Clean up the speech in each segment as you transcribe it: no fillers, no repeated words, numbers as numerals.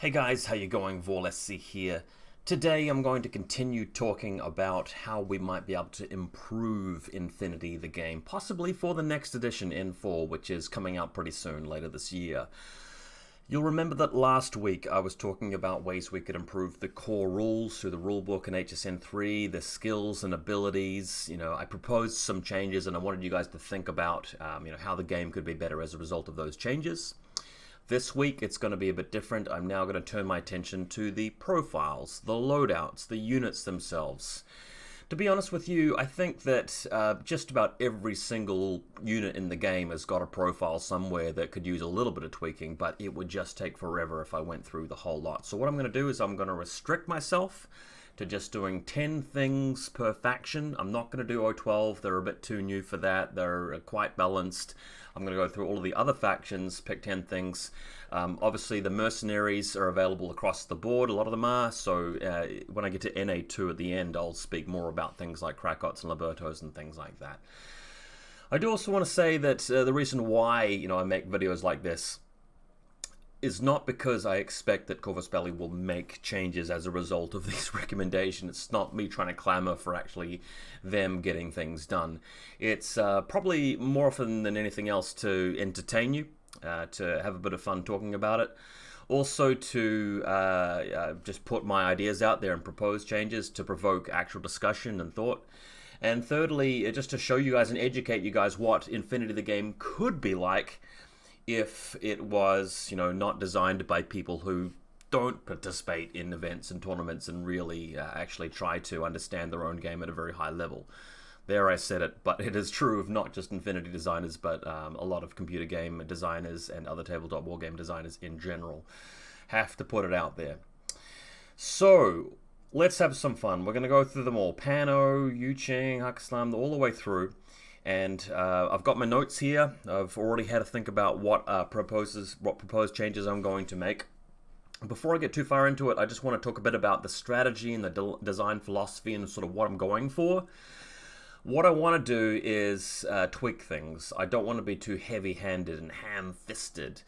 Hey guys, how you going? VaulSC here. Today I'm going to continue talking about how we might be able to improve infiNity, the game, possibly for the next edition, N4, which is coming out pretty soon, later this year. You'll remember that last week I was talking about ways we could improve the core rules through the rulebook in HSN3, the skills and abilities. I proposed some changes and I wanted you guys to think about how the game could be better as a result of those changes. This week it's going to be a bit different. I'm now going to turn my attention to the profiles, the loadouts, the units themselves. To be honest with you, I think that just about every single unit in the game has got a profile somewhere that could use a little bit of tweaking, but it would just take forever if I went through the whole lot. So what I'm going to do is I'm going to restrict myself to just doing 10 things per faction. I'm not going to do O12, they're a bit too new for that, they're quite balanced. I'm going to go through all of the other factions, pick 10 things. Obviously the mercenaries are available across the board, a lot of them are, so when I get to NA2 at the end I'll speak more about things like Krakots and Libertos and things like that. I do also want to say that the reason why I make videos like this is not because I expect that Colles Sergeant will make changes as a result of these recommendations. It's not me trying to clamor for actually them getting things done. It's probably more often than anything else to entertain you, to have a bit of fun talking about it. Also to just put my ideas out there and propose changes to provoke actual discussion and thought. And thirdly, just to show you guys and educate you guys what infiNity the game could be like if it was, not designed by people who don't participate in events and tournaments and really actually try to understand their own game at a very high level. There I said it, but it is true of not just infiNity designers, but a lot of computer game designers and other tabletop wargame designers in general. Have to put it out there. So, let's have some fun. We're going to go through them all. Pano, Yuching, Hakaslam, all the way through. And I've got my notes here. I've already had to think about what proposed changes I'm going to make. Before I get too far into it, I just want to talk a bit about the strategy and the design philosophy and sort of what I'm going for. What I want to do is tweak things. I don't want to be too heavy-handed and ham-fisted.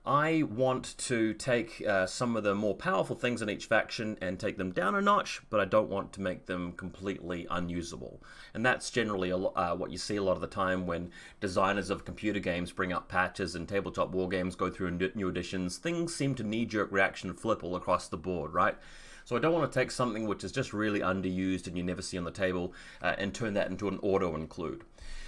I want to take some of the more powerful things in each faction and take them down a notch, but I don't want to make them completely unusable. And that's generally what you see a lot of the time when designers of computer games bring up patches and tabletop war games go through new editions. Things seem to knee-jerk reaction flip all across the board, right? So I don't want to take something which is just really underused and you never see on the table and turn that into an auto-include.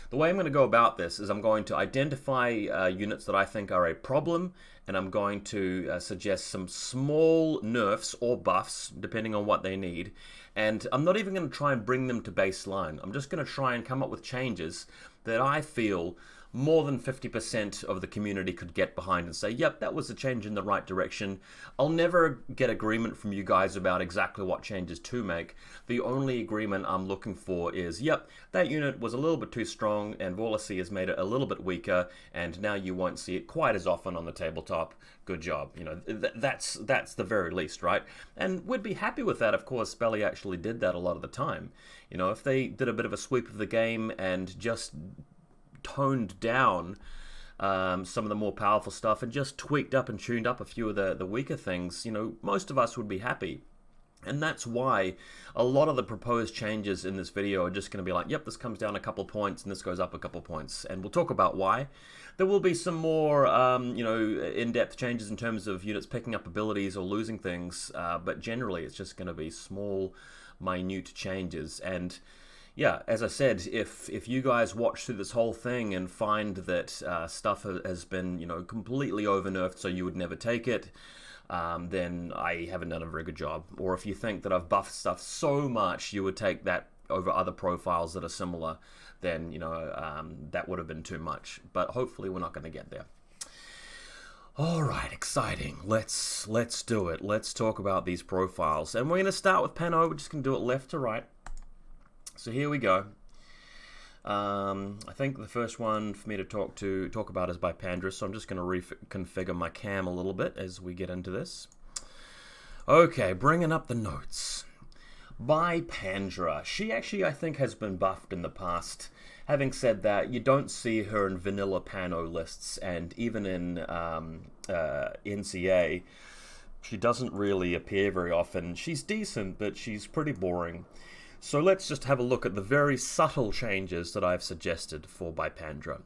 The way I'm going to go about this is I'm going to identify units that I think are a problem, and I'm going to suggest some small nerfs or buffs, depending on what they need. And I'm not even going to try and bring them to baseline. I'm just going to try and come up with changes that I feel more than 50% of the community could get behind and say, yep, that was a change in the right direction. I'll never get agreement from you guys about exactly what changes to make. The only agreement I'm looking for is, yep, that unit was a little bit too strong and VaulSC has made it a little bit weaker and now you won't see it quite as often on the tabletop. Good job. That's the very least, right? And we'd be happy with that, of course. Belly actually did that a lot of the time. If they did a bit of a sweep of the game and just toned down some of the more powerful stuff and just tweaked up and tuned up a few of the weaker things, most of us would be happy. And that's why a lot of the proposed changes in this video are just going to be like, yep, this comes down a couple points and this goes up a couple points. And we'll talk about why. There will be some more, in-depth changes in terms of units picking up abilities or losing things. But generally, it's just going to be small, minute changes. And yeah, as I said, if you guys watch through this whole thing and find that stuff has been, completely over-nerfed so you would never take it, then I haven't done a very good job. Or if you think that I've buffed stuff so much you would take that over other profiles that are similar, then, that would have been too much. But hopefully we're not going to get there. All right, exciting. Let's do it. Let's talk about these profiles. And we're going to start with Pano. We're just going to do it left to right. So here we go. I think the first one for me to talk about is by Pandra, so I'm just going to reconfigure my cam a little bit as we get into this. Okay, bringing up the notes. By Pandra. She actually, I think, has been buffed in the past. Having said that, you don't see her in vanilla Pano lists, and even in NCA, She doesn't really appear very often. She's decent, but she's pretty boring. So let's just have a look at the very subtle changes that I've suggested for Bipandra.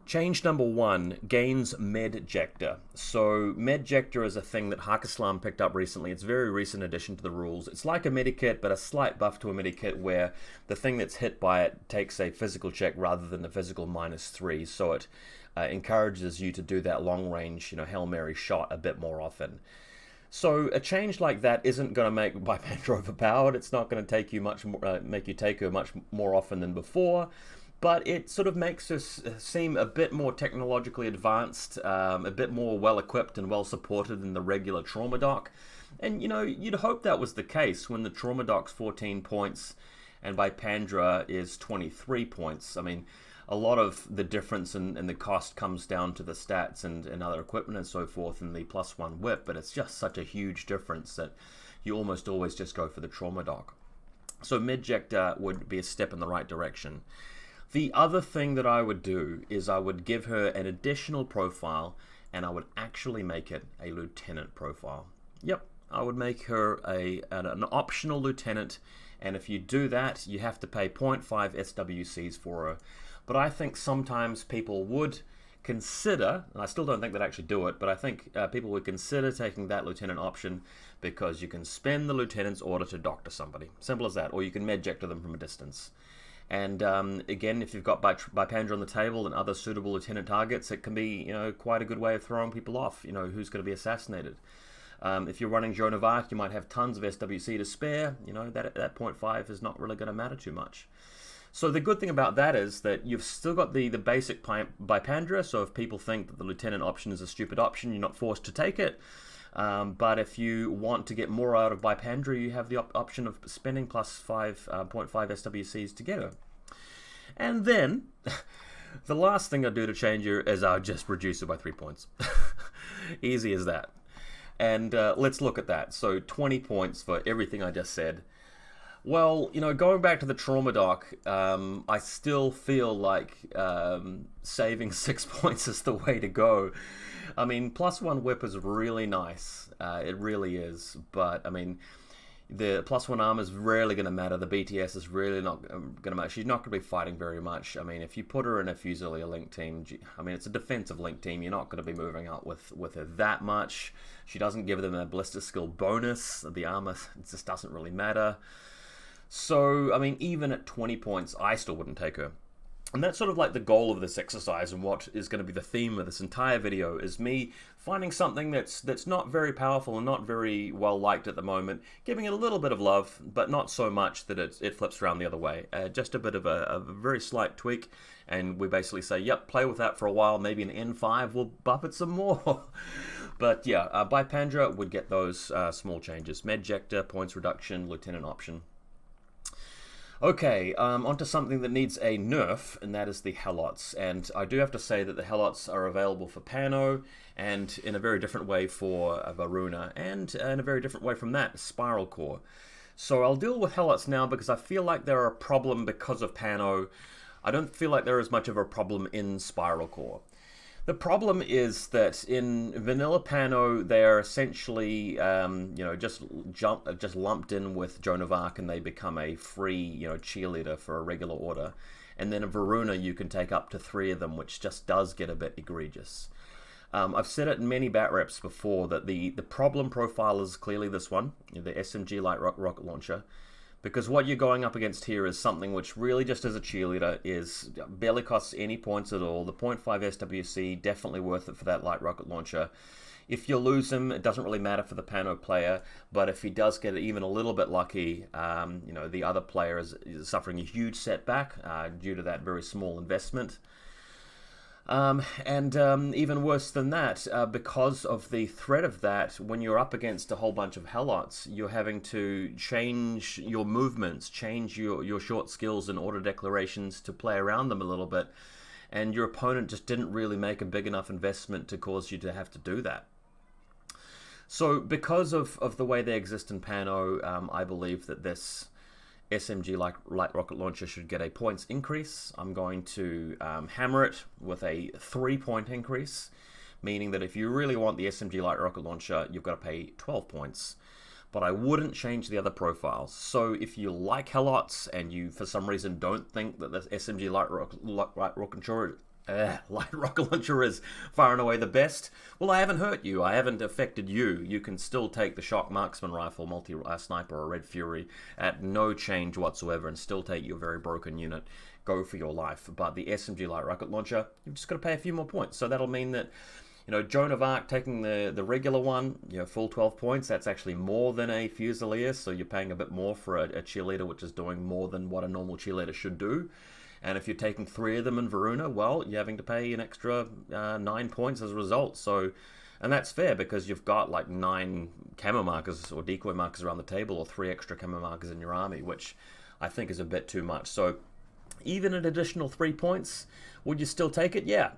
Change number 1, gains Medjector. So Medjector is a thing that Hakislam picked up recently. It's a very recent addition to the rules. It's like a Medikit, but a slight buff to a Medikit where the thing that's hit by it takes a physical check rather than a physical -3. So it encourages you to do that long-range, Hail Mary shot a bit more often. So a change like that isn't going to make Bipandra overpowered. It's not going to take you much more, make you take her much more often than before. But it sort of makes her seem a bit more technologically advanced, a bit more well-equipped and well-supported than the regular Trauma Doc. And, you'd hope that was the case when the Trauma Doc's 14 points and Bipandra is 23 points. I mean, a lot of the difference in the cost comes down to the stats and other equipment and so forth and the +1 whip, but it's just such a huge difference that you almost always just go for the Trauma Doc. So Medjector would be a step in the right direction. The other thing that I would do is I would give her an additional profile and I would actually make it a lieutenant profile. Yep, I would make her an optional lieutenant, and if you do that, you have to pay 0.5 SWCs for her. But I think sometimes people would consider, and I still don't think they'd actually do it, but I think people would consider taking that lieutenant option because you can spend the lieutenant's order to doctor somebody. Simple as that, or you can Medjector them from a distance. And again, if you've got Bipandra on the table and other suitable lieutenant targets, it can be quite a good way of throwing people off. Who's going to be assassinated. If you're running Joan of Arc, you might have tons of SWC to spare. That 0.5 is not really going to matter too much. So the good thing about that is that you've still got the basic Bipandra. So if people think that the lieutenant option is a stupid option, you're not forced to take it. But if you want to get more out of Bipandra, you have the option of spending plus 5.5 SWCs to get her. And then, the last thing I'd do to change her is I'll just reduce her by 3 points. Easy as that. And let's look at that. So 20 points for everything I just said. Well, going back to the Trauma Doc, I still feel like saving 6 points is the way to go. I mean, +1 whip is really nice. It really is. But, I mean, the +1 armor is rarely going to matter. The BTS is really not going to matter. She's not going to be fighting very much. I mean, if you put her in a Fusilier Link team, I mean, it's a defensive Link team. You're not going to be moving out with her that much. She doesn't give them a Ballistic Skill bonus. The armor just doesn't really matter. So, I mean, even at 20 points, I still wouldn't take her. And that's sort of like the goal of this exercise, and what is going to be the theme of this entire video is me finding something that's not very powerful and not very well liked at the moment, giving it a little bit of love, but not so much that it flips around the other way. Just a bit of a very slight tweak, and we basically say, yep, play with that for a while, maybe an N5 will buff it some more. But yeah, Bipandra would get those small changes. Medjector, points reduction, lieutenant option. Okay, onto something that needs a nerf, and that is the Helots. And I do have to say that the Helots are available for Pano, and in a very different way for Varuna, and in a very different way from that, Spiral Core. So I'll deal with Helots now because I feel like they're a problem because of Pano. I don't feel like they're as much of a problem in Spiral Core. The problem is that in vanilla Pano, they are essentially, just lumped in with Joan of Arc, and they become a free, cheerleader for a regular order. And then in Varuna, you can take up to 3 of them, which just does get a bit egregious. I've said it in many bat reps before that the problem profile is clearly this one, the SMG light rocket launcher. Because what you're going up against here is something which really just as a cheerleader barely costs any points at all. The 0.5 SWC, definitely worth it for that light rocket launcher. If you lose him, it doesn't really matter for the Pano player, but if he does get even a little bit lucky, the other player is suffering a huge setback due to that very small investment. Even worse than that, because of the threat of that, when you're up against a whole bunch of Helots, you're having to change your movements, change your short skills and order declarations to play around them a little bit, and your opponent just didn't really make a big enough investment to cause you to have to do that. So because of the way they exist in Pano, I believe that this SMG light rocket launcher should get a points increase. I'm going to hammer it with a 3-point increase meaning that if you really want the SMG Light Rocket Launcher, you've got to pay 12 points. But I wouldn't change the other profiles. So if you like Helots and you, for some reason, don't think that the SMG Light Rocket Launcher is far and away the best, well, I haven't hurt you. I haven't affected you. You can still take the Shock Marksman Rifle, Multi-Sniper, or Red Fury at no change whatsoever and still take your very broken unit. Go for your life. But the SMG Light Rocket Launcher, you've just got to pay a few more points. So that'll mean that, you know, Joan of Arc taking the regular one, you know, full 12 points, that's actually more than a Fusilier, so you're paying a bit more for a cheerleader, which is doing more than what a normal cheerleader should do. And if you're taking 3 of them in Varuna, well, you're having to pay an extra 9 points as a result. So, and that's fair because you've got like 9 camo markers or decoy markers around the table, or 3 extra camo markers in your army, which I think is a bit too much. So even an additional 3 points, would you still take it? Yeah,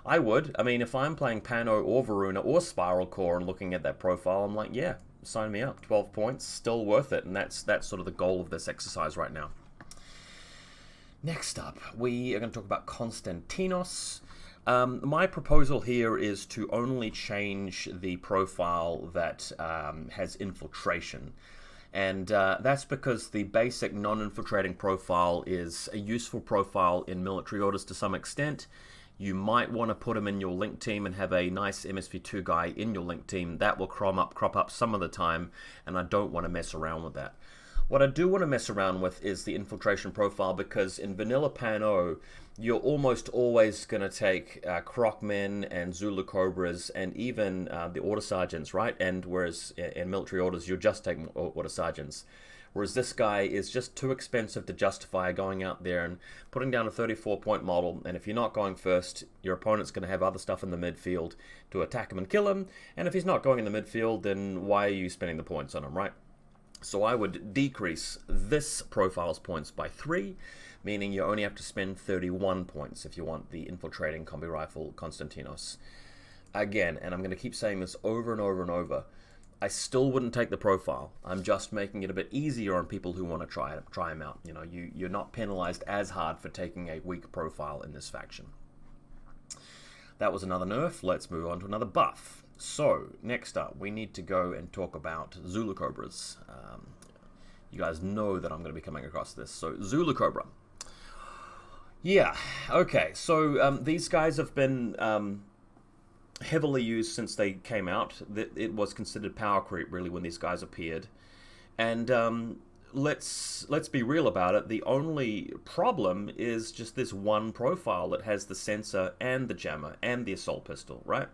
I would. I mean, if I'm playing Pano or Varuna or Spiral Core and looking at that profile, I'm like, yeah, sign me up. 12 points, still worth it. And that's sort of the goal of this exercise right now. Next up, we are going to talk about Konstantinos. My proposal here is to only change the profile that has infiltration. And that's because the basic non-infiltrating profile is a useful profile in military orders to some extent. You might want to put him in your link team and have a nice MSV2 guy in your link team. That will crop up some of the time, and I don't want to mess around with that. What I do want to mess around with is the infiltration profile, because in vanilla Pano, you're almost always going to take Crocmen and Zulu Cobras and even the Order Sergeants, right? And whereas in military orders, you're just taking Order Sergeants. Whereas this guy is just too expensive to justify going out there and putting down a 34-point model. And if you're not going first, your opponent's going to have other stuff in the midfield to attack him and kill him. And if he's not going in the midfield, then why are you spending the points on him, right? So I would decrease this profile's points by 3, meaning you only have to spend 31 points if you want the infiltrating combi rifle Konstantinos. Again, and I'm going to keep saying this over and over and over, I still wouldn't take the profile. I'm just making it a bit easier on people who want to try him out. You know, you're not penalized as hard for taking a weak profile in this faction. That was another nerf. Let's move on to another buff. So, next up, we need to go and talk about Zulu Cobras. You guys know that I'm going to be coming across this. So, Zulu Cobra. Yeah, okay. So, these guys have been heavily used since they came out. It was considered power creep, really, when these guys appeared. And let's be real about it. The only problem is just this one profile that has the sensor and the jammer and the assault pistol, right?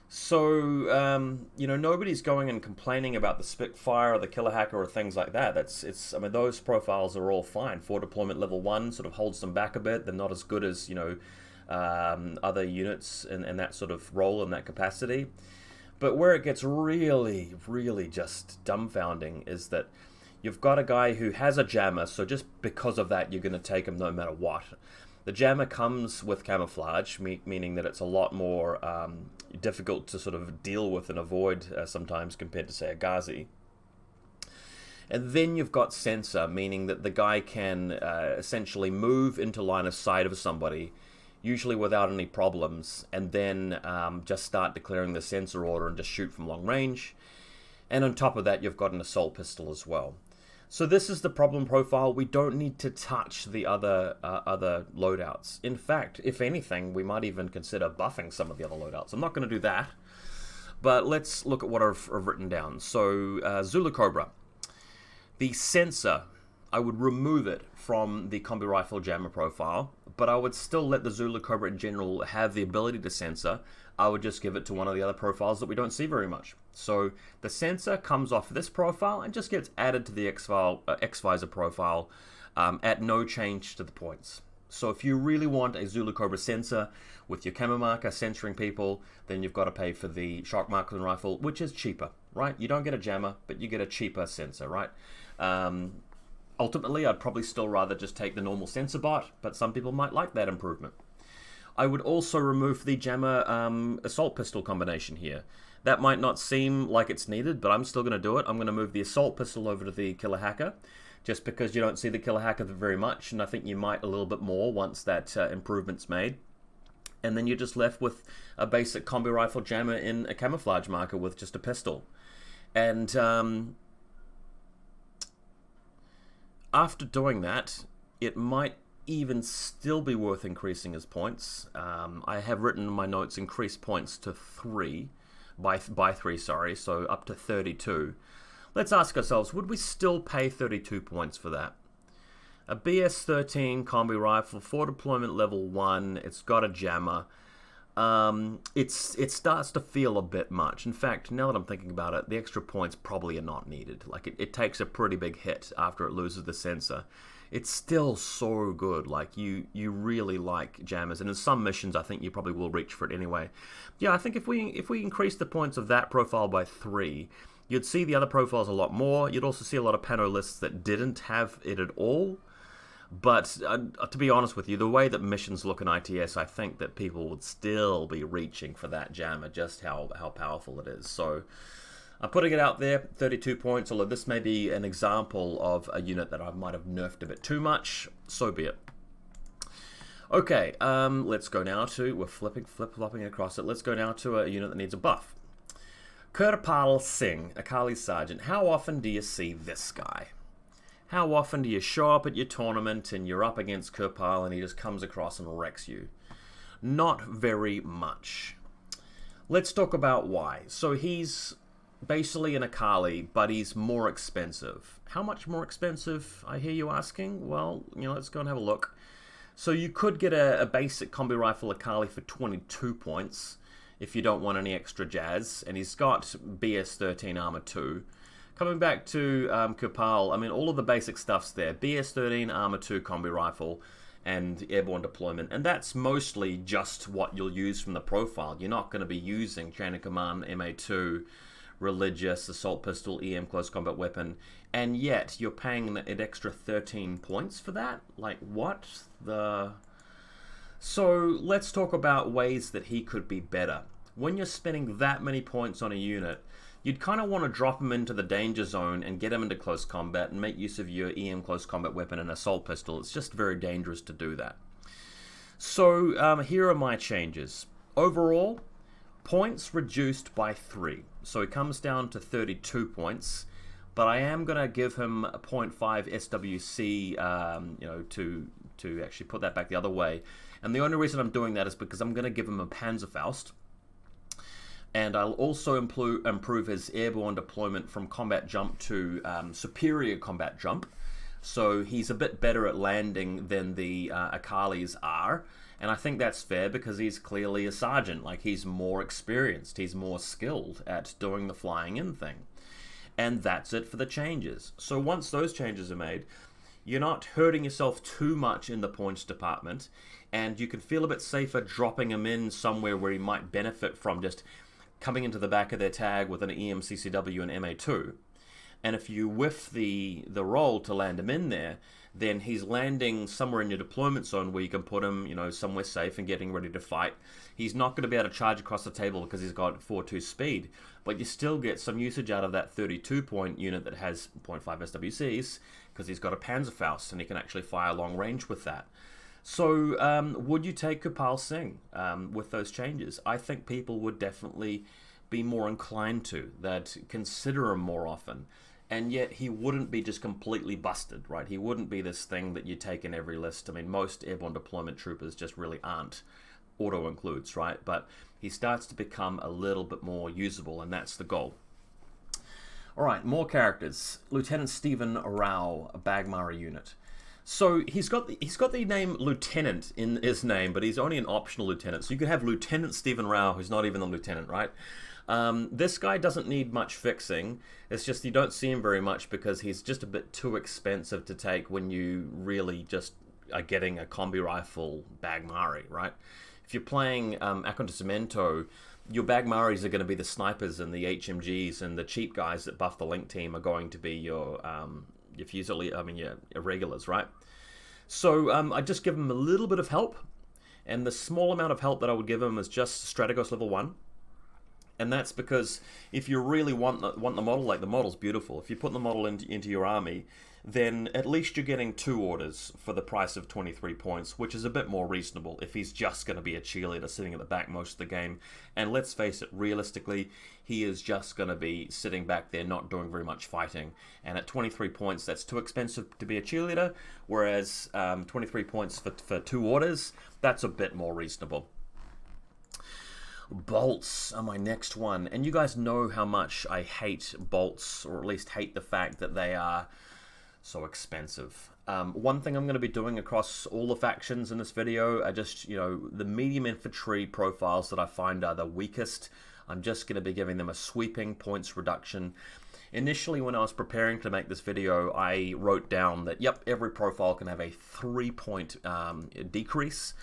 So, you know, nobody's going and complaining about the Spitfire or the Killer Hacker or things like that. I mean, those profiles are all fine. For deployment level 1 sort of holds them back a bit. They're not as good as, you know, other units in that sort of role and that capacity. But where it gets really, really just dumbfounding is that you've got a guy who has a jammer, so just because of that, you're going to take him no matter what. The jammer comes with camouflage, meaning that it's a lot more difficult to sort of deal with and avoid sometimes compared to, say, a Ghazi. And then you've got sensor, meaning that the guy can essentially move into line of sight of somebody, usually without any problems, and then just start declaring the sensor order and just shoot from long range. And on top of that, you've got an assault pistol as well. So this is the problem profile. We don't need to touch the other loadouts. In fact, if anything, we might even consider buffing some of the other loadouts. I'm not going to do that, but let's look at what I've written down. So Zulu Cobra. The sensor, I would remove it from the combi rifle jammer profile, but I would still let the Zulu Cobra in general have the ability to sensor. I would just give it to one of the other profiles that we don't see very much. So the sensor comes off this profile and just gets added to the X-Visor profile at no change to the points. So if you really want a Zulu Cobra sensor with your camo marker censoring people, then you've got to pay for the Shock Marksman Rifle, which is cheaper, right? You don't get a jammer, but you get a cheaper sensor, right? Ultimately, I'd probably still rather just take the normal sensor bot, but some people might like that improvement. I would also remove the jammer assault pistol combination here. That might not seem like it's needed, but I'm still going to do it. I'm going to move the assault pistol over to the Killer Hacker, just because you don't see the Killer Hacker very much, and I think you might a little bit more once that improvement's made. And then you're just left with a basic combi rifle jammer in a camouflage marker with just a pistol. And after doing that, it might even still be worth increasing his points. I have written in my notes increase points to 3, by 3, sorry, so up to 32. Let's ask ourselves, would we still pay 32 points for that? A BS-13 combi rifle, 4 deployment level 1, it's got a jammer. It starts to feel a bit much. In fact, now that I'm thinking about it, the extra points probably are not needed. Like, it takes a pretty big hit after it loses the sensor. It's still so good. Like, you really like jammers, and in some missions I think you probably will reach for it anyway. Yeah, I think if we increase the points of that profile by 3, you'd see the other profiles a lot more. You'd also see a lot of pano lists that didn't have it at all. But to be honest with you, the way that missions look in ITS, I think that people would still be reaching for that jammer, just how powerful it is. So I'm putting it out there, 32 points, although this may be an example of a unit that I might have nerfed a bit too much, so be it. Okay, let's go now to, we're flip-flopping across it, let's go now to a unit that needs a buff. Kirpal Singh, a Colles Sergeant. How often do you see this guy? How often do you show up at your tournament and you're up against Kirpal and he just comes across and wrecks you? Not very much. Let's talk about why. So he's basically an Akali, but he's more expensive. How much more expensive, I hear you asking? Well, let's go and have a look. So you could get a basic combi rifle Akali for 22 points if you don't want any extra jazz, and he's got BS-13 armor too. Coming back to Kirpal, I mean, all of the basic stuff's there. BS-13 armor 2 combi rifle and airborne deployment, and that's mostly just what you'll use from the profile. You're not going to be using chain of command, MA2, religious, assault pistol, EM close combat weapon, and yet you're paying an extra 13 points for that? Like, what the... So let's talk about ways that he could be better. When you're spending that many points on a unit, you'd kind of want to drop him into the danger zone and get him into close combat and make use of your EM close combat weapon and assault pistol. It's just very dangerous to do that. So here are my changes. Overall, points reduced by 3. So it comes down to 32 points. But I am going to give him a 0.5 SWC, to actually put that back the other way. And the only reason I'm doing that is because I'm going to give him a Panzerfaust. And I'll also improve his airborne deployment from combat jump to superior combat jump. So he's a bit better at landing than the Akalis are. And I think that's fair because he's clearly a sergeant. Like, he's more experienced. He's more skilled at doing the flying in thing. And that's it for the changes. So once those changes are made, you're not hurting yourself too much in the points department. And you can feel a bit safer dropping him in somewhere where he might benefit from just coming into the back of their tag with an EMCCW and MA2. And if you whiff the roll to land him in there, then he's landing somewhere in your deployment zone where you can put him, somewhere safe and getting ready to fight. He's not going to be able to charge across the table because he's got 4.2 speed, but you still get some usage out of that 32-point unit that has 0.5 SWCs because he's got a Panzerfaust and he can actually fire long range with that. So would you take Kirpal Singh with those changes? I think people would definitely be more inclined to, that consider him more often. And yet he wouldn't be just completely busted, right? He wouldn't be this thing that you take in every list. I mean, most airborne deployment troopers just really aren't. Auto includes, right? But he starts to become a little bit more usable, and that's the goal. All right, more characters. Lieutenant Stephen Arau, a Bagmara unit. So he's got the name Lieutenant in his name, but he's only an optional lieutenant. So you could have Lieutenant Stephen Rao, who's not even a lieutenant, right? This guy doesn't need much fixing. It's just you don't see him very much because he's just a bit too expensive to take when you really just are getting a combi rifle Bagmari, right? If you're playing Acontecimento, your Bagmaris are going to be the snipers and the HMGs, and the cheap guys that buff the link team are going to be your your irregulars, right? So I just give him a little bit of help, and the small amount of help that I would give him is just Strategos level 1, And that's because if you really want the model, like the model's beautiful, if you put the model into your army, then at least you're getting 2 orders for the price of 23 points, which is a bit more reasonable if he's just going to be a cheerleader sitting at the back most of the game. And let's face it, realistically, he is just going to be sitting back there not doing very much fighting. And at 23 points, that's too expensive to be a cheerleader, whereas 23 points for 2 orders, that's a bit more reasonable. Bolts are my next one, and you guys know how much I hate bolts, or at least hate the fact that they are so expensive. One thing I'm going to be doing across all the factions in this video are just, the medium infantry profiles that I find are the weakest. I'm just going to be giving them a sweeping points reduction. Initially, when I was preparing to make this video, I wrote down that, yep, every profile can have a 3-point decrease.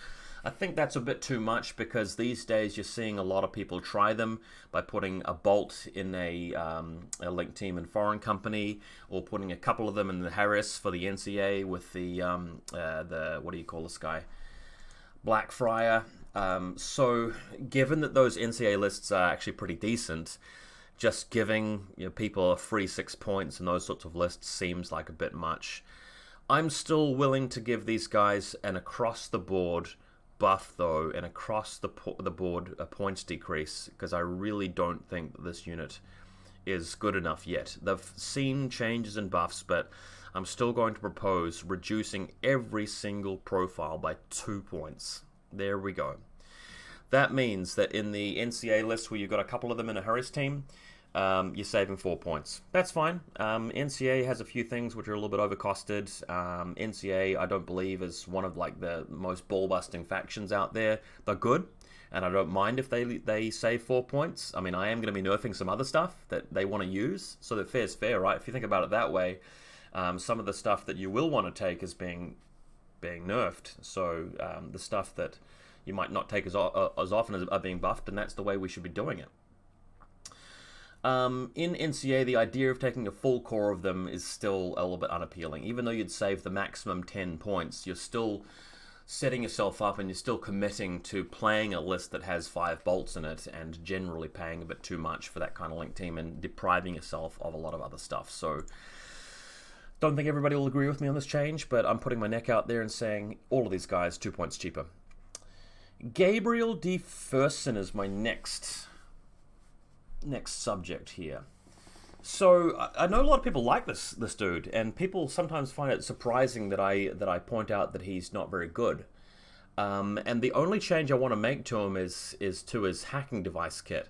I think that's a bit too much because these days you're seeing a lot of people try them by putting a bolt in a link team in foreign company, or putting a couple of them in the Harris for the NCA with the what do you call this guy? Blackfriar. So given that those NCA lists are actually pretty decent, just giving people a free 6 points and those sorts of lists seems like a bit much. I'm still willing to give these guys an across-the-board buff, though, and across the board a points decrease, because I really don't think that this unit is good enough yet. They've seen changes in buffs, but I'm still going to propose reducing every single profile by 2 points. There we go. That means that in the NCA list where you've got a couple of them in a Harris team, you're saving 4 points. That's fine. NCA has a few things which are a little bit overcosted. NCA, I don't believe, is one of like the most ball-busting factions out there. They're good, and I don't mind if they save 4 points. I mean, I am going to be nerfing some other stuff that they want to use, so that fair's fair, right? If you think about it that way, some of the stuff that you will want to take is being nerfed. So the stuff that you might not take as often are being buffed, and that's the way we should be doing it. In NCA, the idea of taking a full core of them is still a little bit unappealing. Even though you'd save the maximum 10 points, you're still setting yourself up and you're still committing to playing a list that has 5 bolts in it and generally paying a bit too much for that kind of link team and depriving yourself of a lot of other stuff. So, don't think everybody will agree with me on this change, but I'm putting my neck out there and saying all of these guys 2 points cheaper. Gabriel D Fersen is my next subject here. So I know a lot of people like this dude, and people sometimes find it surprising that I point out that he's not very good. And the only change I want to make to him is to his hacking device kit,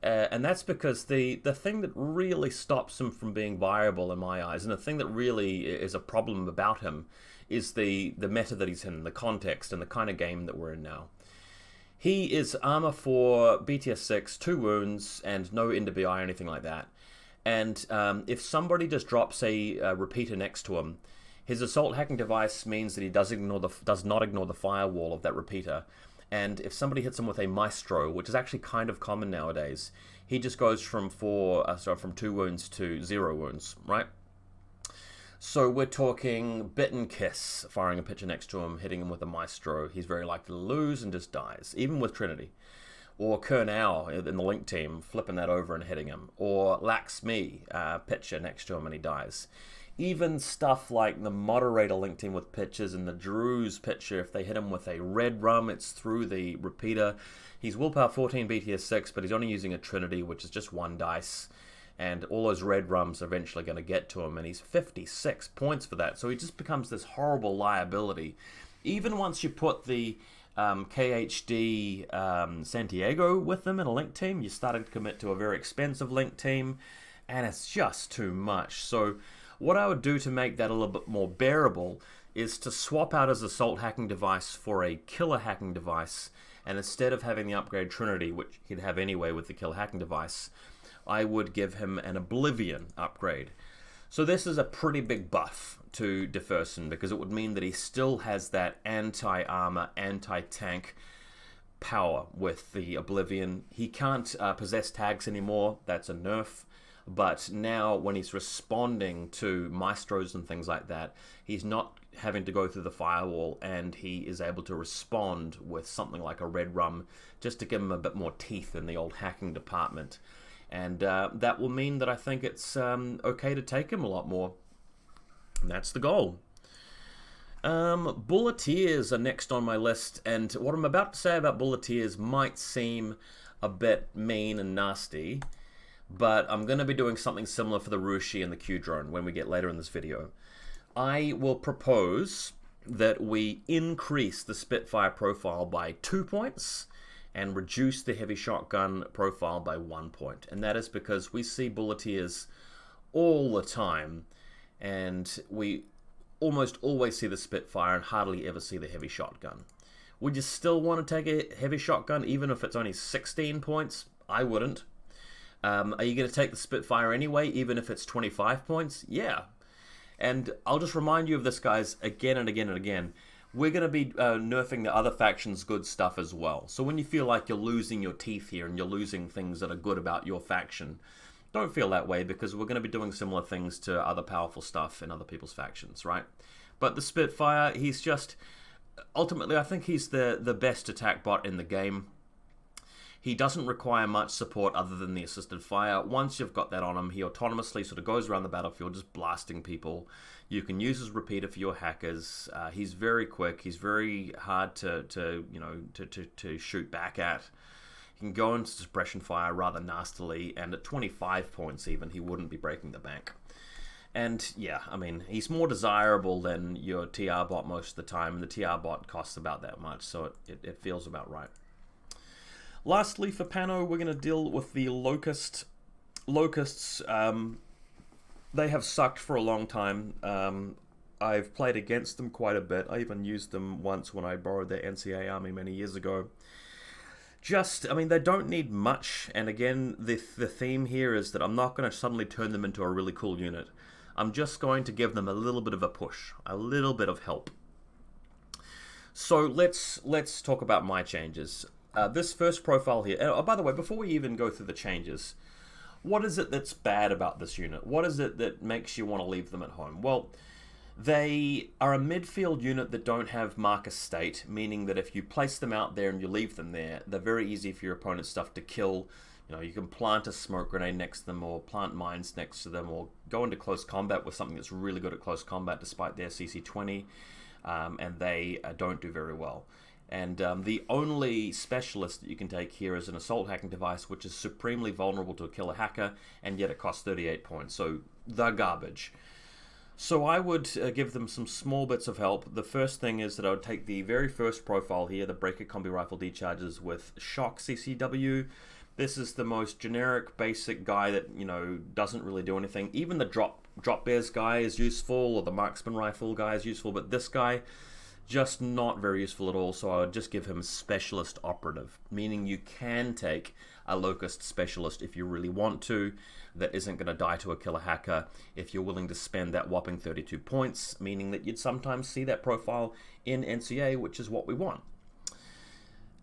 and that's because the thing that really stops him from being viable in my eyes, and the thing that really is a problem about him, is the meta that he's in, the context, and the kind of game that we're in now. He is armor for BTS 6, 2 wounds, and no NWI or anything like that. And if somebody just drops a repeater next to him, his assault hacking device means that he does not ignore the firewall of that repeater. And if somebody hits him with a maestro, which is actually kind of common nowadays, he just goes from 2 wounds to 0 wounds, right? So we're talking Bitten Kiss, firing a pitcher next to him, hitting him with a maestro. He's very likely to lose and just dies, even with Trinity. Or Kernau in the link team, flipping that over and hitting him. Or Laxmi, pitcher next to him and he dies. Even stuff like the moderator link team with pitchers and the Drew's pitcher, if they hit him with a red rum, it's through the repeater. He's willpower 14 BTS 6, but he's only using a Trinity, which is just 1 dice. And all those red rums are eventually going to get to him, and he's 56 points for that. So he just becomes this horrible liability. Even once you put the KHD Santiago with them in a link team, you started to commit to a very expensive link team, and it's just too much. So what I would do to make that a little bit more bearable is to swap out his assault hacking device for a killer hacking device, and instead of having the upgrade Trinity, which he'd have anyway with the killer hacking device, I would give him an Oblivion upgrade. So this is a pretty big buff to De Fersen, because it would mean that he still has that anti-armor, anti-tank power with the Oblivion. He can't possess tags anymore. That's a nerf. But now when he's responding to maestros and things like that, he's not having to go through the firewall, and he is able to respond with something like a red rum just to give him a bit more teeth in the old hacking department. And that will mean that I think it's okay to take him a lot more. And that's the goal. Bulleteers are next on my list, and what I'm about to say about Bulleteers might seem a bit mean and nasty, but I'm going to be doing something similar for the Rushi and the Q drone when we get later in this video. I will propose that we increase the Spitfire profile by 2 points and reduce the heavy shotgun profile by 1 point. And that is because we see Bulleteers all the time, and we almost always see the Spitfire and hardly ever see the heavy shotgun. Would you still want to take a heavy shotgun even if it's only 16 points? I wouldn't. Are you going to take the Spitfire anyway, even if it's 25 points? Yeah. And I'll just remind you of this, guys, again and again and again. We're going to be nerfing the other factions' good stuff as well. So when you feel like you're losing your teeth here and you're losing things that are good about your faction, don't feel that way, because we're going to be doing similar things to other powerful stuff in other people's factions, right? But the Spitfire, he's just... Ultimately, I think he's the best attack bot in the game. He doesn't require much support other than the assisted fire. Once you've got that on him, he autonomously sort of goes around the battlefield just blasting people. You can use his repeater for your hackers. He's very quick. He's very hard to shoot back at. He can go into suppression fire rather nastily, and at 25 points even, he wouldn't be breaking the bank. And yeah, I mean, he's more desirable than your TR bot most of the time, and the TR bot costs about that much, so it feels about right. Lastly, for Pano, we're going to deal with the Locust. Locusts, they have sucked for a long time. I've played against them quite a bit. I even used them once when I borrowed their NCA army many years ago. I mean, they don't need much, and again, the theme here is that I'm not going to suddenly turn them into a really cool unit. I'm just going to give them a little bit of a push, a little bit of help. So let's talk about my changes. This first profile here, oh, by the way, before we even go through the changes, what is it that's bad about this unit? What is it that makes you want to leave them at home? Well, they are a midfield unit that don't have marker state, meaning that if you place them out there and you leave them there, they're very easy for your opponent's stuff to kill. You know, you can plant a smoke grenade next to them, or plant mines next to them, or go into close combat with something that's really good at close combat despite their CC20, and they don't do very well. And the only specialist that you can take here is an assault hacking device, which is supremely vulnerable to a killer hacker, and yet it costs 38 points, so the garbage. So I would give them some small bits of help. The first thing is that I would take the very first profile here, the Breaker Combi Rifle Decharges with Shock CCW. This is the most generic, basic guy that, you know, doesn't really do anything. Even the drop bears guy is useful, or the Marksman Rifle guy is useful, but this guy, just not very useful at all, so I would just give him Specialist Operative, meaning you can take a Locust Specialist if you really want to, that isn't going to die to a killer hacker if you're willing to spend that whopping 32 points, meaning that you'd sometimes see that profile in NCA, which is what we want.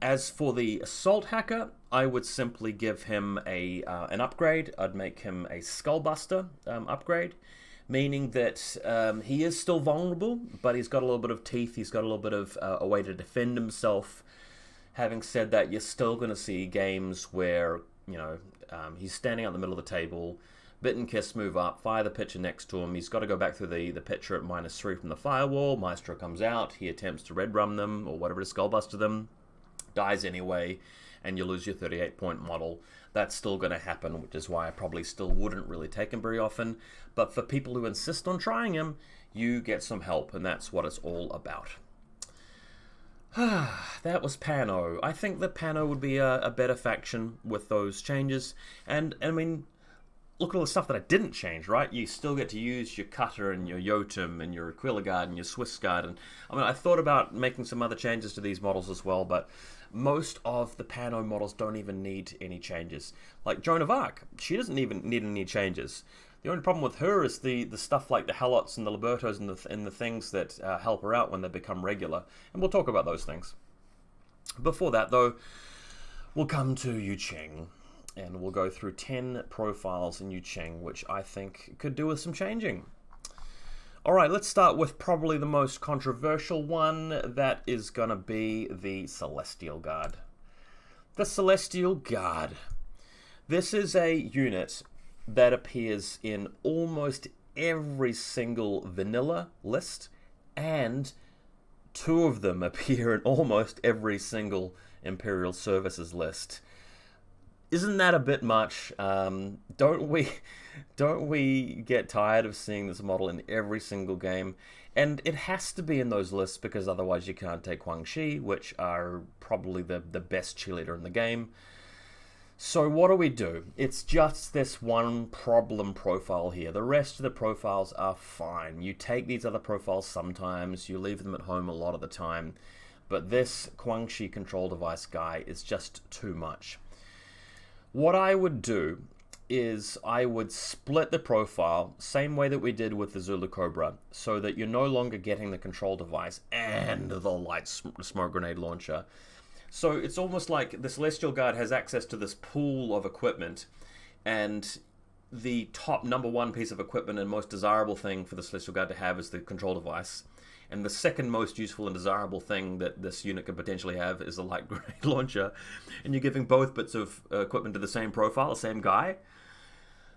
As for the Assault Hacker, I would simply give him an upgrade. I'd make him a Skullbuster upgrade, meaning that he is still vulnerable, but he's got a little bit of teeth, he's got a little bit of a way to defend himself. Having said that, you're still going to see games where, you know, he's standing out in the middle of the table, Bit and Kiss move up, fire the pitcher next to him, he's got to go back through the pitcher at -3 from the firewall, Maestro comes out, he attempts to red rum them, or whatever to Skullbuster them, dies anyway, and you lose your 38-point model. That's still going to happen, which is why I probably still wouldn't really take him very often. But for people who insist on trying him, you get some help, and that's what it's all about. That was Pano. I think that Pano would be a better faction with those changes. And I mean, look at all the stuff that I didn't change, right? You still get to use your Cutter and your Jotun and your Aquila Guard and your Swiss Guard. And I mean, I thought about making some other changes to these models as well, but most of the Pano models don't even need any changes. Like Joan of Arc, she doesn't even need any changes. The only problem with her is the stuff like the Halots and the Libertos and the things that help her out when they become regular. And we'll talk about those things. Before that, though, we'll come to Yu Ching. and we'll go through 10 profiles in Yu Ching, which I think could do with some changing. Alright, let's start with probably the most controversial one. That is going to be the Celestial Guard. The Celestial Guard. This is a unit that appears in almost every single vanilla list, and 2 of them appear in almost every single Imperial Services list. Isn't that a bit much? Don't we get tired of seeing this model in every single game? And it has to be in those lists because otherwise you can't take Huang Shi, which are probably the best cheerleader in the game. So what do? It's just this one problem profile here. The rest of the profiles are fine. You take these other profiles sometimes, you leave them at home a lot of the time, but this Huang Shi control device guy is just too much. What I would do is I would split the profile, same way that we did with the Zulu Cobra, so that you're no longer getting the control device and the light smoke grenade launcher. So it's almost like the Celestial Guard has access to this pool of equipment, and the top number 1 piece of equipment and most desirable thing for the Celestial Guard to have is the control device. And the second most useful and desirable thing that this unit could potentially have is a light grenade launcher. And you're giving both bits of equipment to the same profile, the same guy?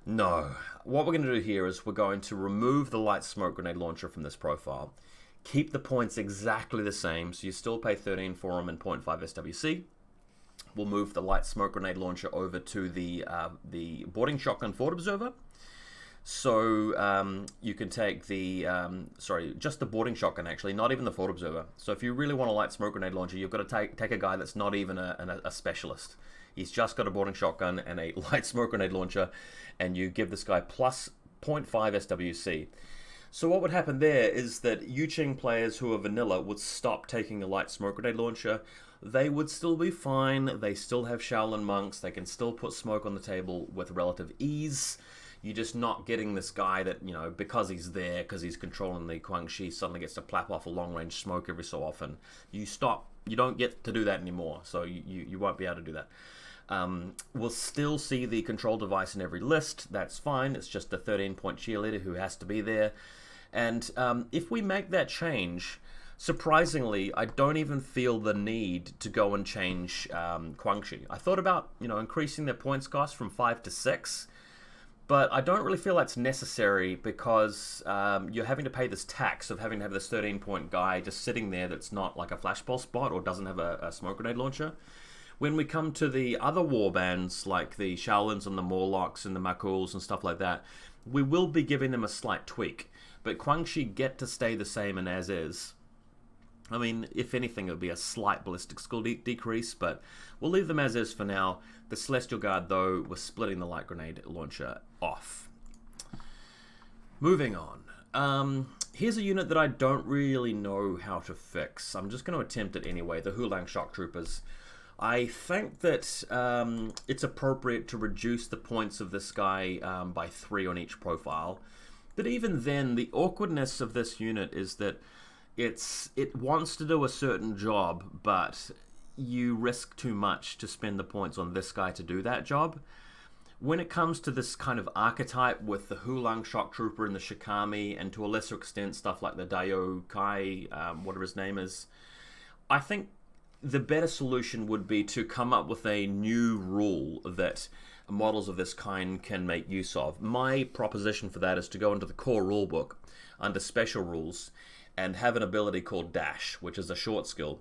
No. What we're going to do here is we're going to remove the light smoke grenade launcher from this profile. Keep the points exactly the same, so you still pay 13 for them and 0.5 SWC. We'll move the light smoke grenade launcher over to the boarding shotgun forward observer. So you can take the, just the boarding shotgun actually, not even the forward observer. So if you really want a light smoke grenade launcher, you've got to take a guy that's not even a specialist. He's just got a boarding shotgun and a light smoke grenade launcher, and you give this guy plus 0.5 SWC. So what would happen there is that Yu Ching players who are vanilla would stop taking a light smoke grenade launcher. They would still be fine. They still have Shaolin Monks. They can still put smoke on the table with relative ease. You're just not getting this guy that, you know, because he's there, because he's controlling the Huang Shi, suddenly gets to plap off a long-range smoke every so often. You stop. You don't get to do that anymore, so you won't be able to do that. We'll still see the control device in every list. That's fine. It's just a 13-point cheerleader who has to be there. And if we make that change, surprisingly, I don't even feel the need to go and change Huang Shi. I thought about, increasing their points cost from 5 to 6. But I don't really feel that's necessary because you're having to pay this tax of having to have this 13-point guy just sitting there that's not like a flashball spot or doesn't have a smoke grenade launcher. When we come to the other warbands, like the Shaolins and the Morlocks and the Makuls and stuff like that, we will be giving them a slight tweak. But Huang Shi get to stay the same and as is. I mean, if anything, it would be a slight ballistic skill decrease, but we'll leave them as is for now. The Celestial Guard, though, was splitting the light grenade launcher off. Moving on. Here's a unit that I don't really know how to fix. I'm just going to attempt it anyway. The Huling Shock Troopers. I think that it's appropriate to reduce the points of this guy by 3 on each profile. But even then, the awkwardness of this unit is that it wants to do a certain job, but you risk too much to spend the points on this guy to do that job. When it comes to this kind of archetype with the Huling Shock Trooper and the Shikami, and to a lesser extent stuff like the Daio Kai, whatever his name is, I think the better solution would be to come up with a new rule that models of this kind can make use of. My proposition for that is to go into the core rulebook under special rules and have an ability called Dash, which is a short skill.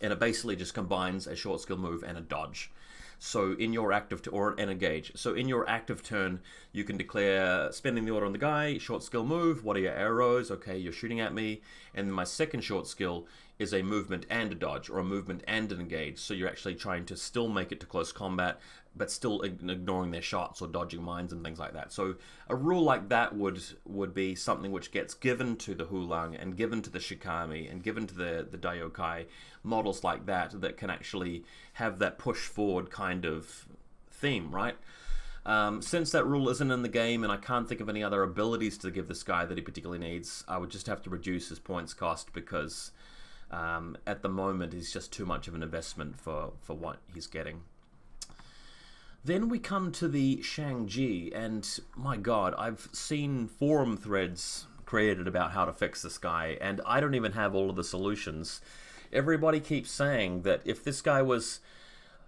And it basically just combines a short skill move and a dodge. So in your active, or an engage. So in your active turn, you can declare spending the order on the guy, short skill move, what are your arrows? Okay, you're shooting at me. And then my second short skill is a movement and a dodge, or a movement and an engage. So you're actually trying to still make it to close combat, but still ignoring their shots or dodging mines and things like that. So a rule like that would be something which gets given to the Huling and given to the Shikami and given to the Daio Kai, models like that can actually have that push forward kind of theme, right? Since that rule isn't in the game and I can't think of any other abilities to give this guy that he particularly needs, I would just have to reduce his points cost because at the moment he's just too much of an investment for what he's getting. Then we come to the Shang Jie, and my god, I've seen forum threads created about how to fix this guy, and I don't even have all of the solutions. Everybody keeps saying that if this guy was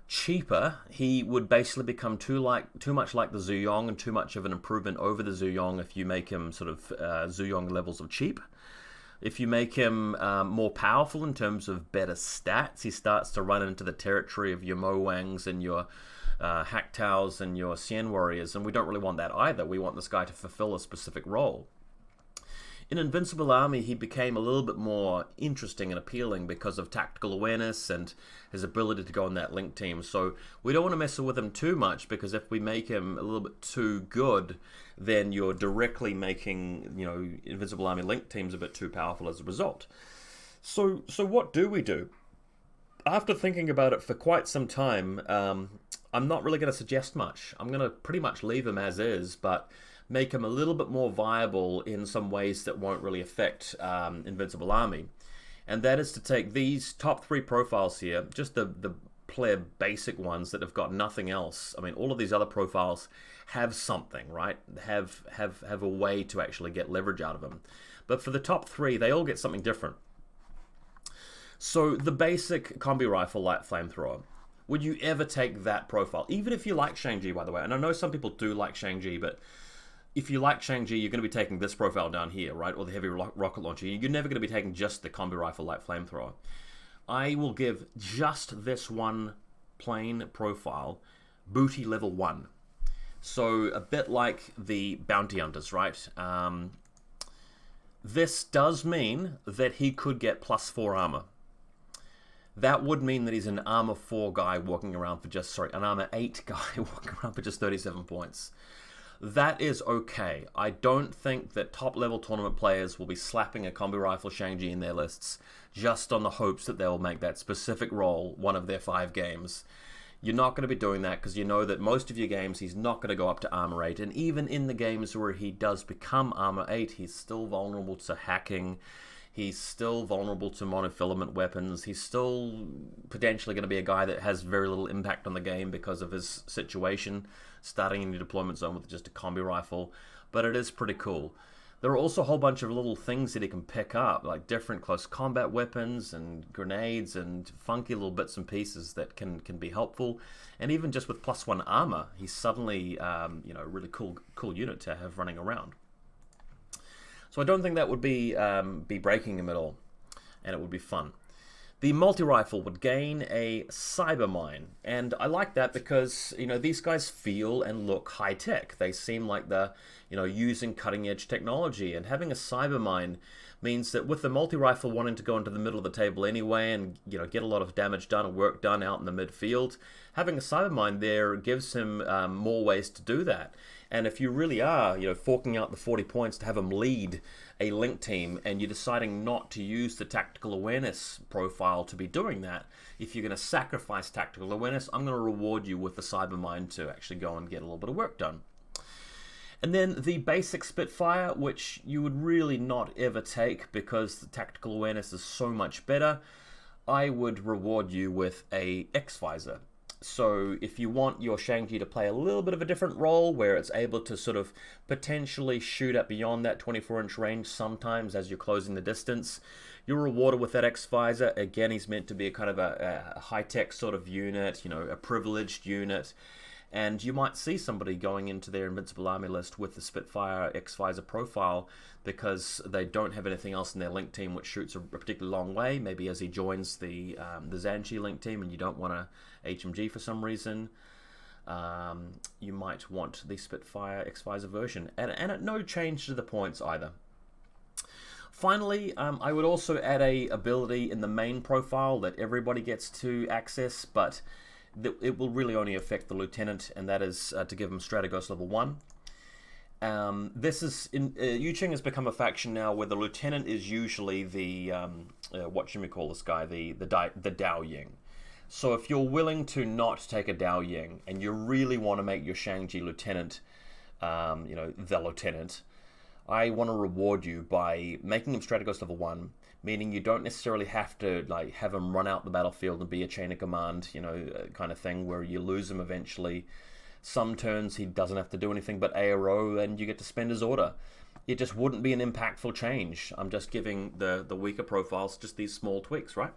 cheaper, he would basically become too much like the Zuyong and too much of an improvement over the Zuyong if you make him sort of Zuyong levels of cheap. If you make him more powerful in terms of better stats, he starts to run into the territory of your Mo Wangs and your Hack Taos and your Xian Warriors, and we don't really want that either. We want this guy to fulfill a specific role. In Invincible Army, he became a little bit more interesting and appealing because of tactical awareness and his ability to go on that link team. So we don't want to mess with him too much, because if we make him a little bit too good, then you're directly making, you know, Invincible Army link teams a bit too powerful as a result. So what do we do? After thinking about it for quite some time, I'm not really going to suggest much. I'm going to pretty much leave him as is, but make him a little bit more viable in some ways that won't really affect Invincible Army. And that is to take these top 3 profiles here, just the player basic ones that have got nothing else. I mean, all of these other profiles have something, right? Have a way to actually get leverage out of them. But for the top 3, they all get something different. So the basic combi rifle light flamethrower. Would you ever take that profile? Even if you like Shang Jie, by the way. And I know some people do like Shang Jie, but if you like Shang Jie, you're going to be taking this profile down here, right? Or the heavy rocket launcher. You're never going to be taking just the combi rifle light flamethrower. I will give just this one plain profile booty level 1. So a bit like the bounty hunters, right? This does mean that he could get +4 armor. That would mean that he's an armor 4 guy walking around for just, an armor 8 guy walking around for just 37 points. That is okay. I don't think that top-level tournament players will be slapping a combi rifle Shang Jie in their lists just on the hopes that they'll make that specific role one of their 5 games. You're not going to be doing that because you know that most of your games he's not going to go up to armor 8, and even in the games where he does become armor 8, he's still vulnerable to hacking. He's still vulnerable to monofilament weapons. He's still potentially going to be a guy that has very little impact on the game because of his situation, starting in your deployment zone with just a combi rifle. But it is pretty cool. There are also a whole bunch of little things that he can pick up, like different close combat weapons and grenades and funky little bits and pieces that can be helpful. And even just with +1 armor, he's suddenly a really cool unit to have running around. So I don't think that would be breaking him at all, and it would be fun. The multi-rifle would gain a cyber mine, and I like that because, you know, these guys feel and look high-tech. They seem like they're, you know, using cutting-edge technology, and having a cyber mine means that with the multi-rifle wanting to go into the middle of the table anyway and, you know, get a lot of damage done or work done out in the midfield, having a cyber mine there gives him more ways to do that. And if you really are, you know, forking out the 40 points to have him lead a link team, and you're deciding not to use the tactical awareness profile to be doing that, if you're going to sacrifice tactical awareness, I'm going to reward you with the cyber mine to actually go and get a little bit of work done. And then the basic Spitfire, which you would really not ever take because the tactical awareness is so much better, I would reward you with a X-Visor. So if you want your Shang Jie to play a little bit of a different role where it's able to sort of potentially shoot at beyond that 24-inch range sometimes as you're closing the distance, you're rewarded with that X-Visor. Again, he's meant to be a kind of a high-tech sort of unit, you know, a privileged unit. And you might see somebody going into their Invincible Army list with the Spitfire X-Visor profile because they don't have anything else in their link team which shoots a particularly long way. Maybe as he joins the Zhanchi link team and you don't want a HMG for some reason, you might want the Spitfire X-Visor version. And at no change to the points either. Finally, I would also add a ability in the main profile that everybody gets to access, but it will really only affect the lieutenant, and that is to give him Strategos level 1. This is Yuching has become a faction now where the lieutenant is usually the what should we call this guy, the Dao Ying. So if you're willing to not take a Dao Ying and you really want to make your Shang Jie lieutenant, the lieutenant, I want to reward you by making him Strategos level 1. Meaning you don't necessarily have to like have him run out the battlefield and be a chain of command, kind of thing where you lose him eventually. Some turns he doesn't have to do anything but Arau and you get to spend his order. It just wouldn't be an impactful change. I'm just giving the weaker profiles just these small tweaks, right?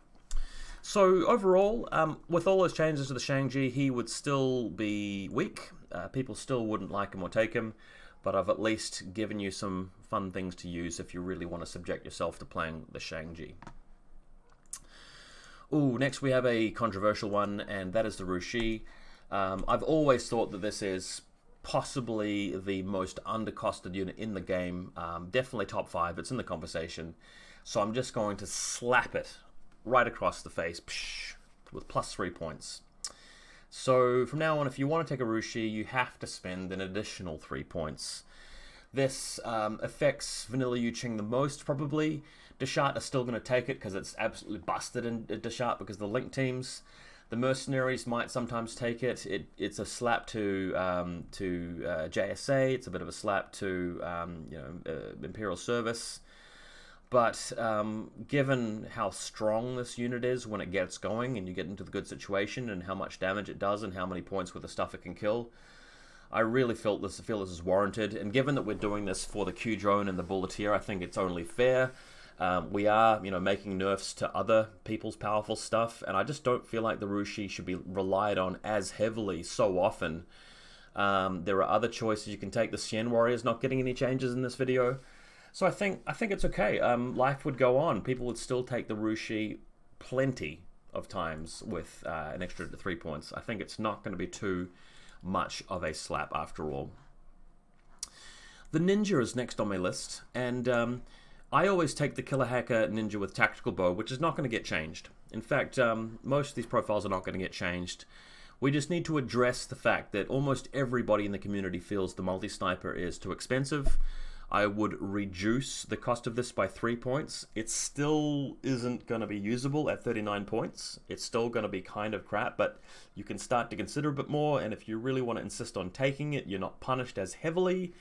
So overall, with all those changes to the Shang Jie, he would still be weak. People still wouldn't like him or take him, but I've at least given you some fun things to use if you really want to subject yourself to playing the Shang Jie. Ooh, next we have a controversial one, and that is the Rushi. I've always thought that this is possibly the most undercosted unit in the game. Definitely top 5. It's in the conversation. So I'm just going to slap it right across the face with plus 3 points. So from now on, if you want to take a Rushi, you have to spend an additional 3 points. This affects Vanilla Yuching the most, probably. Deshat are still going to take it because it's absolutely busted in Deshat because of the link teams. The Mercenaries might sometimes take it. It's a slap to JSA. It's a bit of a slap to Imperial Service. But given how strong this unit is when it gets going and you get into the good situation and how much damage it does and how many points worth of stuff it can kill, I really feel this is warranted. And given that we're doing this for the Q drone and the Bulleteer, I think it's only fair. We are, making nerfs to other people's powerful stuff, and I just don't feel like the Rushi should be relied on as heavily so often. There are other choices you can take. The Xian Warrior's not getting any changes in this video. So I think it's okay. Life would go on. People would still take the Rushi plenty of times with an extra 3 points. I think it's not going to be too much of a slap after all. The Ninja is next on my list, and I always take the Killer Hacker Ninja with Tactical Bow, which is not going to get changed. In fact, most of these profiles are not going to get changed. We just need to address the fact that almost everybody in the community feels the multi-sniper is too expensive. I would reduce the cost of this by 3 points. It still isn't going to be usable at 39 points. It's still going to be kind of crap, but you can start to consider a bit more, and if you really want to insist on taking it, you're not punished as heavily.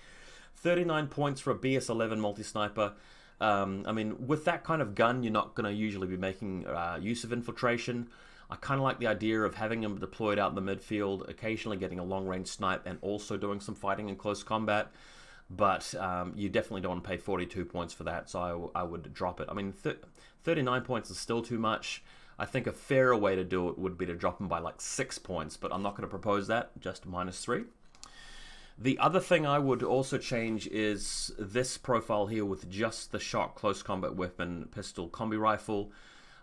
39 points for a BS11 multi-sniper. With that kind of gun, you're not going to usually be making use of infiltration. I kind of like the idea of having them deployed out in the midfield, occasionally getting a long-range snipe, and also doing some fighting in close combat. But you definitely don't want to pay 42 points for that, so I would drop it. 39 points is still too much. I think a fairer way to do it would be to drop them by like 6 points, but I'm not going to propose that, just -3. The other thing I would also change is this profile here with just the shock close combat weapon pistol combi rifle.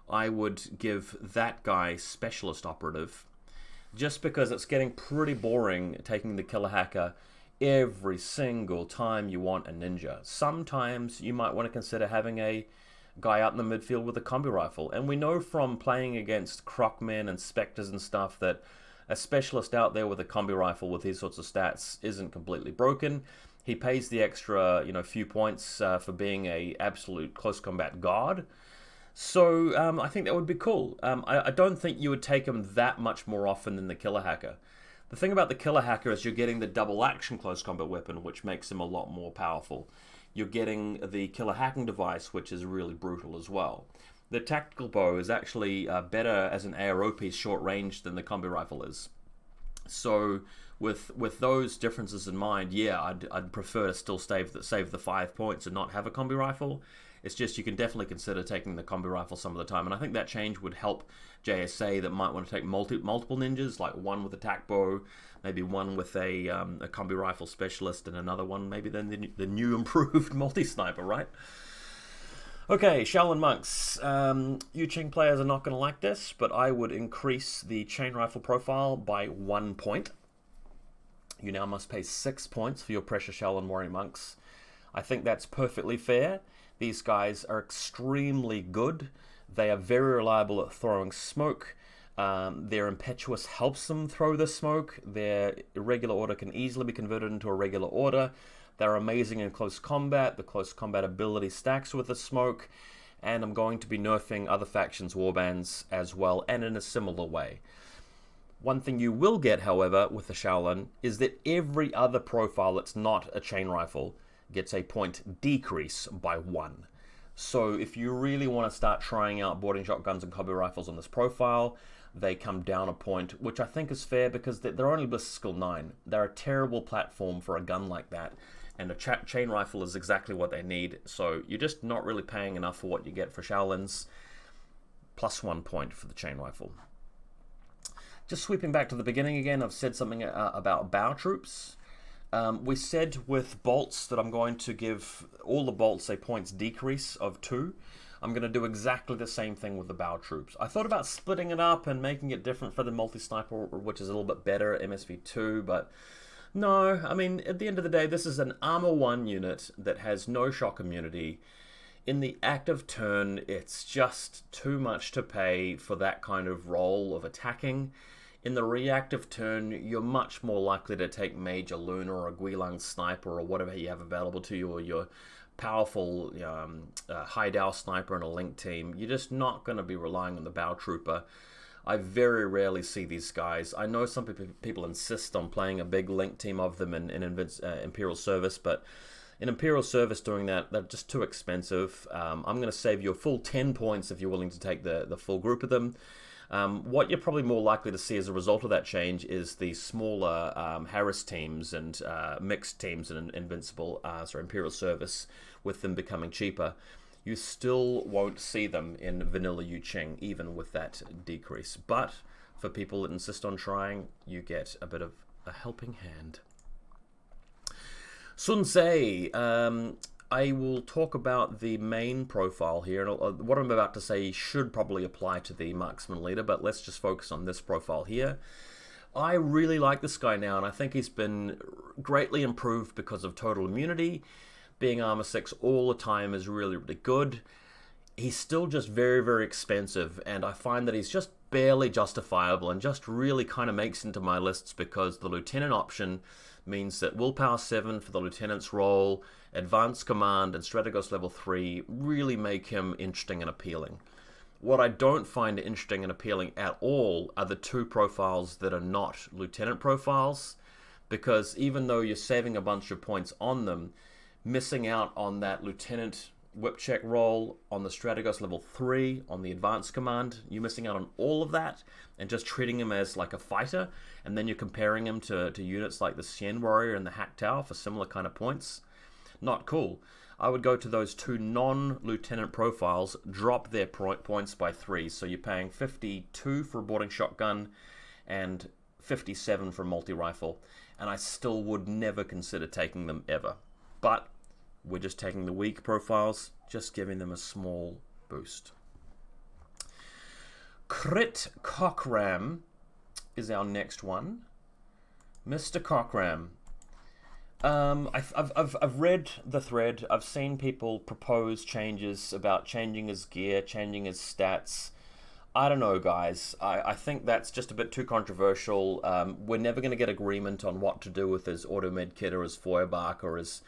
I would give that guy Specialist Operative, just because it's getting pretty boring taking the Killer Hacker every single time you want a ninja. Sometimes you might want to consider having a guy out in the midfield with a combi rifle. And we know from playing against Crocmen and Spectres and stuff that a specialist out there with a combi rifle with these sorts of stats isn't completely broken. He pays the extra, few points for being a absolute close combat god. So I think that would be cool. I don't think you would take him that much more often than the Killer Hacker. The thing about the Killer Hacker is you're getting the double action close combat weapon, which makes him a lot more powerful. You're getting the killer hacking device, which is really brutal as well. The tactical bow is actually better as an ARO piece short range than the combi rifle is. So with those differences in mind, yeah, I'd prefer to still save the 5 points and not have a combi rifle. It's just you can definitely consider taking the combi rifle some of the time, and I think that change would help JSA that might want to take multiple ninjas, like one with a tac bow, maybe one with a combi rifle specialist, and another one maybe then the new improved multi-sniper, right? Okay, Shaolin Monks. Yuching players are not going to like this, but I would increase the chain rifle profile by 1 point. You now must pay 6 points for your precious Shaolin Warrior Monks. I think that's perfectly fair. These guys are extremely good. They are very reliable at throwing smoke. Their impetuous helps them throw the smoke. Their irregular order can easily be converted into a regular order. They're amazing in close combat. The close combat ability stacks with the smoke. And I'm going to be nerfing other factions' warbands as well, and in a similar way. One thing you will get, however, with the Shaolin is that every other profile that's not a chain rifle gets a point decrease by 1. So if you really want to start trying out boarding shotguns and combi rifles on this profile, they come down a point, which I think is fair because they're only Ballistic Skill 9. They're a terrible platform for a gun like that, and a chain rifle is exactly what they need, so you're just not really paying enough for what you get for Shaolins. +1 point for the chain rifle. Just sweeping back to the beginning again, I've said something about bow troops. We said with bolts that I'm going to give all the bolts a points decrease of 2. I'm going to do exactly the same thing with the bow troops. I thought about splitting it up and making it different for the multi-sniper, which is a little bit better, MSV2, but no, I mean, at the end of the day, this is an armor 1 unit that has no shock immunity. In the active turn, it's just too much to pay for that kind of role of attacking. In the reactive turn, you're much more likely to take Major Luna or a Guilang Sniper or whatever you have available to you, or your powerful Haidao Sniper in a link team. You're just not going to be relying on the Bow Trooper. I very rarely see these guys. I know some people insist on playing a big link team of them in Imperial Service, but in Imperial Service doing that, they're just too expensive. I'm going to save you a full 10 points if you're willing to take the full group of them. What you're probably more likely to see as a result of that change is the smaller Harris teams and mixed teams in Imperial Service, with them becoming cheaper. You still won't see them in Vanilla Yu Ching, even with that decrease. But for people that insist on trying, you get a bit of a helping hand. Sun Se. I will talk about the main profile here, and what I'm about to say should probably apply to the marksman leader, but let's just focus on this profile here. I really like this guy now, and I think he's been greatly improved because of total immunity. Being armor 6 all the time is really, really good. He's still just very, very expensive, and I find that he's just barely justifiable and just really kind of makes into my lists because the lieutenant option means that willpower 7 for the lieutenant's role, advanced command, and strategos level 3 really make him interesting and appealing. What I don't find interesting and appealing at all are the 2 profiles that are not lieutenant profiles, because even though you're saving a bunch of points on them, missing out on that lieutenant whip check roll, on the strategos level 3, on the advanced command, you're missing out on all of that and just treating him as like a fighter, and then you're comparing him to units like the Xian Warrior and the Hack Tao for similar kind of points. Not cool. I would go to those 2 non-lieutenant profiles, drop their points by 3, so you're paying 52 for a boarding shotgun and 57 for a multi-rifle, and I still would never consider taking them ever. But we're just taking the weak profiles, just giving them a small boost. Crit Cockrum is our next one. Mr. Cockrum. I've read the thread. I've seen people propose changes about changing his gear, changing his stats. I don't know, guys. I think that's just a bit too controversial. We're never going to get agreement on what to do with his auto med kit or his Feuerbach or his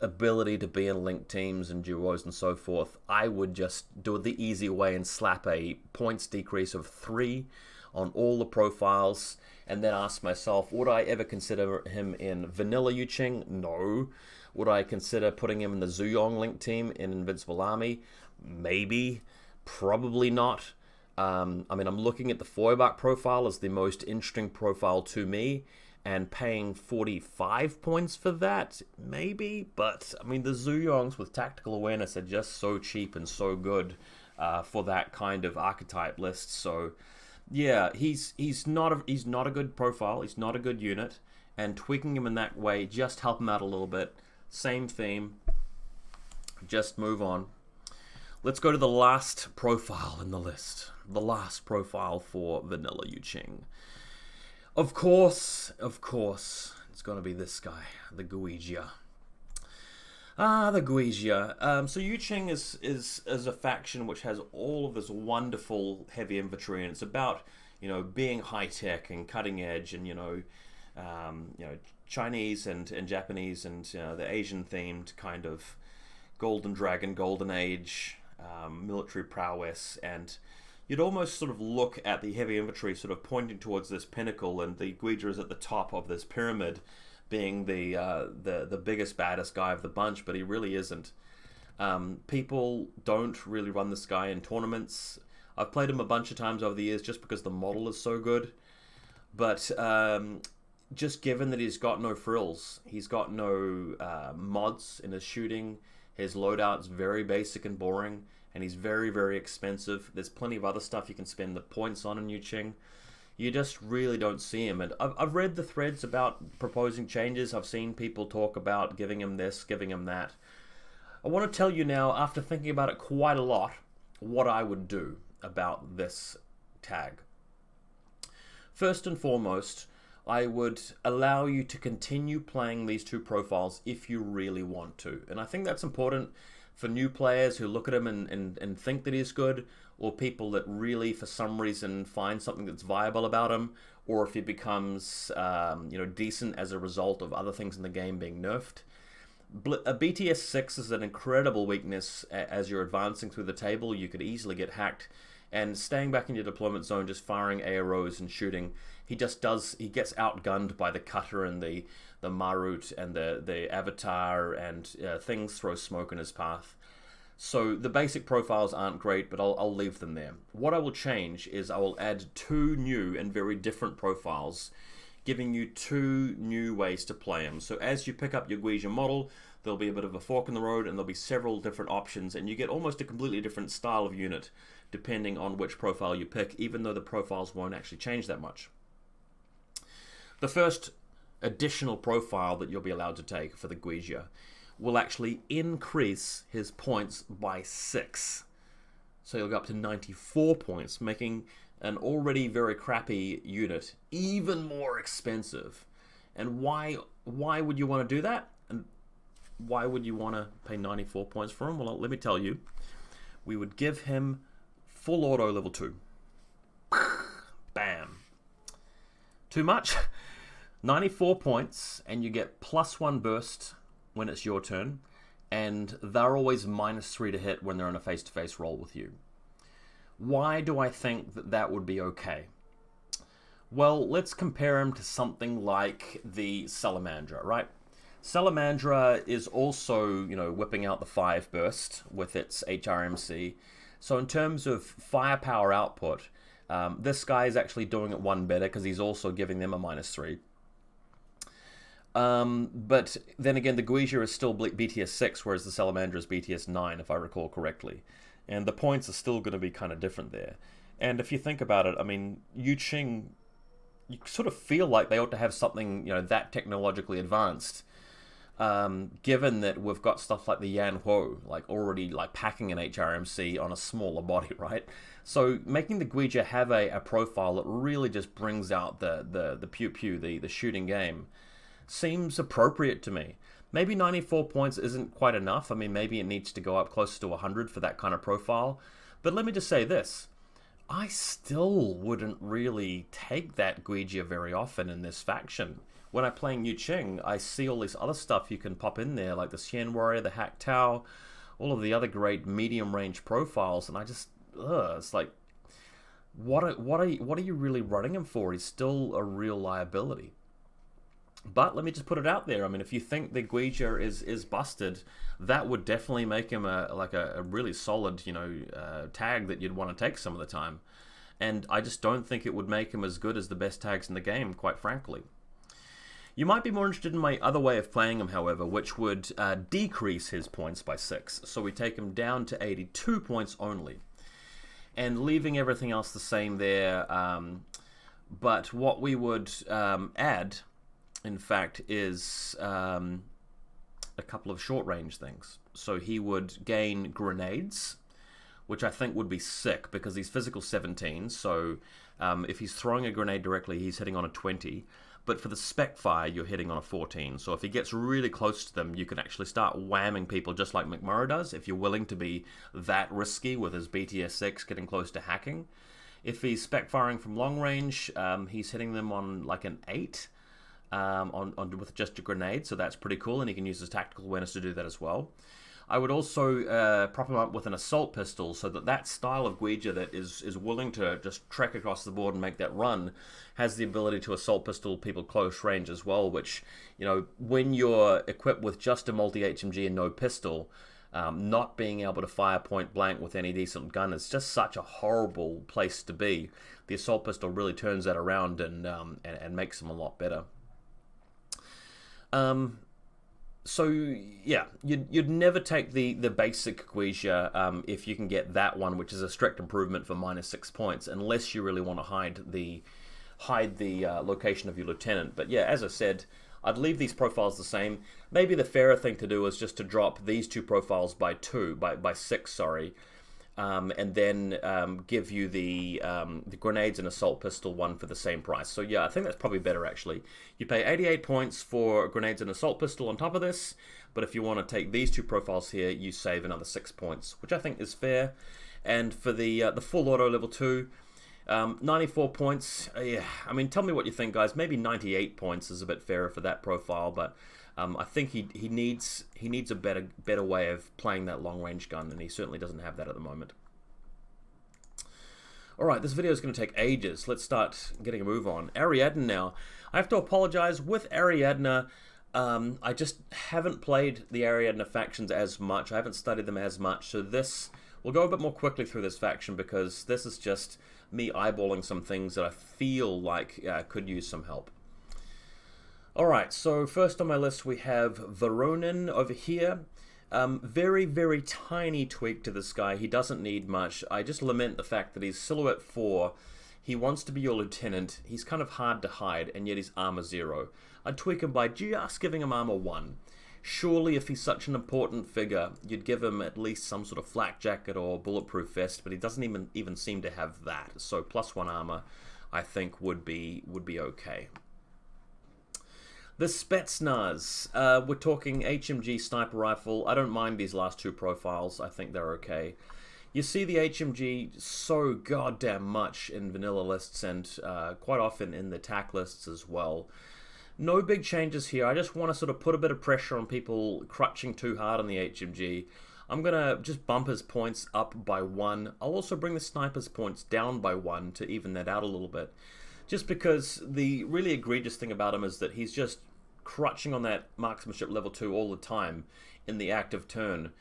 ability to be in linked teams and duos and so forth. I would just do it the easy way and slap a points decrease of 3 on all the profiles, and then ask myself, would I ever consider him in Vanilla Yu Ching? No. Would I consider putting him in the Zuyong link team in Invincible Army? Maybe. Probably not. I mean, I'm looking at the Feuerbach profile as the most interesting profile to me, and paying 45 points for that, maybe. But, I mean, the Zuyongs with tactical awareness are just so cheap and so good for that kind of archetype list. So, yeah, he's not a good profile. He's not a good unit. And tweaking him in that way, just help him out a little bit. Same theme. Just move on. Let's go to the last profile in the list. The last profile for Vanilla Yu Ching. Of course, it's going to be this guy, the Guijia. The Guijia. So Yu Ching is a faction which has all of this wonderful heavy infantry, and it's about, being high tech and cutting edge, and Chinese and Japanese and the Asian themed kind of Golden Dragon, Golden Age, military prowess, and you'd almost sort of look at the heavy infantry sort of pointing towards this pinnacle, and the Guijia is at the top of this pyramid, being the biggest, baddest guy of the bunch, but he really isn't. People don't really run this guy in tournaments. I've played him a bunch of times over the years just because the model is so good. But just given that he's got no frills, he's got no mods in his shooting, his loadout's very basic and boring, and he's very, very expensive. There's plenty of other stuff you can spend the points on in Yu Qing. You just really don't see him. And I've read the threads about proposing changes. I've seen people talk about giving him this, giving him that. I want to tell you now, after thinking about it quite a lot, what I would do about this tag. First and foremost, I would allow you to continue playing these two profiles if you really want to. And I think that's important for new players who look at him and think that he's good, or people that really, for some reason, find something that's viable about him, or if he becomes decent as a result of other things in the game being nerfed. A BTS 6 is an incredible weakness as you're advancing through the table. You could easily get hacked, and staying back in your deployment zone, just firing AROs and shooting, he gets outgunned by the cutter and the Marut and the Avatar, and things throw smoke in his path. So the basic profiles aren't great, but I'll leave them there. What I will change is I will add two new and very different profiles, giving you two new ways to play him. So as you pick up your Guija model, there'll be a bit of a fork in the road, and there'll be several different options, and you get almost a completely different style of unit depending on which profile you pick, even though the profiles won't actually change that much. The first additional profile that you'll be allowed to take for the Guija will actually increase his points by 6. So you'll go up to 94 points, making an already very crappy unit even more expensive. And why would you want to do that? And why would you want to pay 94 points for him? Well, let me tell you. We would give him full auto level 2. Bam. Too much? 94 points, and you get +1 burst when it's your turn, and they're always -3 to hit when they're in a face-to-face roll with you. Why do I think that that would be okay? Well, let's compare him to something like the Salamandra, right? Salamandra is also, whipping out the 5 burst with its HRMC. So in terms of firepower output, this guy is actually doing it 1 better because he's also giving them a -3. But then again, the Guija is still BTS 6, whereas the Salamandra is BTS 9, if I recall correctly. And the points are still going to be kind of different there. And if you think about it, I mean, Yu Qing, you sort of feel like they ought to have something, that technologically advanced. Given that we've got stuff like the Yan Huo, already packing an HRMC on a smaller body, right? So making the Guija have a profile that really just brings out the pew-pew, the shooting game, seems appropriate to me. Maybe 94 points isn't quite enough. I mean, maybe it needs to go up closer to 100 for that kind of profile. But let me just say this. I still wouldn't really take that Guija very often in this faction. When I'm playing Yu Qing, I see all this other stuff you can pop in there, like the Xian Warrior, the Hack Tao, all of the other great medium-range profiles, and I just, it's like, what are you really running him for? He's still a real liability. But let me just put it out there. I mean, if you think the Guija is busted, that would definitely make him a really solid, tag that you'd want to take some of the time. And I just don't think it would make him as good as the best tags in the game, quite frankly. You might be more interested in my other way of playing him, however, which would decrease his points by 6. So we take him down to 82 points only, and leaving everything else the same there. But what we would add, in fact, is a couple of short-range things. So he would gain grenades, which I think would be sick because he's physical 17. So if he's throwing a grenade directly, he's hitting on a 20. But for the spec fire, you're hitting on a 14. So if he gets really close to them, you can actually start whamming people just like McMurray does, if you're willing to be that risky with his BTS 6 getting close to hacking. If he's spec firing from long range, he's hitting them on like an 8 with just a grenade, so that's pretty cool, and he can use his tactical awareness to do that as well. I would also prop him up with an assault pistol so that style of Guija that is willing to just trek across the board and make that run has the ability to assault pistol people close range as well, which, when you're equipped with just a multi-HMG and no pistol, Not being able to fire point blank with any decent gun is just such a horrible place to be. The assault pistol really turns that around and makes them a lot better. So yeah, you'd never take the basic Quisia if you can get that one, which is a strict improvement for -6 points, unless you really want to hide the location of your lieutenant. But yeah, as I said, I'd leave these profiles the same. Maybe the fairer thing to do is just to drop these two profiles by 6, sorry, and then give you the grenades and assault pistol one for the same price. So yeah, I think that's probably better actually. You pay 88 points for grenades and assault pistol on top of this, but if you want to take these two profiles here, you save another 6 points, which I think is fair. And for the full auto level 2, 94 points. Yeah, I mean, tell me what you think, guys. Maybe 98 points is a bit fairer for that profile, but I think he needs a better way of playing that long range gun, and he certainly doesn't have that at the moment. All right, this video is going to take ages. Let's start getting a move on. Ariadne now. I have to apologize with Ariadne. I just haven't played the Ariadne factions as much. I haven't studied them as much, so we'll go a bit more quickly through this faction because this is just me eyeballing some things that I feel like could use some help. Alright, so first on my list we have the Ronin over here. Very, very tiny tweak to this guy. He doesn't need much. I just lament the fact that he's Silhouette 4. He wants to be your lieutenant. He's kind of hard to hide, and yet he's armor 0. I'd tweak him by just giving him armor 1. Surely if he's such an important figure, you'd give him at least some sort of flak jacket or bulletproof vest, but he doesn't even seem to have that. So +1 armor, I think, would be okay. The Spetsnaz, we're talking HMG sniper rifle. I don't mind these last two profiles. I think they're okay. You see the HMG so goddamn much in vanilla lists and quite often in the TAC lists as well. No big changes here. I just want to sort of put a bit of pressure on people crutching too hard on the HMG. I'm going to just bump his points up by 1. I'll also bring the sniper's points down by 1 to even that out a little bit. Just because the really egregious thing about him is that he's just crutching on that marksmanship level 2 all the time in the active turn.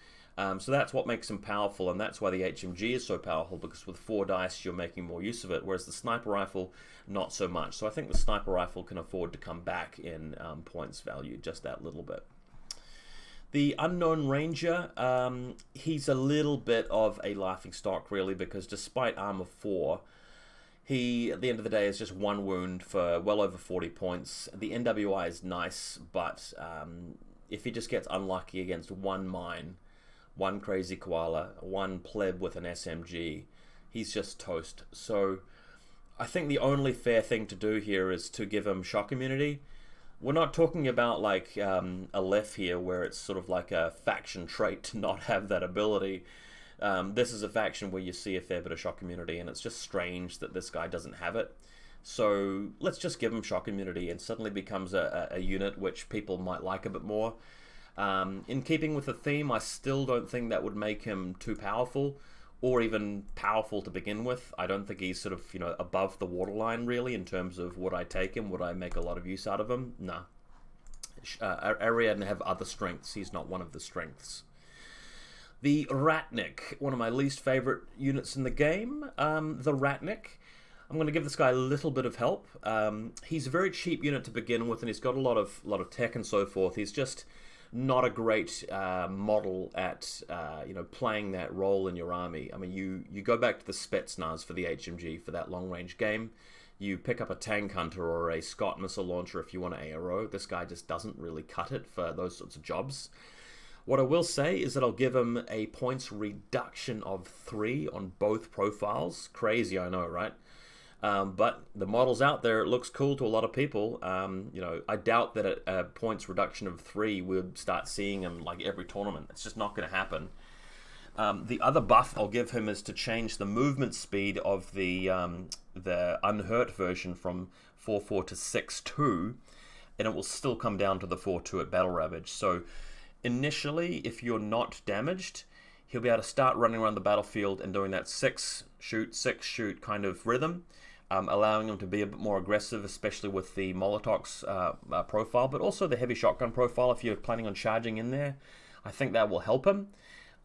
So that's what makes him powerful, and that's why the HMG is so powerful, because with 4 dice you're making more use of it, whereas the sniper rifle, not so much. So I think the sniper rifle can afford to come back in points value just that little bit. The Unknown Ranger, he's a little bit of a laughingstock really, because despite armor 4, he, at the end of the day, is just 1 wound for well over 40 points. The NWI is nice, but if he just gets unlucky against 1 mine, 1 crazy koala, 1 pleb with an SMG, he's just toast. So I think the only fair thing to do here is to give him shock immunity. We're not talking about like a left here where it's sort of like a faction trait to not have that ability. This is a faction where you see a fair bit of shock immunity, and it's just strange that this guy doesn't have it. So let's just give him shock immunity, and suddenly becomes a unit which people might like a bit more. In keeping with the theme, I still don't think that would make him too powerful, or even powerful to begin with. I don't think he's sort of, you know, above the waterline really in terms of would I take him, would I make a lot of use out of him? Nah. Ariadne have other strengths, he's not one of the strengths. The Ratnik, one of my least favorite units in the game. The Ratnik, I'm going to give this guy a little bit of help. He's a very cheap unit to begin with, and he's got a lot of tech and so forth. He's just not a great model at you know, playing that role in your army. I mean, you go back to the Spetsnaz for the HMG for that long range game. You pick up a tank hunter or a Scott missile launcher if you want an ARO. This guy just doesn't really cut it for those sorts of jobs. What I will say is that I'll give him a points reduction of 3 on both profiles. Crazy, I know, right? But the model's out there. It looks cool to a lot of people. You know, I doubt that a points reduction of 3 we'll start seeing him like every tournament. It's just not going to happen. The other buff I'll give him is to change the movement speed of the unhurt version from 4.4 to 6.2, and it will still come down to the 4.2 at Battle Ravage. So initially, if you're not damaged, he'll be able to start running around the battlefield and doing that 6 shoot kind of rhythm, allowing him to be a bit more aggressive, especially with the Molotov's profile, but also the heavy shotgun profile if you're planning on charging in there. I think that will help him.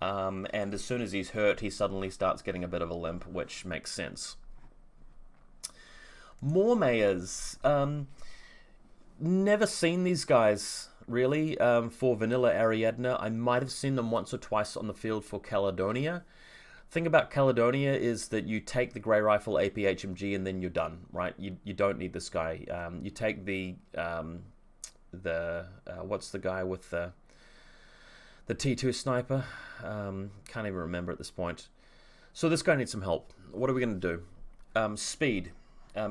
and as soon as he's hurt, he suddenly starts getting a bit of a limp, which makes sense. Mormayers. Never seen these guys, really, for vanilla Ariadna. I might have seen them once or twice on the field for Caledonia. Thing about Caledonia is that you take the Grey Rifle APHMG and then you're done, right? You don't need this guy. You take the what's the guy with the T2 sniper? Can't even remember at this point. So this guy needs some help. What are we going to do? Speed.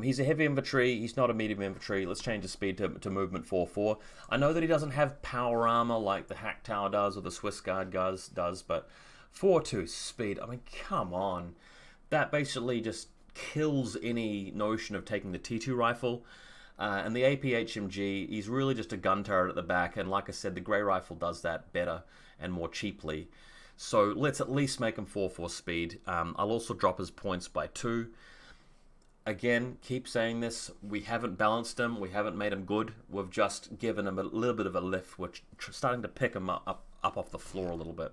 He's a heavy infantry. He's not a medium infantry. Let's change his speed to movement 4-4. I know that he doesn't have power armor like the Hack Tower does or the Swiss Guard does, but 4-2 speed. I mean, come on. That basically just kills any notion of taking the T2 rifle. And the APHMG, he's really just a gun turret at the back. And like I said, the Grey Rifle does that better and more cheaply. So let's at least make him 4-4 speed. I'll also drop his points by 2. Again, keep saying this, we haven't balanced him, we haven't made him good, we've just given him a little bit of a lift, which starting to pick him up off the floor a little bit.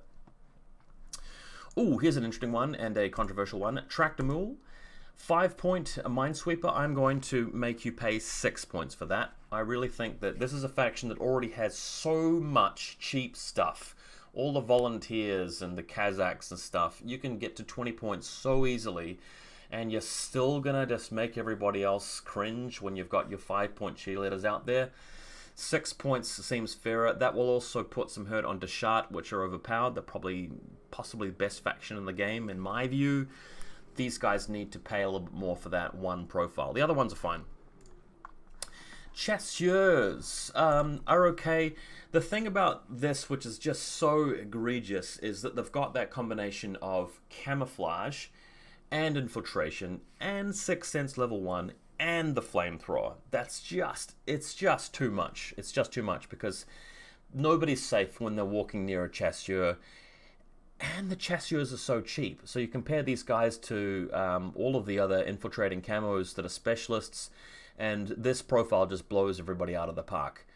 Ooh, here's an interesting one, and a controversial one. Tractor Mule, 5-point Minesweeper, I'm going to make you pay 6 points for that. I really think that this is a faction that already has so much cheap stuff. All the volunteers and the Kazakhs and stuff, you can get to 20 points so easily, and you're still gonna just make everybody else cringe when you've got your 5-point cheerleaders out there. 6 points seems fairer. That will also put some hurt on Deschart, which are overpowered. They're possibly the best faction in the game, in my view. These guys need to pay a little bit more for that one profile. The other ones are fine. Chasseurs are okay. The thing about this, which is just so egregious, is that they've got that combination of camouflage and infiltration, and Sixth Sense level 1, and the flamethrower. It's just too much. It's just too much, because nobody's safe when they're walking near a chasseur, and the chasseurs are so cheap. So you compare these guys to all of the other infiltrating camos that are specialists, and this profile just blows everybody out of the park.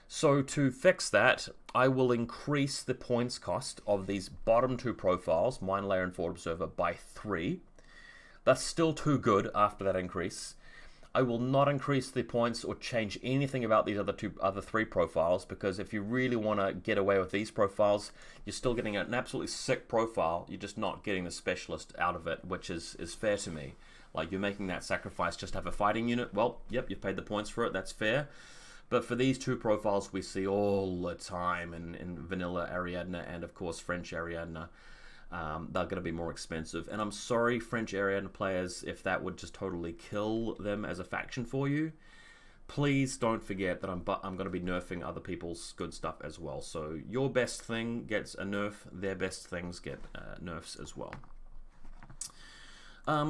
So to fix that, I will increase the points cost of these bottom 2 profiles, Mine Layer and Forward Observer, by 3. That's still too good after that increase. I will not increase the points or change anything about these other 3 profiles, because if you really want to get away with these profiles, you're still getting an absolutely sick profile. You're just not getting the specialist out of it, which is fair to me. Like, you're making that sacrifice just to have a fighting unit. Well, yep, you've paid the points for it. That's fair. But for these 2 profiles we see all the time in vanilla Ariadna and, of course, French Ariadna, they're going to be more expensive. And I'm sorry, French Ariadna players, if that would just totally kill them as a faction for you. Please don't forget that I'm going to be nerfing other people's good stuff as well. So your best thing gets a nerf, their best things get nerfs as well.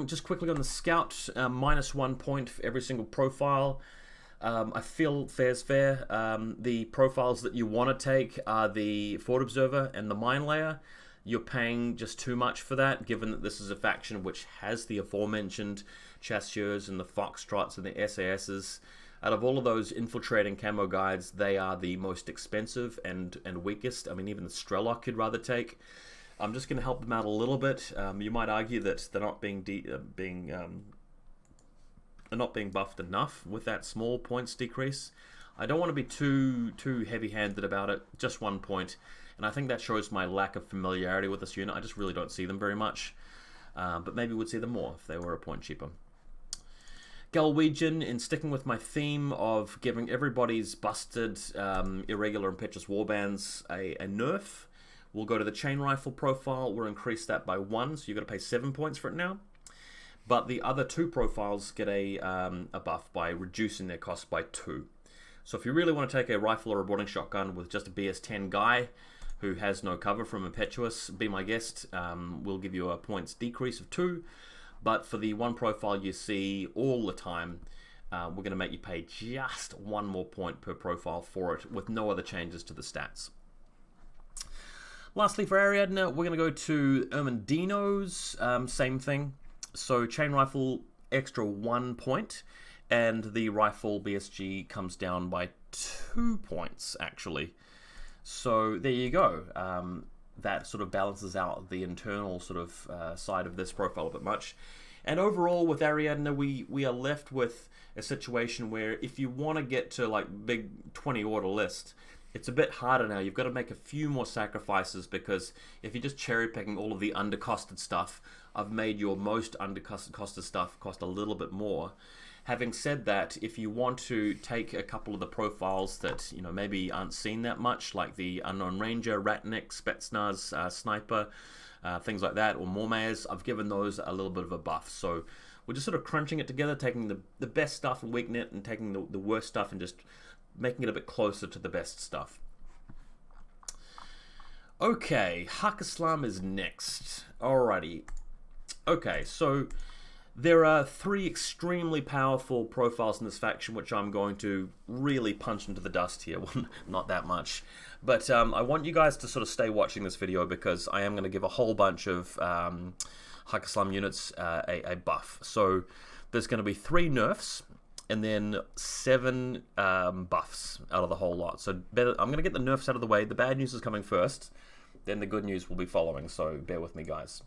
Just quickly on the Scout, -1 point for every single profile. I feel fair's fair. The profiles that you want to take are the Forward Observer and the Mine Layer. You're paying just too much for that, given that this is a faction which has the aforementioned Chasseurs and the Foxtrots and the SASs. Out of all of those infiltrating camo guides, they are the most expensive and weakest. I mean, even the Strelok you'd rather take. I'm just going to help them out a little bit. You might argue that they're not being buffed enough with that small points decrease. I don't want to be too heavy-handed about it. Just 1 point. And I think that shows my lack of familiarity with this unit. I just really don't see them very much. But maybe we'd see them more if they were a point cheaper. Galwegian, in sticking with my theme of giving everybody's busted, irregular, impetuous warbands a nerf, we'll go to the chain rifle profile. We'll increase that by 1, so you've got to pay 7 points for it now. But the other 2 profiles get a buff by reducing their cost by 2. So if you really want to take a rifle or a boarding shotgun with just a BS-10 guy who has no cover from Impetuous, be my guest. We'll give you a points decrease of 2. But for the 1 profile you see all the time, we're going to make you pay just 1 more point per profile for it, with no other changes to the stats. Lastly, for Ariadna, we're going to go to Ermendinos. Same thing. So chain rifle, extra 1 point, and the rifle BSG comes down by 2 points, actually. So there you go. that sort of balances out the internal sort of side of this profile a bit much. And overall, with Ariadne, we are left with a situation where if you want to get to like big 20 order list, it's a bit harder now. You've got to make a few more sacrifices, because if you're just cherry picking all of the undercosted stuff, I've made your most undercosted stuff cost a little bit more. Having said that, if you want to take a couple of the profiles that, you know, maybe aren't seen that much, like the Unknown Ranger, Ratnik, Spetsnaz, Sniper, things like that, or Mormaers, I've given those a little bit of a buff. So we're just sort of crunching it together, taking the best stuff and weakening it, and taking the worst stuff and just making it a bit closer to the best stuff. Okay, Hakislam is next. Alrighty. Okay, so there are 3 extremely powerful profiles in this faction, which I'm going to really punch into the dust here. Well, not that much. But I want you guys to sort of stay watching this video, because I am going to give a whole bunch of Hakislam units a buff. So there's going to be 3 nerfs, and then 7 buffs out of the whole lot. So I'm going to get the nerfs out of the way. The bad news is coming first, then the good news will be following, so bear with me, guys.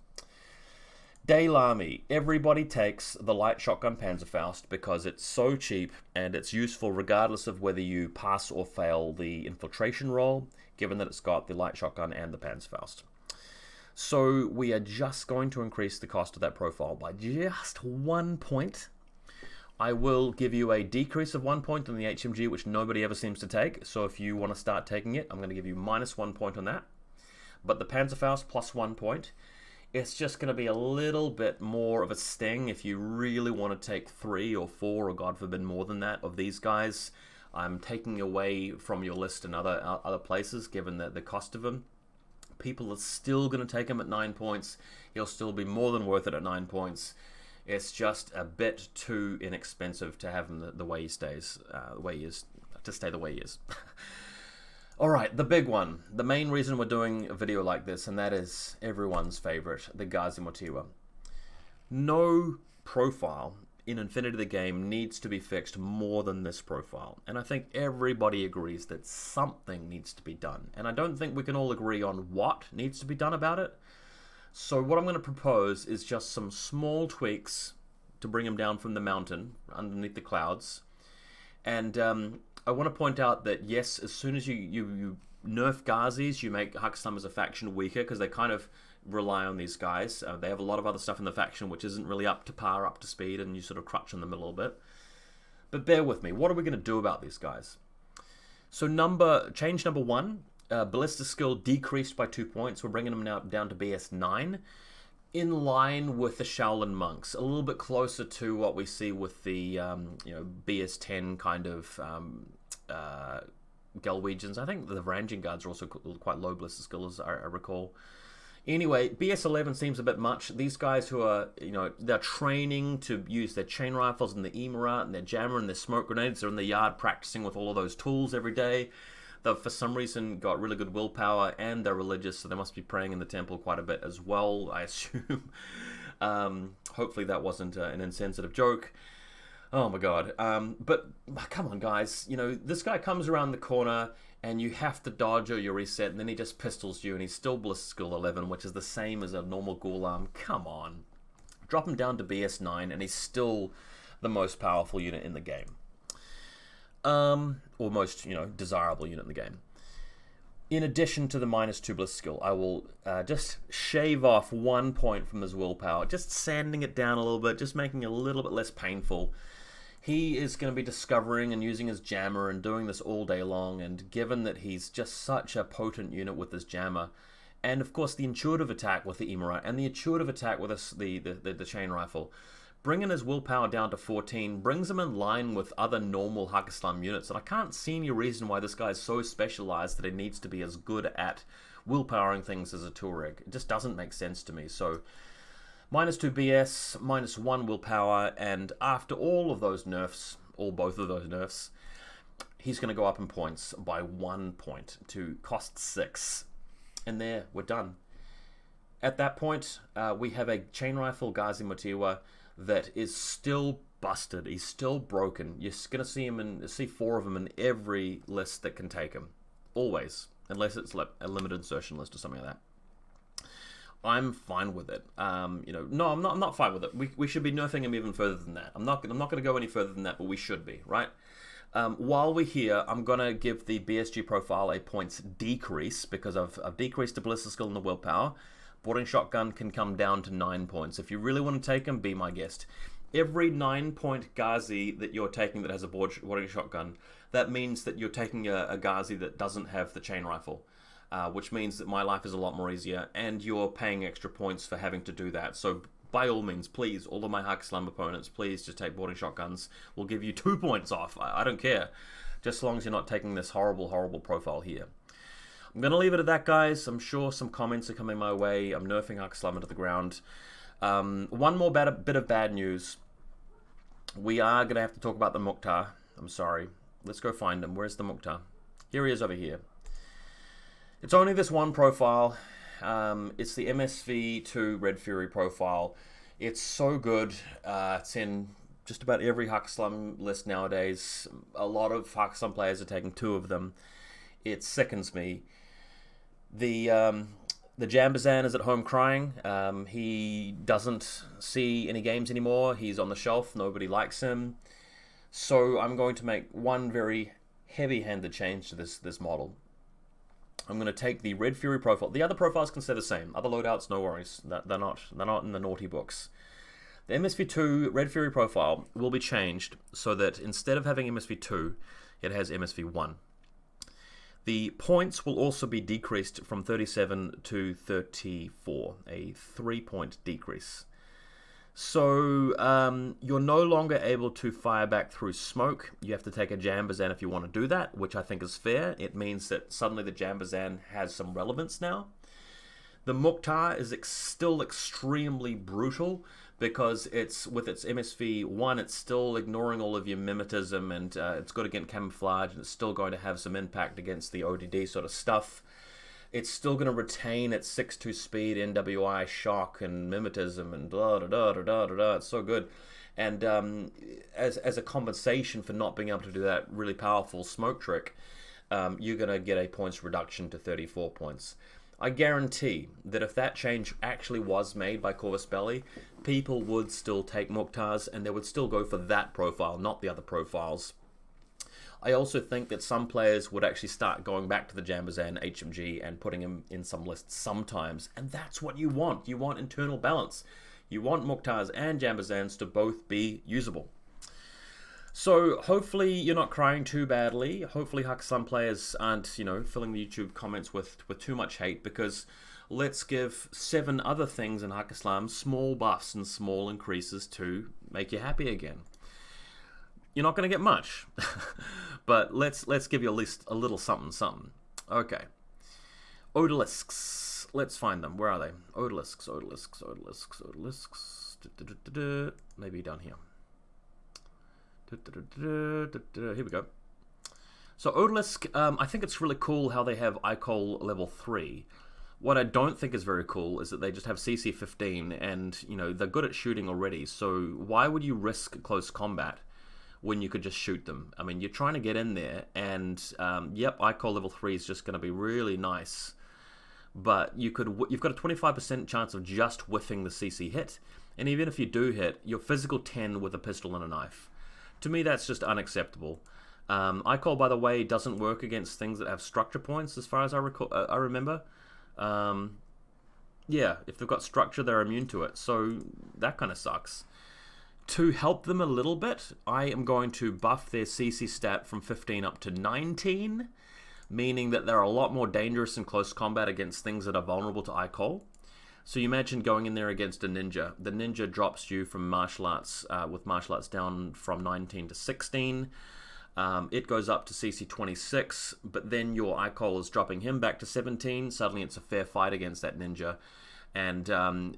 Daylami. Everybody takes the light shotgun Panzerfaust because it's so cheap and it's useful regardless of whether you pass or fail the infiltration roll, given that it's got the light shotgun and the Panzerfaust. So we are just going to increase the cost of that profile by just 1 point. I will give you a decrease of 1 point on the HMG, which nobody ever seems to take. So if you want to start taking it, I'm going to give you -1 point on that. But the Panzerfaust plus 1 point. It's just going to be a little bit more of a sting if you really want to take 3 or 4 or God forbid more than that of these guys. I'm taking away from your list in other places, given the cost of them. People are still going to take him at 9 points. He'll still be more than worth it at 9 points. It's just a bit too inexpensive to have him the way he stays, the way he is, to stay the way he is. Alright, the big one. The main reason we're doing a video like this, and that is everyone's favorite, the Gazi Motiwa. No profile in infiNity the game needs to be fixed more than this profile. And I think everybody agrees that something needs to be done. And I don't think we can all agree on what needs to be done about it. So what I'm going to propose is just some small tweaks to bring him down from the mountain underneath the clouds. And I want to point out that, yes, as soon as you nerf Ghazis, you make Hakislam as a faction weaker, because they kind of rely on these guys. They have a lot of other stuff in the faction which isn't really up to par, up to speed, and you sort of crutch on them a little bit. But bear with me. What are we going to do about these guys? So change number 1, Ballista skill decreased by 2 points. We're bringing them now down to BS 9. In line with the Shaolin Monks, a little bit closer to what we see with the BS 10 kind of Galwegians. I think the Varangian guards are also quite low Ballista skill, as I recall. Anyway, BS 11 seems a bit much. These guys who are, they're training to use their chain rifles and the Emarat and their jammer and their smoke grenades. They're in the yard practicing with all of those tools every day. They've, for some reason, got really good willpower, and they're religious, so they must be praying in the temple quite a bit as well, I assume. Hopefully that wasn't an insensitive joke. Oh my god. But come on, guys. This guy comes around the corner, and you have to dodge or you reset, and then he just pistols you, and he's still Ballista skill 11, which is the same as a normal Ghulam. Come on. Drop him down to BS 9, and he's still the most powerful unit in the game. Or most, desirable unit in the game. In addition to the -2 Ballista skill, I will just shave off 1 point from his willpower, just sanding it down a little bit, just making it a little bit less painful. He is going to be discovering and using his jammer and doing this all day long, and given that he's just such a potent unit with his jammer, and of course the intuitive attack with the Emarat, and the intuitive attack with the chain rifle, bringing his willpower down to 14 brings him in line with other normal Hakislam units, and I can't see any reason why this guy is so specialized that he needs to be as good at willpowering things as a Tuareg. It just doesn't make sense to me. So -2 BS, -1 willpower, and after all of those nerfs, or both of those nerfs, he's going to go up in points by 1 point to cost 6. And there, we're done. At that point, we have a chain rifle Gazi Motiwa that is still busted. He's still broken. You're going to see 4 of them in every list that can take him. Always. Unless it's a limited insertion list or something like that. I'm fine with it. No, I'm not fine with it. We should be nerfing him even further than that. I'm not going to go any further than that, but we should be, right? While we're here, I'm going to give the BSG profile a points decrease because I've decreased the ballistic skill and the willpower. Boarding shotgun can come down to 9 points. If you really want to take him, be my guest. Every 9-point Ghazi that you're taking that has a boarding shotgun, that means that you're taking a Ghazi that doesn't have the chain rifle. Which means that my life is a lot more easier, and you're paying extra points for having to do that. So by all means, please, all of my Hack Slam opponents, please just take boarding shotguns. We'll give you 2 points off. I don't care. Just as long as you're not taking this horrible, horrible profile here. I'm going to leave it at that, guys. I'm sure some comments are coming my way. I'm nerfing Hack Slam into the ground. One more bit of bad news. We are going to have to talk about the Mukhtar. I'm sorry. Let's go find him. Where's the Mukhtar? Here he is over here. It's only this one profile. It's the MSV2 Red Fury profile. It's so good. It's in just about every Hack Slum list nowadays. A lot of Hack Slum players are taking 2 of them. It sickens me. The Jambazan is at home crying. He doesn't see any games anymore. He's on the shelf. Nobody likes him. So I'm going to make one very heavy-handed change to this model. I'm going to take the Red Fury profile. The other profiles can stay the same. Other loadouts, no worries. They're not in the naughty books. The MSV2 Red Fury profile will be changed so that instead of having MSV2, it has MSV1. The points will also be decreased from 37 to 34, a 3-point decrease. So you're no longer able to fire back through smoke. You have to take a Jambazan if you want to do that, which I think is fair. It means that suddenly the Jambazan has some relevance now. The Mukhtar is still extremely brutal because with its MSV1, it's still ignoring all of your mimetism, and it's good against camouflage, and it's still going to have some impact against the ODD sort of stuff. It's still going to retain its 6-2 speed, NWI, shock, and mimetism, and da-da-da-da-da-da-da. It's so good. And as a compensation for not being able to do that really powerful smoke trick, you're going to get a points reduction to 34 points. I guarantee that if that change actually was made by Corvus Belli, people would still take Mukhtars, and they would still go for that profile, not the other profiles. I also think that some players would actually start going back to the Jambazan HMG and putting him in some lists sometimes, and that's what you want. You want internal balance. You want Mukhtars and Jambazans to both be usable. So hopefully you're not crying too badly. Hopefully Hack-Slam players aren't, filling the YouTube comments with too much hate, because let's give 7 other things in Hack-Slam small buffs and small increases to make you happy again. You're not going to get much, but let's give you at least a little something. Okay. Odalisques. Let's find them. Where are they? Odalisques. Maybe down here. Here we go. So Odalisque, I think it's really cool how they have ICOL level 3. What I don't think is very cool is that they just have CC 15, and they're good at shooting already. So why would you risk close combat when you could just shoot them? I mean, you're trying to get in there, and yep, ICOL level 3 is just going to be really nice. But you've got a 25% chance of just whiffing the CC hit, and even if you do hit, you're physical 10 with a pistol and a knife. To me, that's just unacceptable. ICOL, by the way, doesn't work against things that have structure points, as far as I remember. Yeah, if they've got structure, they're immune to it, so that kind of sucks. To help them a little bit, I am going to buff their CC stat from 15 up to 19, meaning that they're a lot more dangerous in close combat against things that are vulnerable to ICOL. So you imagine going in there against a ninja. The ninja drops you from martial arts, with martial arts down from 19 to 16. It goes up to CC 26, but then your ICOL is dropping him back to 17. Suddenly it's a fair fight against that ninja. And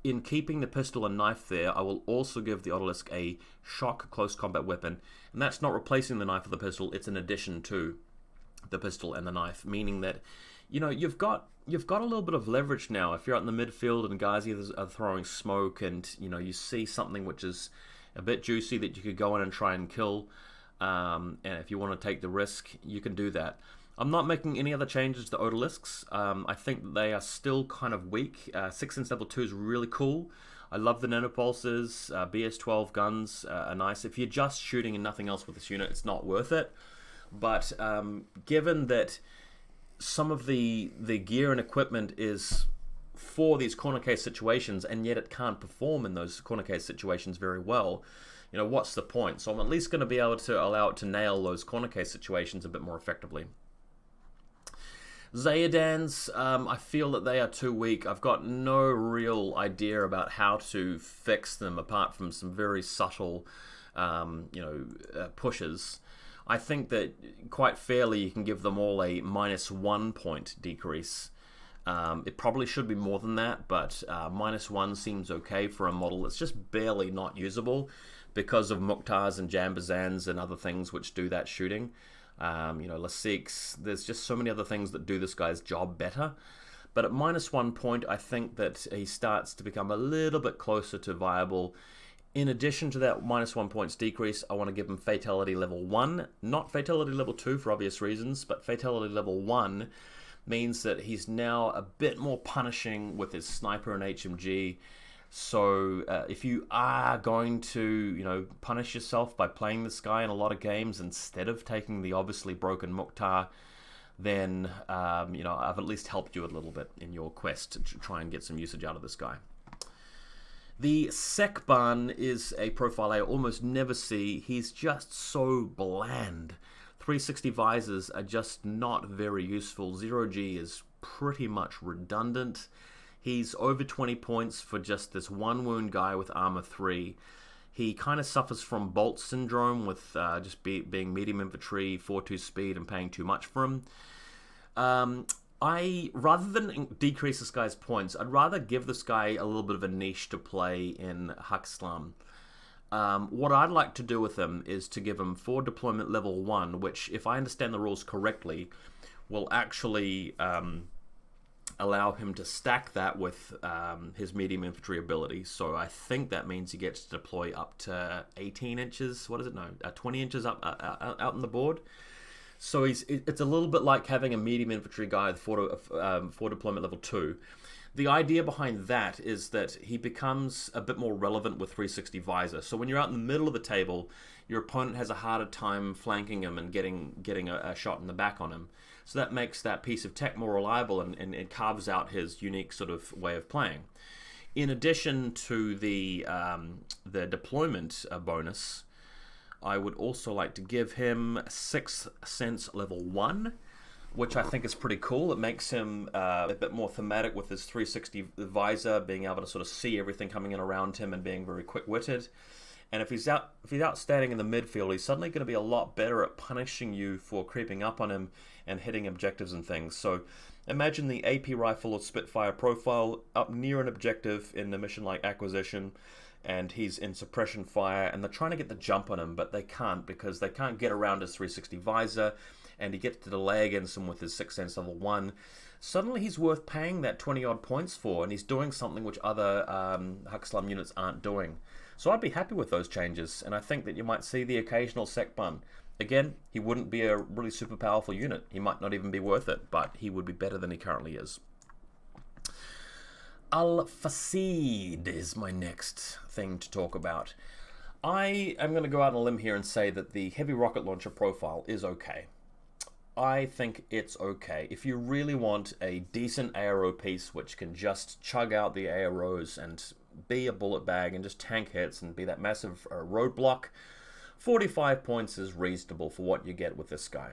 in keeping the pistol and knife there, I will also give the Odalisque a shock close combat weapon. And that's not replacing the knife or the pistol, it's an addition to the pistol and the knife, meaning that you've got a little bit of leverage now. If you're out in the midfield and guys are throwing smoke, and you see something which is a bit juicy that you could go in and try and kill, and if you want to take the risk, you can do that. I'm not making any other changes to the Odalisques. I think that they are still kind of weak. 6 Sense level 2 is really cool. I love the nanopulses. BS12 guns are nice. If you're just shooting and nothing else with this unit, it's not worth it. But given that some of the gear and equipment is for these corner case situations, and yet it can't perform in those corner case situations very well, you know, what's the point? So I'm at least going to be able to allow it to nail those corner case situations a bit more effectively. Zaydans, I feel that they are too weak. I've got no real idea about how to fix them apart from some very subtle, pushes. I think that quite fairly you can give them all a -1 point decrease. It probably should be more than that, but -1 seems okay for a model that's just barely not usable because of Muktars and Jambazans and other things which do that shooting. Lasiques, there's just so many other things that do this guy's job better. But at -1 point, I think that he starts to become a little bit closer to viable. In addition to that -1 points decrease, I want to give him Fatality level 1. Not Fatality level 2 for obvious reasons, but Fatality level 1 means that he's now a bit more punishing with his sniper and HMG. So if you are going to, punish yourself by playing this guy in a lot of games instead of taking the obviously broken Mukhtar, then, I've at least helped you a little bit in your quest to try and get some usage out of this guy. The Sekban is a profile I almost never see. He's just so bland. 360 visors are just not very useful. 0G is pretty much redundant. He's over 20 points for just this one wound guy with armor 3. He kind of suffers from Bolt syndrome with just being medium infantry, 4-2 speed, and paying too much for him. Rather than decrease this guy's points, I'd rather give this guy a little bit of a niche to play in Huxlam. What I'd like to do with him is to give him 4 deployment level 1, which, if I understand the rules correctly, will actually allow him to stack that with his medium infantry ability. So I think that means he gets to deploy up to 18 inches. 20 inches up out on the board. So it's a little bit like having a medium infantry guy with 4 deployment level 2. The idea behind that is that he becomes a bit more relevant with 360 visor. So when you're out in the middle of the table, your opponent has a harder time flanking him and getting a shot in the back on him. So that makes that piece of tech more reliable, and it carves out his unique sort of way of playing. In addition to the deployment bonus, I would also like to give him 6th Sense level 1, which I think is pretty cool. It makes him a bit more thematic with his 360 visor, being able to sort of see everything coming in around him and being very quick-witted. And if he's outstanding in the midfield, he's suddenly going to be a lot better at punishing you for creeping up on him and hitting objectives and things. So imagine the AP rifle or Spitfire profile up near an objective in a mission like Acquisition, and he's in suppression fire, and they're trying to get the jump on him, but they can't because they can't get around his 360 visor, and he gets to delay against him with his 6th Sense level 1. Suddenly he's worth paying that 20-odd points for, and he's doing something which other Huxlam units aren't doing. So I'd be happy with those changes, and I think that you might see the occasional Sekban. Again, he wouldn't be a really super powerful unit. He might not even be worth it, but he would be better than he currently is. Al-Fasid is my next thing to talk about. I am going to go out on a limb here and say that the heavy rocket launcher profile is okay. I think it's okay. If you really want a decent ARO piece which can just chug out the AROs and be a bullet bag and just tank hits and be that massive roadblock, 45 points is reasonable for what you get with this guy.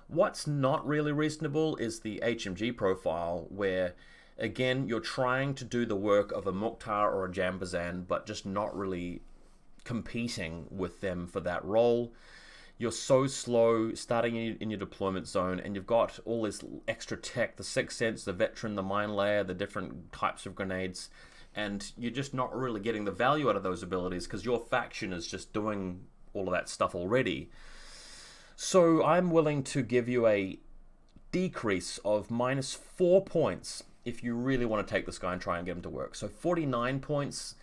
What's not really reasonable is the HMG profile, where again you're trying to do the work of a Mukhtar or a Jambazan but just not really competing with them for that role. You're so slow starting in your deployment zone, and you've got all this extra tech, the 6th Sense, the Veteran, the Mine Layer, the different types of grenades, and you're just not really getting the value out of those abilities because your faction is just doing all of that stuff already. So I'm willing to give you a decrease of -4 points if you really want to take this guy and try and get him to work. So 49 points,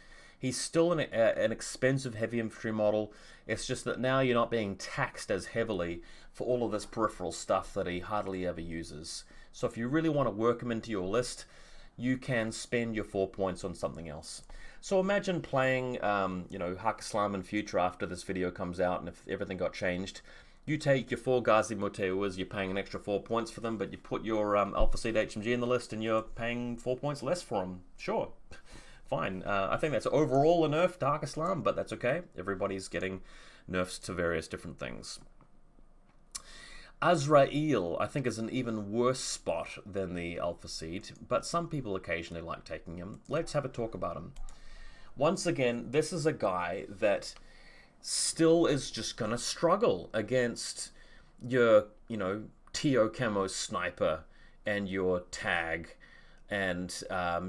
He's still an expensive heavy infantry model. It's just that now you're not being taxed as heavily for all of this peripheral stuff that he hardly ever uses. So if you really want to work him into your list, you can spend your 4 points on something else. So imagine playing, you know, Hakislam in future after this video comes out, and if everything got changed. You take your 4 Ghazi Moteuas, you're paying an extra 4 points for them, but you put your Alpha Seed HMG in the list and you're paying 4 points less for them. Sure, fine. I think that's overall a nerf to Hakislam, but that's okay. Everybody's getting nerfs to various different things. Azrael, I think, is an even worse spot than the Alpha Seed, but some people occasionally like taking him. Let's have a talk about him. Once again, this is a guy that still is just gonna struggle against your, you know, TO camo sniper and your tag and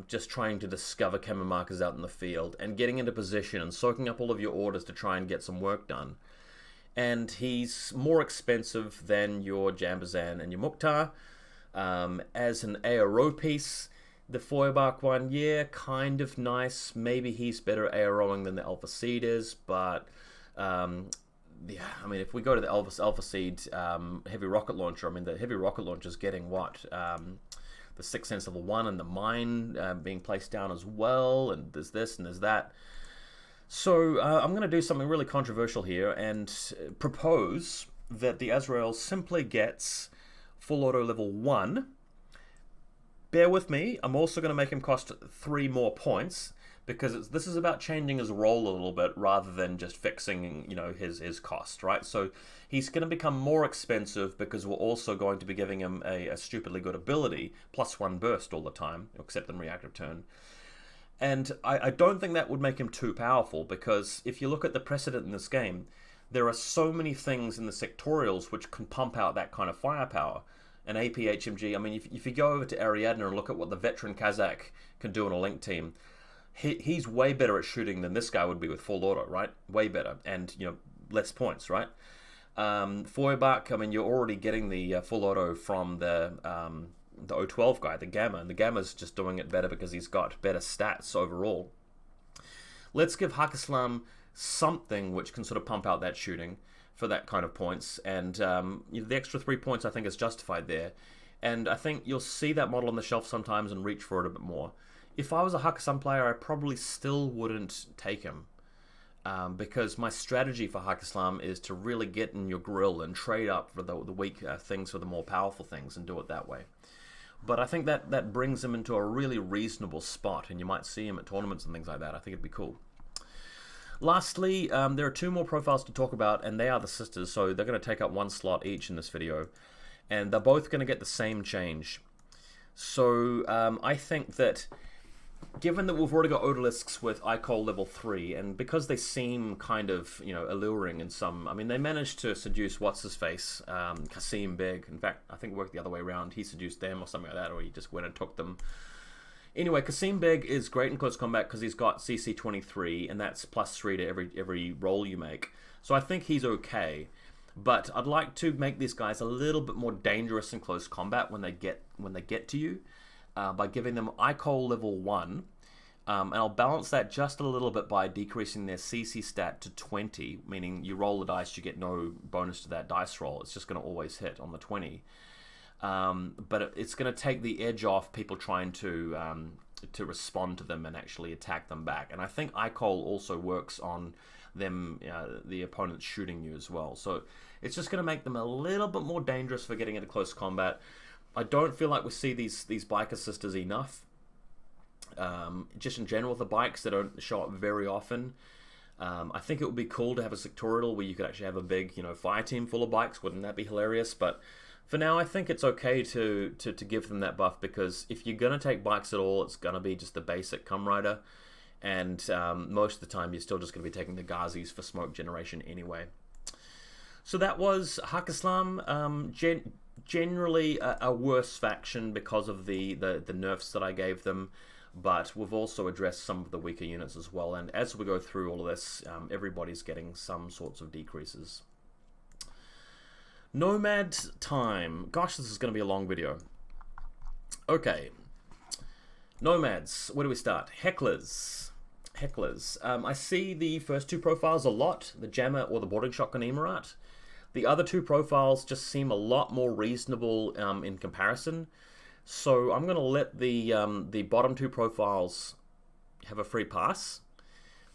just trying to discover camo markers out in the field and getting into position and soaking up all of your orders to try and get some work done. And he's more expensive than your Jambazan and your Mukhtar. As an Arau piece, the Feuerbach one, yeah, kind of nice. Maybe he's better Arauing than the Alpha Seed is, but yeah, I mean, if we go to the Alpha Seed heavy rocket launcher, I mean, the heavy rocket launcher is getting what? The 6th Sense level 1 and the mine being placed down as well, and there's this and there's that. So I'm going to do something really controversial here and propose that the Azrael simply gets full auto level 1. Bear with me, I'm also going to make him cost 3 more points, because this is about changing his role a little bit rather than just fixing, you know, his cost, right? So he's going to become more expensive because we're also going to be giving him a stupidly good ability, +1 burst all the time, except in reactive turn. And I don't think that would make him too powerful, because if you look at the precedent in this game, there are so many things in the sectorials which can pump out that kind of firepower. An AP HMG, I mean, if you go over to Ariadna and look at what the veteran Kazakh can do on a link team, he's way better at shooting than this guy would be with full auto, right? Way better, and, you know, less points, right? Feuerbach, I mean, you're already getting the full auto from the O12 guy, the Gamma, and the Gamma's just doing it better because he's got better stats overall. Let's give Hakislam something which can sort of pump out that shooting for that kind of points, and you know, the extra 3 points I think is justified there, and I think you'll see that model on the shelf sometimes and reach for it a bit more. If I was a Hakislam player, I probably still wouldn't take him, because my strategy for Hakislam is to really get in your grill and trade up for the weak things for the more powerful things and do it that way. But I think that brings him into a really reasonable spot, and you might see him at tournaments and things like that. I think it'd be cool. Lastly, there are 2 more profiles to talk about, and they are the sisters, so they're going to take up 1 slot each in this video, and they're both going to get the same change. So I think that, given that we've already got Odalisques with Icol level 3, and because they seem kind of, you know, alluring in some, I mean, they managed to seduce what's-his-face, Kasim Beg. In fact, I think it worked the other way around. He seduced them or something like that, or he just went and took them. Anyway, Kasim Beg is great in close combat because he's got CC23, and that's +3 to every roll you make. So I think he's okay. But I'd like to make these guys a little bit more dangerous in close combat when they get to you, by giving them Icol level 1, and I'll balance that just a little bit by decreasing their CC stat to 20, meaning you roll the dice, you get no bonus to that dice roll. It's just going to always hit on the 20. But it's going to take the edge off people trying to respond to them and actually attack them back. And I think Icol also works on them, the opponent shooting you as well. So it's just going to make them a little bit more dangerous for getting into close combat. I don't feel like we see these biker sisters enough. Just in general, the bikes, they don't show up very often. I think it would be cool to have a sectorial where you could actually have a big, you know, fire team full of bikes. Wouldn't that be hilarious? But for now, I think it's okay to give them that buff, because if you're going to take bikes at all, it's going to be just the basic Come Rider, and most of the time you're still just going to be taking the Ghazis for smoke generation anyway. So that was Hakislam. Generally a worse faction because of the nerfs that I gave them, but we've also addressed some of the weaker units as well, and as we go through all of this, everybody's getting some sorts of decreases. Nomad time. Gosh, this is going to be a long video. Okay. Nomads. Where do we start? Hecklers. Hecklers. I see the first two profiles a lot, the Jammer or the Boarding Shotgun Emirat. The other two profiles just seem a lot more reasonable in comparison. So I'm going to let the bottom two profiles have a free pass.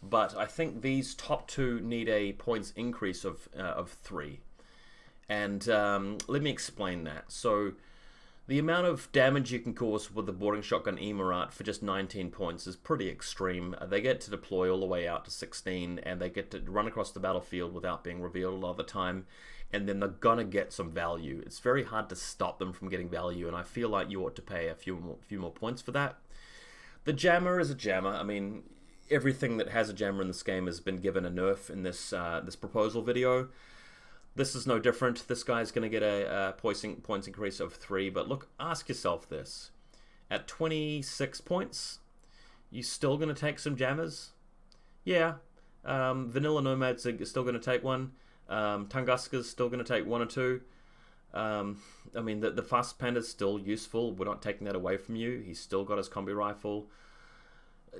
But I think these top two need a points increase of 3. And let me explain that. So the amount of damage you can cause with the Boarding Shotgun Emirat for just 19 points is pretty extreme. They get to deploy all the way out to 16, and they get to run across the battlefield without being revealed a lot of the time, and then they're gonna get some value. It's very hard to stop them from getting value, and I feel like you ought to pay a few more points for that. The Jammer is a Jammer. I mean, everything that has a Jammer in this game has been given a nerf in this this proposal video. This is no different. This guy's going to get a points increase of 3. But look, ask yourself this. At 26 points, you still going to take some Jammers? Yeah. Vanilla Nomads are still going to take one. Tunguska's still going to take 1 or 2. I mean, the Fast Panda's still useful. We're not taking that away from you. He's still got his combi rifle.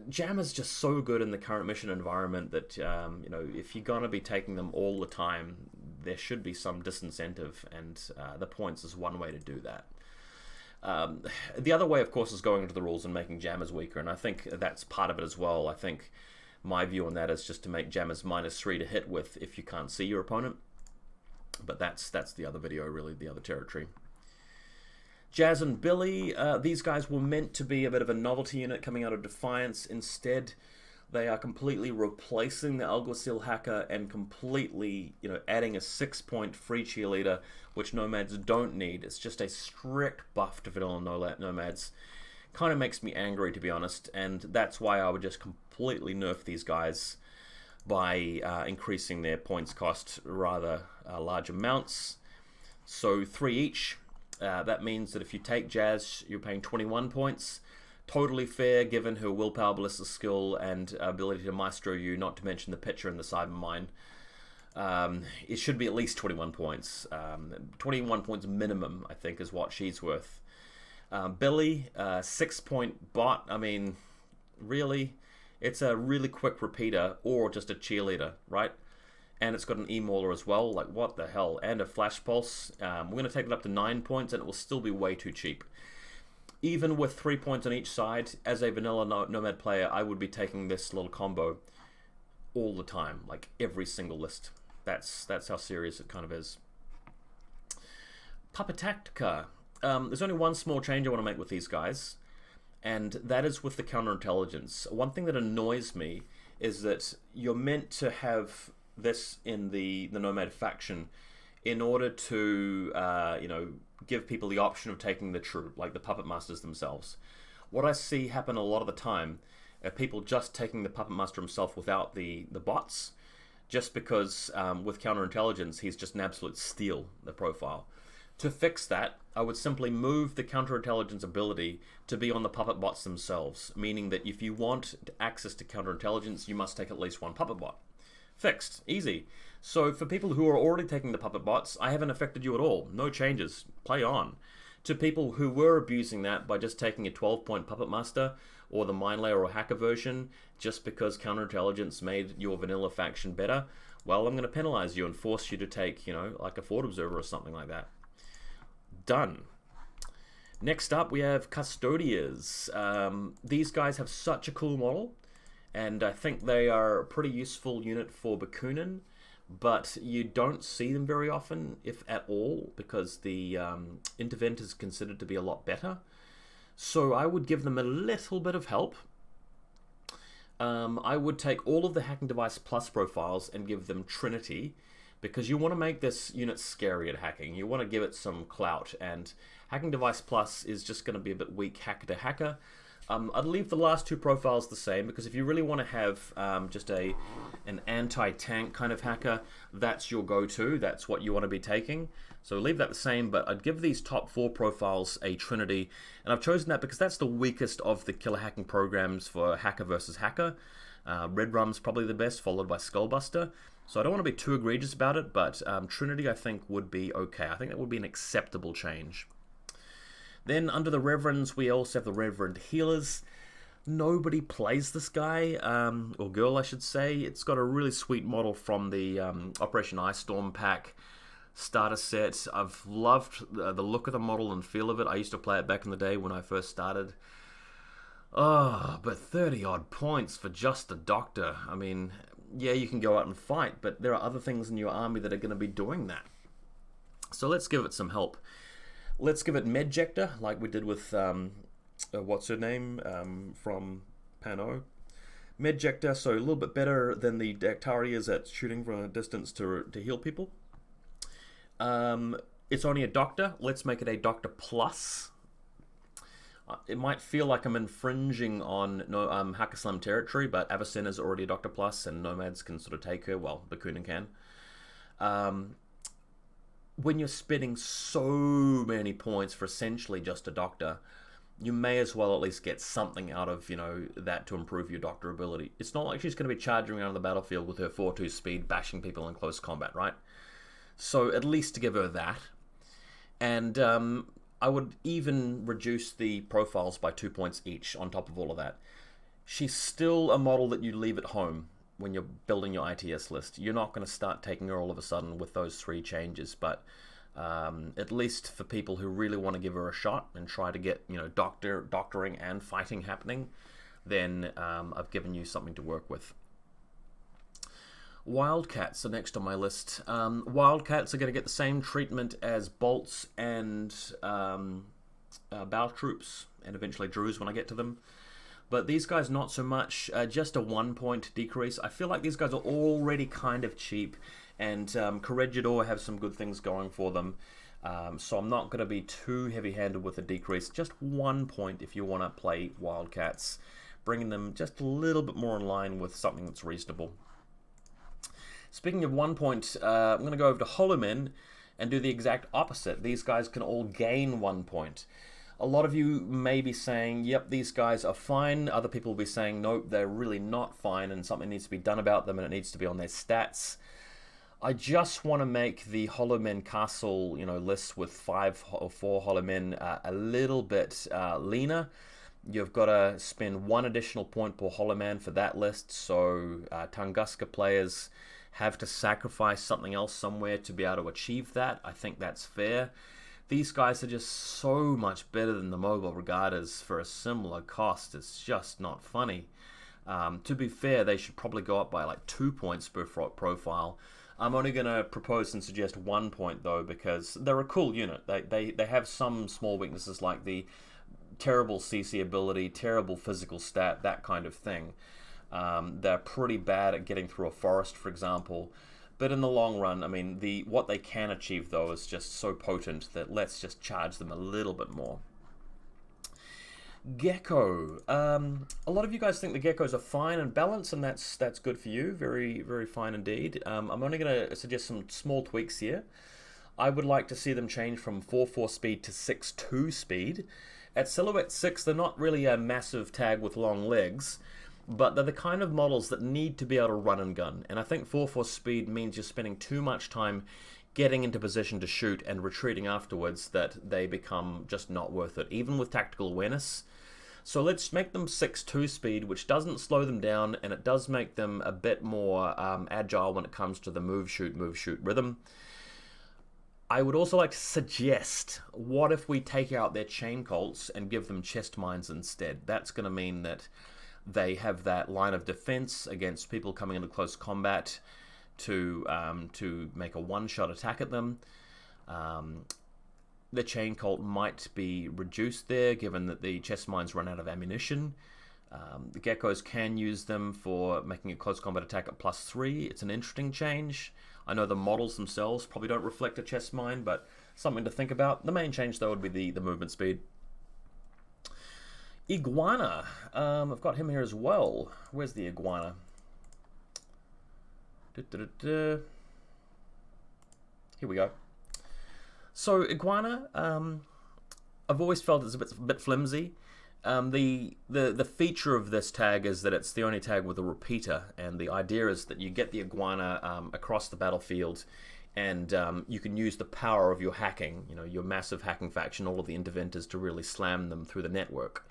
Jammer's just so good in the current mission environment that, you know, if you're going to be taking them all the time, there should be some disincentive, and the points is one way to do that. The other way, of course, is going into the rules and making Jammers weaker, and I think that's part of it as well. I think my view on that is just to make Jammers -3 to hit with if you can't see your opponent. But that's the other video, really, the other territory. Jasmine Billy, these guys were meant to be a bit of a novelty unit coming out of Defiance. Instead, they are completely replacing the Alguacil hacker and completely, you know, adding a 6-point free cheerleader, which Nomads don't need. It's just a strict buff to vanilla Nomads. Kind of makes me angry, to be honest, and that's why I would just completely nerf these guys by increasing their points cost rather large amounts. So 3 each. That means that if you take Jazz, you're paying 21 points. Totally fair, given her willpower, ballistic skill, and ability to maestro you, not to mention the pitcher and the cyber mine. It should be at least 21 points. 21 points minimum, I think, is what she's worth. Billy, 6-point bot. I mean, really? It's a really quick repeater or just a cheerleader, right? And it's got an E-Mauler as well. Like, what the hell? And a Flash Pulse. We're going to take it up to 9 points, and it will still be way too cheap. Even with 3 points on each side, as a vanilla Nomad player, I would be taking this little combo all the time, like every single list. That's how serious it kind of is. Puppet Tactica. There's only one small change I want to make with these guys, and that is with the counterintelligence. One thing that annoys me is that you're meant to have this in the Nomad faction in order to, you know, give people the option of taking the troop, like the Puppet Masters themselves. What I see happen a lot of the time are people just taking the Puppet Master himself without the bots, just because with counterintelligence, he's just an absolute steal, the profile. To fix that, I would simply move the counterintelligence ability to be on the puppet bots themselves, meaning that if you want access to counterintelligence, you must take at least one puppet bot. Fixed. Easy. So for people who are already taking the puppet bots, I haven't affected you at all. No changes. Play on. To people who were abusing that by just taking a 12-point puppet master or the mine layer or hacker version just because counterintelligence made your vanilla faction better, well, I'm going to penalize you and force you to take, you know, like a Fort Observer or something like that. Done. Next up, we have Custodians. These guys have such a cool model, and I think they are a pretty useful unit for Bakunin, but you don't see them very often, if at all, because the Intervent is considered to be a lot better. So I would give them a little bit of help. I would take all of the Hacking Device Plus profiles and give them Trinity, because you want to make this unit scary at hacking. You want to give it some clout, and Hacking Device Plus is just going to be a bit weak hacker to hacker. I'd leave the last two profiles the same, because if you really want to have just an anti-tank kind of hacker, that's your go-to. That's what you want to be taking. So leave that the same, but I'd give these top 4 profiles a Trinity, and I've chosen that because that's the weakest of the killer hacking programs for hacker versus hacker. Red Rum's probably the best, followed by Skullbuster. So I don't want to be too egregious about it, but Trinity I think would be okay. I think that would be an acceptable change. Then under the Reverends, we also have the Reverend Healers. nobody plays this guy, or girl I should say. It's got a really sweet model from the Operation Ice Storm pack starter set. I've loved the look of the model and feel of it. I used to play it back in the day when I first started. Oh, but 30 odd points for just a doctor. I mean, yeah, you can go out and fight, but there are other things in your army that are going to be doing that. So let's give it some help. Let's give it Medjector, like we did with, what's her name, from Pano. Medjector, so a little bit better than the Dactarias at shooting from a distance to heal people. It's only a doctor. Let's make it a doctor plus. It might feel like I'm infringing on Hakaslam territory, but Avicenna's already a Doctor Plus, and Nomads can sort of take her. Well, Bakunin can. When you're spending so many points for essentially just a Doctor, you may as well at least get something out of, that to improve your Doctor ability. It's not like she's going to be charging around the battlefield with her 4-2 speed, bashing people in close combat, right? So at least to give her that. And I would even reduce the profiles by 2 points each on top of all of that. She's still a model that you leave at home when you're building your ITS list. You're not going to start taking her all of a sudden with those 3 changes, but at least for people who really want to give her a shot and try to get doctoring and fighting happening, then I've given you something to work with. Wildcats are next on my list. Wildcats are going to get the same treatment as bolts and battle troops, and eventually Druze when I get to them. But these guys not so much, just a 1 point decrease. I feel like these guys are already kind of cheap, and Corregidor have some good things going for them. So I'm not going to be too heavy-handed with a decrease. Just 1 point if you want to play Wildcats, bringing them just a little bit more in line with something that's reasonable. Speaking of 1 point, I'm going to go over to Holomen and do the exact opposite. These guys can all gain 1 point. A lot of you may be saying, yep, these guys are fine. Other people will be saying, nope, they're really not fine and something needs to be done about them and it needs to be on their stats. I just want to make the Holomen Castle, list with 5 or 4 Holomen a little bit leaner. You've got to spend 1 additional point per Holoman for that list, so Tunguska players have to sacrifice something else somewhere to be able to achieve that. I think that's fair. These guys are just so much better than the Mobile Regattas for a similar cost. It's just not funny. To be fair, they should probably go up by like 2 points per profile. I'm only going to propose and suggest 1 point though, because they're a cool unit. They have some small weaknesses like the terrible CC ability, terrible physical stat, that kind of thing. They're pretty bad at getting through a forest, for example. But in the long run, I mean, what they can achieve, though, is just so potent that let's just charge them a little bit more. Gecko. A lot of you guys think the Geckos are fine and balanced, and that's good for you. Very, very fine indeed. I'm only going to suggest some small tweaks here. I would like to see them change from 4-4 speed to 6-2 speed. At Silhouette 6, they're not really a massive tag with long legs, but they're the kind of models that need to be able to run and gun. And I think 4-4 speed means you're spending too much time getting into position to shoot and retreating afterwards that they become just not worth it, even with tactical awareness. So let's make them 6-2 speed, which doesn't slow them down, and it does make them a bit more agile when it comes to the move, shoot rhythm. I would also like to suggest, what if we take out their chain colts and give them chest mines instead? That's going to mean that they have that line of defense against people coming into close combat to make a one-shot attack at them. The chain colt might be reduced there, given that the chest mines run out of ammunition. The geckos can use them for making a close combat attack at +3. It's an interesting change. I know the models themselves probably don't reflect a chest mine, but something to think about. The main change, though, would be the movement speed. Iguana. I've got him here as well. Where's the Iguana? Here we go. So Iguana, I've always felt it's a bit flimsy. The feature of this tag is that it's the only tag with a repeater, and the idea is that you get the Iguana across the battlefield, and you can use the power of your hacking, your massive hacking faction, all of the interventors, to really slam them through the network.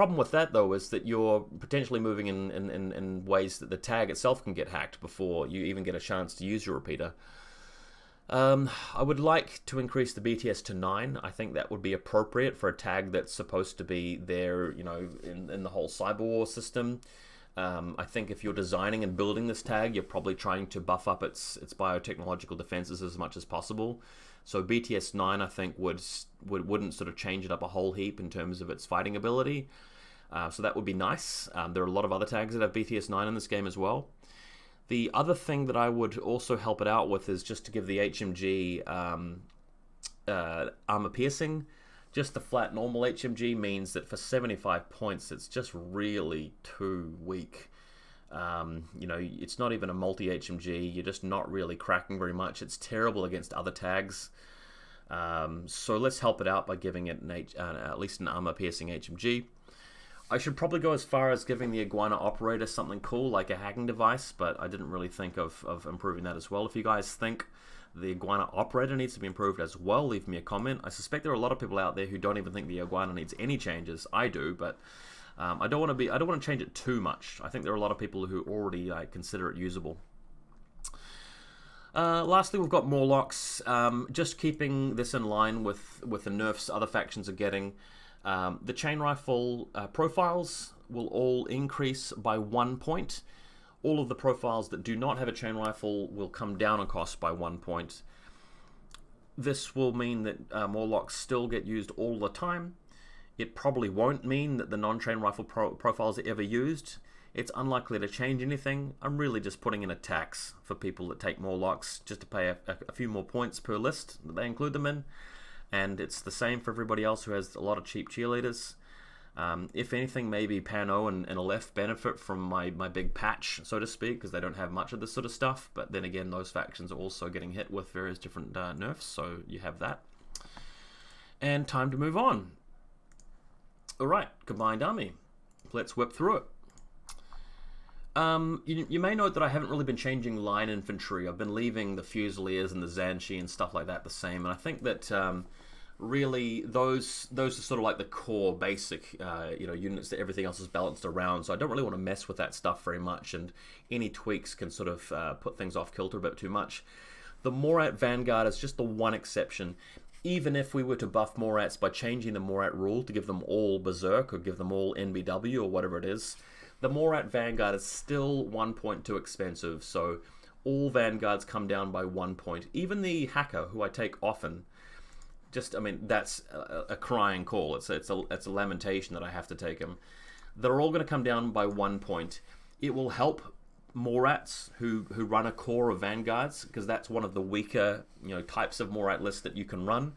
Problem with that, though, is that you're potentially moving in ways that the tag itself can get hacked before you even get a chance to use your repeater. I would like to increase the BTS to 9. I think that would be appropriate for a tag that's supposed to be there, you know, in the whole cyber war system. I think if you're designing and building this tag, you're probably trying to buff up its biotechnological defenses as much as possible. So BTS 9, I think, wouldn't sort of change it up a whole heap in terms of its fighting ability. So that would be nice. There are a lot of other tags that have BTS 9 in this game as well. The other thing that I would also help it out with is just to give the HMG armor piercing. Just the flat normal HMG means that for 75 points, it's just really too weak. You know, it's not even a multi-HMG. You're just not really cracking very much. It's terrible against other tags. So let's help it out by giving it at least an armor piercing HMG. I should probably go as far as giving the Iguana operator something cool like a hacking device, but I didn't really think of improving that as well. If you guys think the Iguana operator needs to be improved as well, leave me a comment. I suspect there are a lot of people out there who don't even think the Iguana needs any changes. I do, but I don't want to change it too much. I think there are a lot of people who already consider it usable. Lastly, we've got Morlocks. Just keeping this in line with the nerfs other factions are getting. The chain rifle profiles will all increase by 1 point. All of the profiles that do not have a chain rifle will come down in cost by 1 point. This will mean that Morlocks still get used all the time. It probably won't mean that the non-chain rifle profiles are ever used. It's unlikely to change anything. I'm really just putting in a tax for people that take Morlocks just to pay a few more points per list that they include them in. And it's the same for everybody else who has a lot of cheap cheerleaders. If anything, maybe Pano and Aleph benefit from my big patch, so to speak, because they don't have much of this sort of stuff. But then again, those factions are also getting hit with various different nerfs, so you have that. And time to move on. Alright, Combined Army. Let's whip through it. You may note that I haven't really been changing line infantry. I've been leaving the Fusiliers and the Zanshi and stuff like that the same, and I think that really those are sort of like the core basic units that everything else is balanced around, so I don't really want to mess with that stuff very much, and any tweaks can sort of put things off kilter a bit too much. The Morat Vanguard is just the one exception. Even if we were to buff Morats by changing the Morat rule to give them all Berserk or give them all NBW or whatever it is, the Morat Vanguard is still 1 point too expensive, so all Vanguards come down by 1 point. Even the Hacker, who I take often, that's a crying call. It's a lamentation that I have to take him. They're all going to come down by 1 point. It will help Morats who run a core of Vanguards, because that's one of the weaker types of Morat lists that you can run.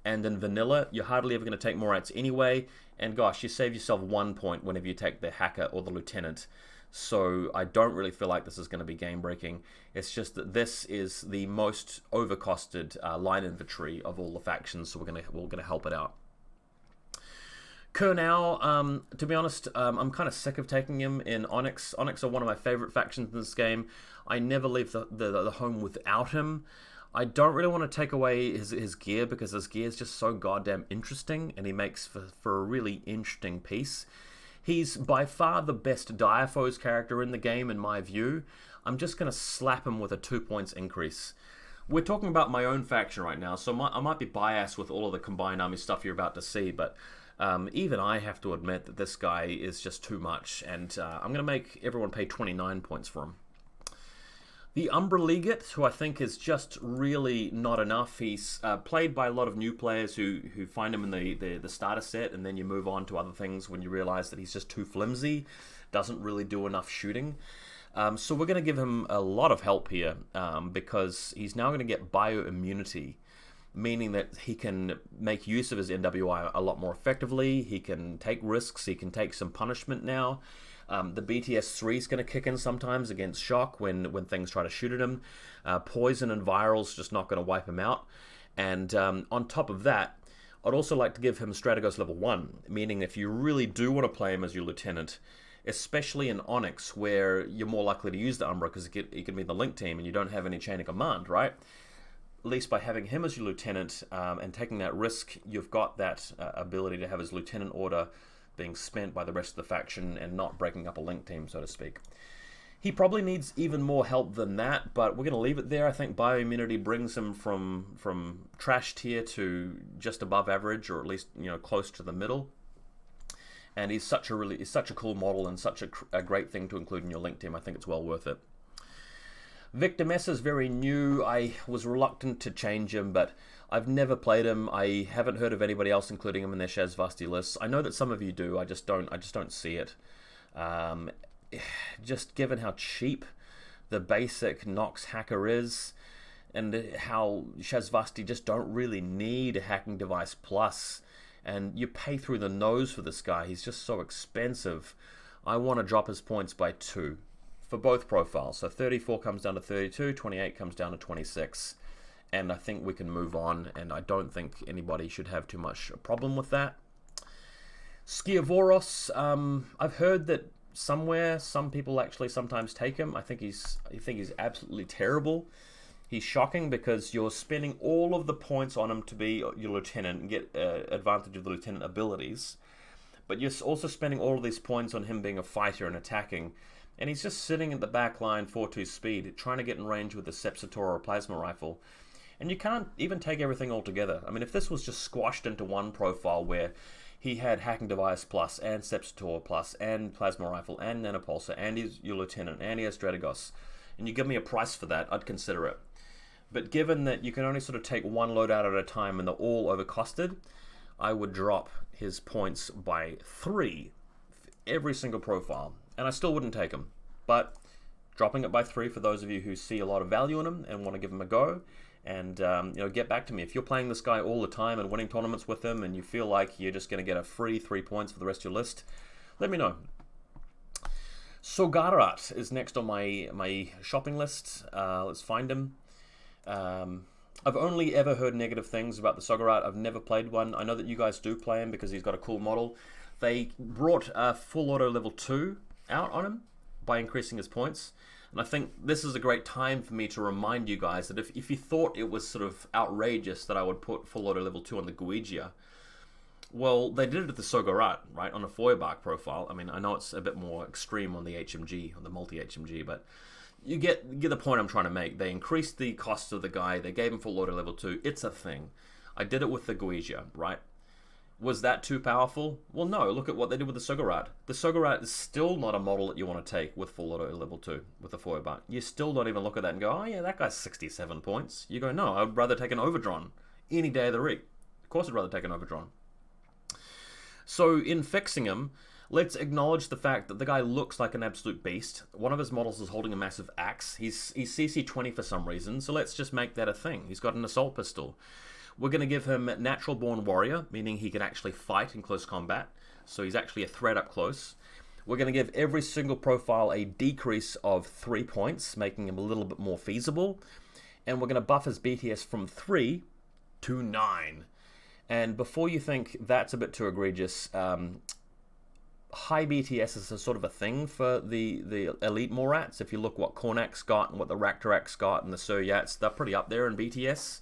And in vanilla, you're hardly ever going to take Morats anyway. And gosh, you save yourself 1 point whenever you take the Hacker or the Lieutenant. So I don't really feel like this is going to be game breaking. It's just that this is the most overcosted line infantry of all the factions, so we're gonna help it out. Kernau, to be honest, I'm kind of sick of taking him in Onyx. Onyx are one of my favorite factions in this game. I never leave the home without him. I don't really want to take away his gear, because his gear is just so goddamn interesting, and he makes for a really interesting piece. He's by far the best Diaphos character in the game, in my view. I'm just going to slap him with a 2 points increase. We're talking about my own faction right now, so I might be biased with all of the Combined Army stuff you're about to see, but even I have to admit that this guy is just too much, and I'm going to make everyone pay 29 points for him. The Umbra Legate, who I think is just really not enough. He's played by a lot of new players who find him in the starter set, and then you move on to other things when you realize that he's just too flimsy, doesn't really do enough shooting. So we're going to give him a lot of help here, because he's now going to get bioimmunity, meaning that he can make use of his NWI a lot more effectively. He can take risks, he can take some punishment now. The BTS-3 is going to kick in sometimes against shock when things try to shoot at him. Poison and viral's just not going to wipe him out. And on top of that, I'd also like to give him Strategos level 1, meaning if you really do want to play him as your lieutenant, especially in Onyx, where you're more likely to use the Umbra because he can be in the link team and you don't have any chain of command, right? At least by having him as your lieutenant and taking that risk, you've got that ability to have his lieutenant order being spent by the rest of the faction and not breaking up a link team, so to speak. He probably needs even more help than that, but we're going to leave it there. I think bioimmunity brings him from trash tier to just above average, or at least, you know, close to the middle. And he's such a cool model and such a great thing to include in your link team. I think it's well worth it. Victor Mess is very new. I was reluctant to change him, but I've never played him. I haven't heard of anybody else including him in their Shazvasti lists. I know that some of you do. I just don't see it. Just given how cheap the basic Nox hacker is, and how Shazvasti just don't really need a hacking device plus, and you pay through the nose for this guy. He's just so expensive. I want to drop his points by 2 for both profiles. So 34 comes down to 32, 28 comes down to 26, and I think we can move on, and I don't think anybody should have too much problem with that. Skiavoros, I've heard that somewhere some people actually sometimes take him. I think he's absolutely terrible. He's shocking because you're spending all of the points on him to be your lieutenant and get advantage of the lieutenant abilities, but you're also spending all of these points on him being a fighter and attacking, and he's just sitting at the back line 4-2 speed trying to get in range with a Sepsitor or a plasma rifle, and you can't even take everything all together. I mean, if this was just squashed into one profile where he had Hacking Device Plus, and Sepsitor Plus, and Plasma Rifle, and Nanopulsar, and he's your Lieutenant, and he has Strategos, and you give me a price for that, I'd consider it. But given that you can only sort of take one loadout at a time and they're all overcosted, I would drop his points by 3 for every single profile. And I still wouldn't take him. But dropping it by 3 for those of you who see a lot of value in him and want to give him a go, and you know, get back to me. If you're playing this guy all the time and winning tournaments with him and you feel like you're just going to get a free 3 points for the rest of your list, let me know. Sogarat is next on my shopping list. Let's find him. I've only ever heard negative things about the Sogarat. I've never played one. I know that you guys do play him because he's got a cool model. They brought full auto level 2 out on him by increasing his points. And I think this is a great time for me to remind you guys that if you thought it was sort of outrageous that I would put full auto level 2 on the Guijia, well, they did it at the Sogarat, right, on a Feuerbach profile. I mean, I know it's a bit more extreme on the HMG, on the multi-HMG, but you get the point I'm trying to make. They increased the cost of the guy. They gave him full auto level 2. It's a thing. I did it with the Guijia, right? Was that too powerful? Well, no. Look at what they did with the Sogarat. The Sogarat is still not a model that you want to take with full auto level 2 with the Feuerbach. You still don't even look at that and go, oh yeah, that guy's 67 points. You go, no, I'd rather take an Overdron any day of the week. Of course I'd rather take an Overdron. So in fixing him, let's acknowledge the fact that the guy looks like an absolute beast. One of his models is holding a massive axe. He's CC 20 for some reason, so let's just make that a thing. He's got an assault pistol. We're going to give him Natural Born Warrior, meaning he can actually fight in close combat. So he's actually a threat up close. We're going to give every single profile a decrease of 3 points, making him a little bit more feasible. And we're going to buff his BTS from 3 to 9. And before you think that's a bit too egregious, high BTS is a sort of a thing for the elite Morats. If you look what Kornak's got and what the Raktarak's got and the Suryats, they're pretty up there in BTS.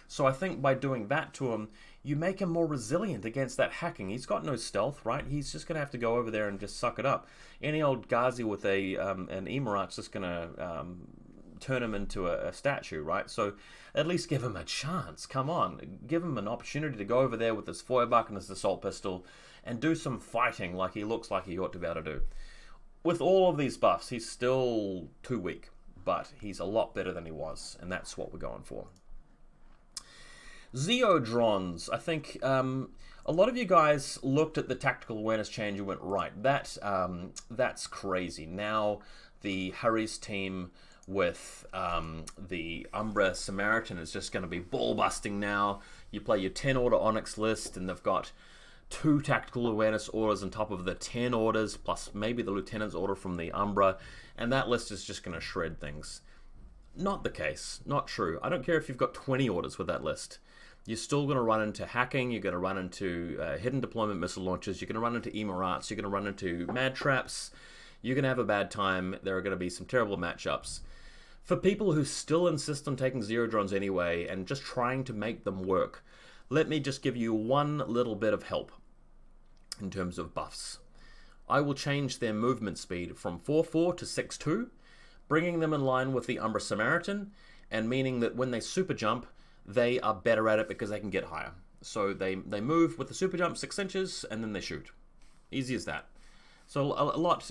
So I think by doing that to him, you make him more resilient against that hacking. He's got no stealth, right? He's just going to have to go over there and just suck it up. Any old Ghazi with an Emirat's just going to turn him into a statue, right? So at least give him a chance. Come on. Give him an opportunity to go over there with his Feuerbach and his assault pistol and do some fighting like he looks like he ought to be able to do. With all of these buffs, he's still too weak, but he's a lot better than he was, and that's what we're going for. Zeo Drones. I think a lot of you guys looked at the tactical awareness change and went, right, that's crazy. Now the Harry's team with the Umbra Samaritan is just going to be ball busting now. You play your 10 order Onyx list and they've got 2 tactical awareness orders on top of the 10 orders, plus maybe the lieutenant's order from the Umbra, and that list is just going to shred things. Not the case. Not true. I don't care if you've got 20 orders with that list. You're still going to run into hacking, you're going to run into hidden deployment missile launchers, you're going to run into Emirats, you're going to run into mad traps, you're going to have a bad time, there are going to be some terrible matchups. For people who still insist on taking Zeo Drones anyway and just trying to make them work, let me just give you one little bit of help. in terms of buffs. I will change their movement speed from 4-4 to 6-2, bringing them in line with the Umbra Samaritan, and meaning that when they super jump, they are better at it because they can get higher. So they move with the super jump 6 inches, and then they shoot. Easy as that. So a lot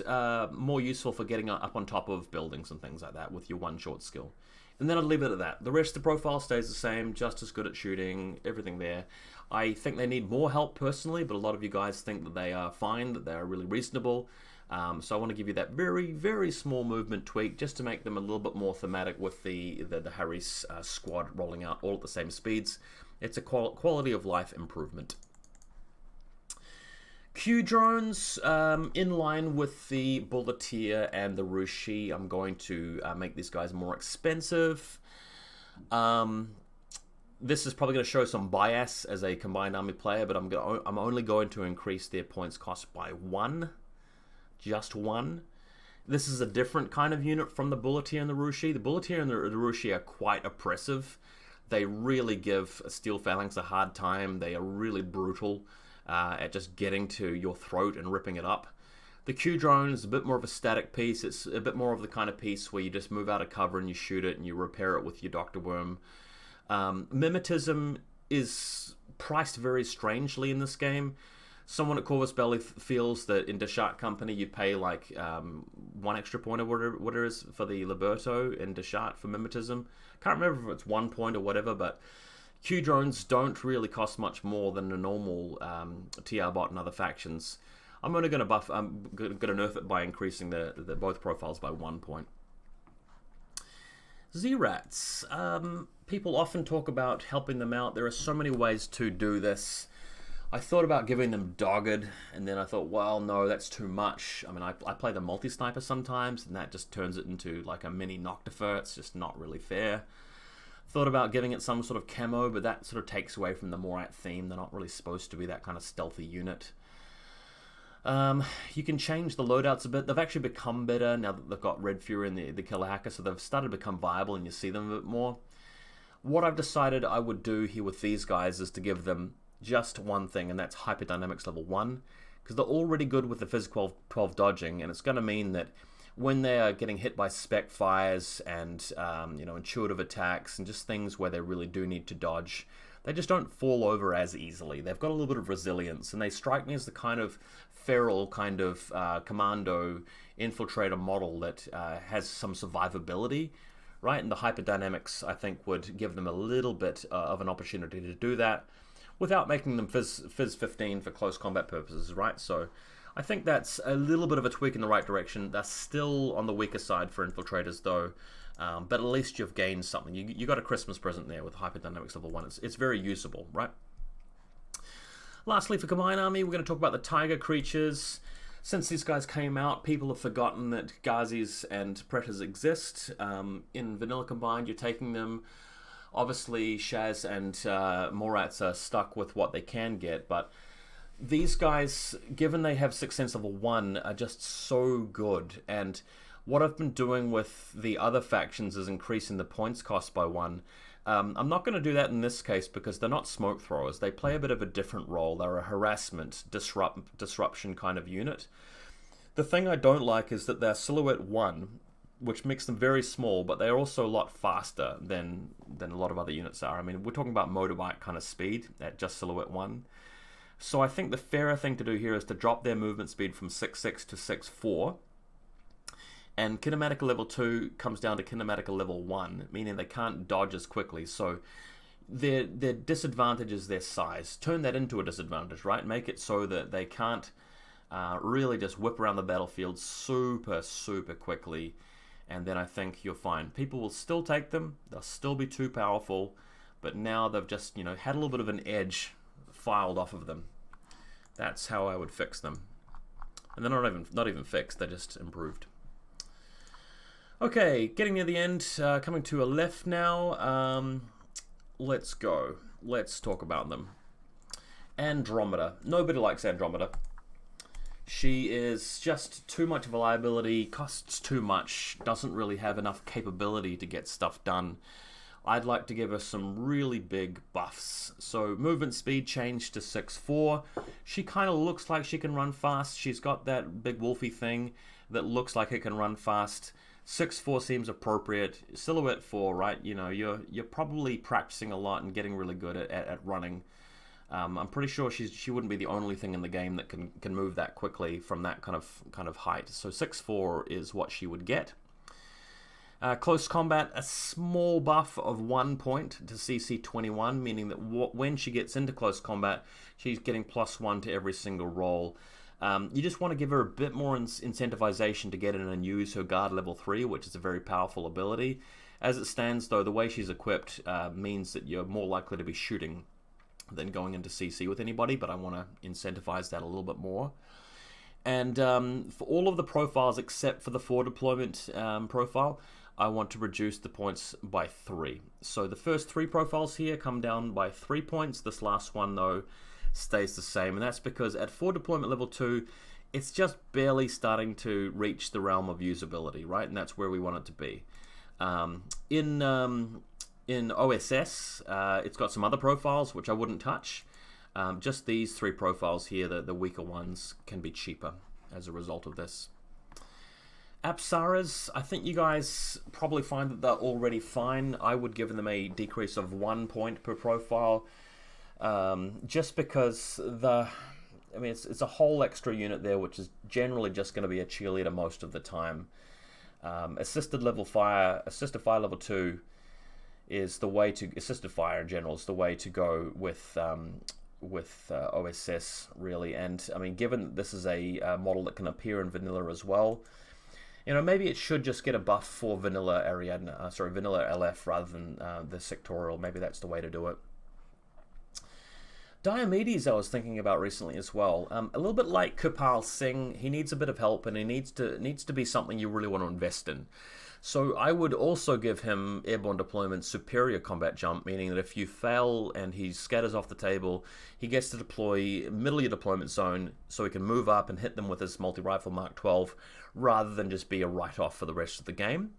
more useful for getting up on top of buildings and things like that with your one short skill. And then I'd leave it at that. The rest of the profile stays the same, just as good at shooting, everything there. I think they need more help personally, but a lot of you guys think that they are fine, that they are really reasonable. So I want to give you that very, very small movement tweak just to make them a little bit more thematic with the Harris squad rolling out all at the same speeds. It's a quality of life improvement. Q drones, in line with the Bulleteer and the Rushi, I'm going to make these guys more expensive. This is probably going to show some bias as a combined army player, but I'm only going to increase their points cost by 1. Just 1. This is a different kind of unit from the Bulleteer and the Rushi. The Bulleteer and the Rushi are quite oppressive. They really give Steel Phalanx a hard time. They are really brutal at just getting to your throat and ripping it up. The Q drone is a bit more of a static piece. It's a bit more of the kind of piece where you just move out of cover and you shoot it and you repair it with your Dr. Worm. Mimetism is priced very strangely in this game. Someone at Corvus Belly feels that in Deshat Company you pay like 1 extra point or whatever it is for the Liberto in Deshat for Mimetism. Can't remember if it's 1 point or whatever, but Q drones don't really cost much more than a normal TR bot and other factions. I'm only going to buff. I'm going to nerf it by increasing the both profiles by 1 point. Z-Rats. People often talk about helping them out. There are so many ways to do this. I thought about giving them Dogged, and then I thought, well, no, that's too much. I mean, I play the multi-sniper sometimes, and that just turns it into like a mini Noctifer. It's just not really fair. Thought about giving it some sort of camo, but that sort of takes away from the Morat theme. They're not really supposed to be that kind of stealthy unit. You can change the loadouts a bit. They've actually become better now that they've got Red Fury and the Killer Hacker, so they've started to become viable and you see them a bit more. What I've decided I would do here with these guys is to give them just one thing, and that's Hyperdynamics level 1, because they're already good with the Physical 12 dodging, and it's going to mean that when they are getting hit by spec fires and intuitive attacks and just things where they really do need to dodge, they just don't fall over as easily. They've got a little bit of resilience, and they strike me as the kind of feral kind of commando infiltrator model that has some survivability, right? And the hyperdynamics, I think, would give them a little bit of an opportunity to do that without making them Phys 15 for close combat purposes, right? So I think that's a little bit of a tweak in the right direction. They're still on the weaker side for infiltrators, though. But at least you've gained something. You got a Christmas present there with Hyperdynamics level 1. It's very usable, right? Lastly, for Combined Army, we're going to talk about the Tiger creatures. Since these guys came out, people have forgotten that Ghazis and Predators exist. In Vanilla Combined, you're taking them. Obviously, Shaz and Morats are stuck with what they can get, but these guys, given they have 6th Sense level 1, are just so good. And what I've been doing with the other factions is increasing the points cost by 1. I'm not going to do that in this case because they're not smoke throwers. They play a bit of a different role. They're a harassment, disruption kind of unit. The thing I don't like is that they're Silhouette 1, which makes them very small, but they're also a lot faster than a lot of other units are. I mean, we're talking about motorbike kind of speed at just Silhouette 1. So I think the fairer thing to do here is to drop their movement speed from 6.6 to 6.4. And Kinematica level 2 comes down to Kinematica level 1, meaning they can't dodge as quickly. So their disadvantage is their size. Turn that into a disadvantage, right? Make it so that they can't really just whip around the battlefield super, super quickly. And then I think you're fine. People will still take them. They'll still be too powerful. But now they've just, had a little bit of an edge filed off of them. That's how I would fix them. And they're not even fixed. They're just improved. Okay, getting near the end, coming to a left now. Let's go. Let's talk about them. Andromeda. Nobody likes Andromeda. She is just too much of a liability, costs too much, doesn't really have enough capability to get stuff done. I'd like to give her some really big buffs. So movement speed changed to 6'4". She kind of looks like she can run fast. She's got that big wolfy thing that looks like it can run fast. 6'4" seems appropriate. Silhouette 4, right? You know, you're probably practicing a lot and getting really good at running. I'm pretty sure she wouldn't be the only thing in the game that can move that quickly from that kind of height. So 6'4" is what she would get. Close combat, a small buff of 1 point to CC 21, meaning that when she gets into close combat, she's getting +1 to every single roll. You just want to give her a bit more incentivization to get in and use her guard level 3, which is a very powerful ability. As it stands, though, the way she's equipped means that you're more likely to be shooting than going into CC with anybody, but I want to incentivize that a little bit more. And for all of the profiles except for the 4 deployment profile, I want to reduce the points by 3. So the first 3 profiles here come down by 3 points. This last one, though, stays the same. And that's because at 4 deployment level 2, it's just barely starting to reach the realm of usability, right? And that's where we want it to be. In OSS, it's got some other profiles, which I wouldn't touch. Just these 3 profiles here, the weaker ones, can be cheaper as a result of this. Apsaras, I think you guys probably find that they're already fine. I would give them a decrease of 1 point per profile, just because it's a whole extra unit there, which is generally just going to be a cheerleader most of the time. Assisted fire level 2 is the way to assisted fire in general is the way to go with OSS really. And I mean, given that this is a model that can appear in vanilla as well, you know, maybe it should just get a buff for vanilla Ariadne, vanilla LF rather than the sectorial. Maybe that's the way to do it. Diomedes I was thinking about recently as well. A little bit like Kirpal Singh, he needs a bit of help, and he needs to be something you really want to invest in. So I would also give him Airborne Deployment Superior Combat Jump, meaning that if you fail and he scatters off the table, he gets to deploy middle of your deployment zone so he can move up and hit them with his multi-rifle Mark 12 rather than just be a write-off for the rest of the game.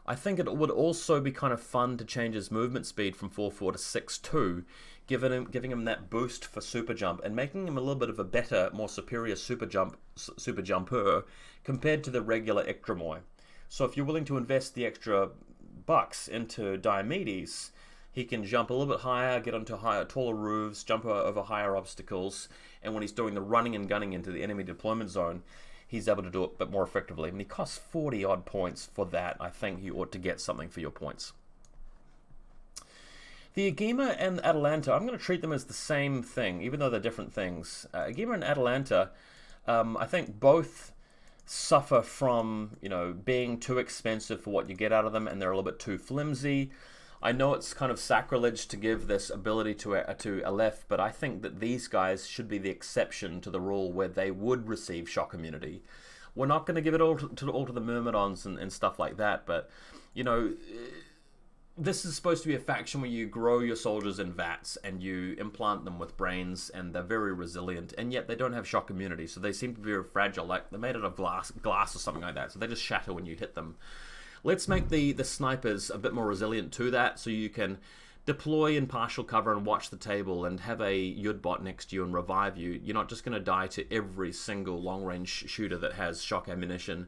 I think it would also be kind of fun to change his movement speed from 4.4 to 6.2, giving him that boost for super jump and making him a little bit of a better, more superior super jumper compared to the regular Ectromoy. So if you're willing to invest the extra bucks into Diomedes, he can jump a little bit higher, get onto taller roofs, jump over higher obstacles, and when he's doing the running and gunning into the enemy deployment zone, he's able to do it a bit more effectively. And he costs 40 odd points for that. I think you ought to get something for your points. The Agema and Atalanta, I'm going to treat them as the same thing, even though they're different things. Agema and Atalanta, I think both suffer from, you know, being too expensive for what you get out of them, and they're a little bit too flimsy. I know it's kind of sacrilege to give this ability to Aleph, but I think that these guys should be the exception to the rule where they would receive shock immunity. We're not going to give it all to the Myrmidons and stuff like that, but, you know, this is supposed to be a faction where you grow your soldiers in vats and you implant them with brains, and they're very resilient, and yet they don't have shock immunity, so they seem to be very fragile, like they're made out of glass or something like that, so they just shatter when you hit them. Let's make the snipers a bit more resilient to that, so you can deploy in partial cover and watch the table and have a Yudbot next to you and revive you. You're not just going to die to every single long-range shooter that has shock ammunition.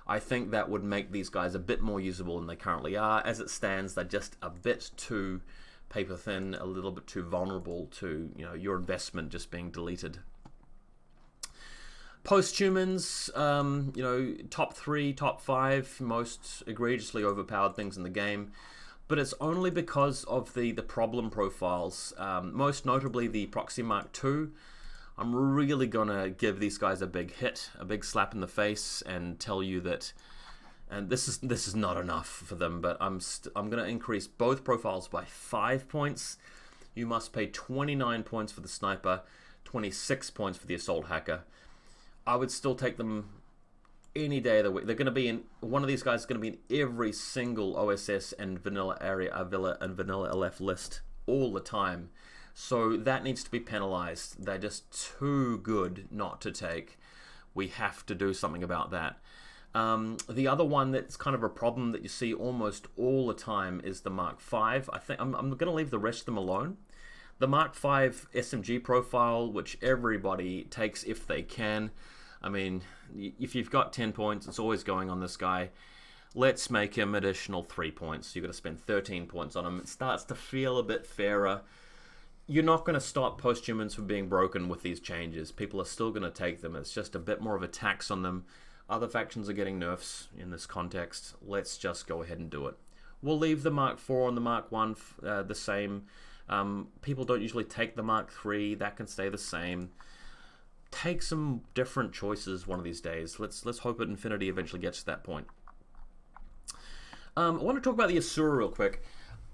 I think that would make these guys a bit more usable than they currently are. As it stands, they're just a bit too paper thin, a little bit too vulnerable to, you know, your investment just being deleted. Posthumans, you know, top 3, top 5 most egregiously overpowered things in the game, but it's only because of the problem profiles, most notably the Proxy Mark II. I'm really gonna give these guys a big hit, a big slap in the face, and tell you that, and this is not enough for them, but I'm gonna increase both profiles by 5 points. You must pay 29 points for the sniper, 26 points for the assault hacker. I would still take them any day of the week. They're going to be in, one of these guys is going to be in every single OSS and vanilla area, Villa and vanilla LF list all the time. So that needs to be penalized. They're just too good not to take. We have to do something about that. The other one that's kind of a problem that you see almost all the time is the Mark V. I think I'm going to leave the rest of them alone. The Mark V SMG profile, which everybody takes if they can. I mean, if you've got 10 points, it's always going on this guy. Let's make him additional 3 points. You've got to spend 13 points on him. It starts to feel a bit fairer. You're not going to stop posthumans from being broken with these changes. People are still going to take them. It's just a bit more of a tax on them. Other factions are getting nerfs in this context. Let's just go ahead and do it. We'll leave the Mark IV and the Mark I the same. People don't usually take the Mark III. That can stay the same. Take some different choices one of these days. Let's hope that infiNity eventually gets to that point. I want to talk about the Asura real quick.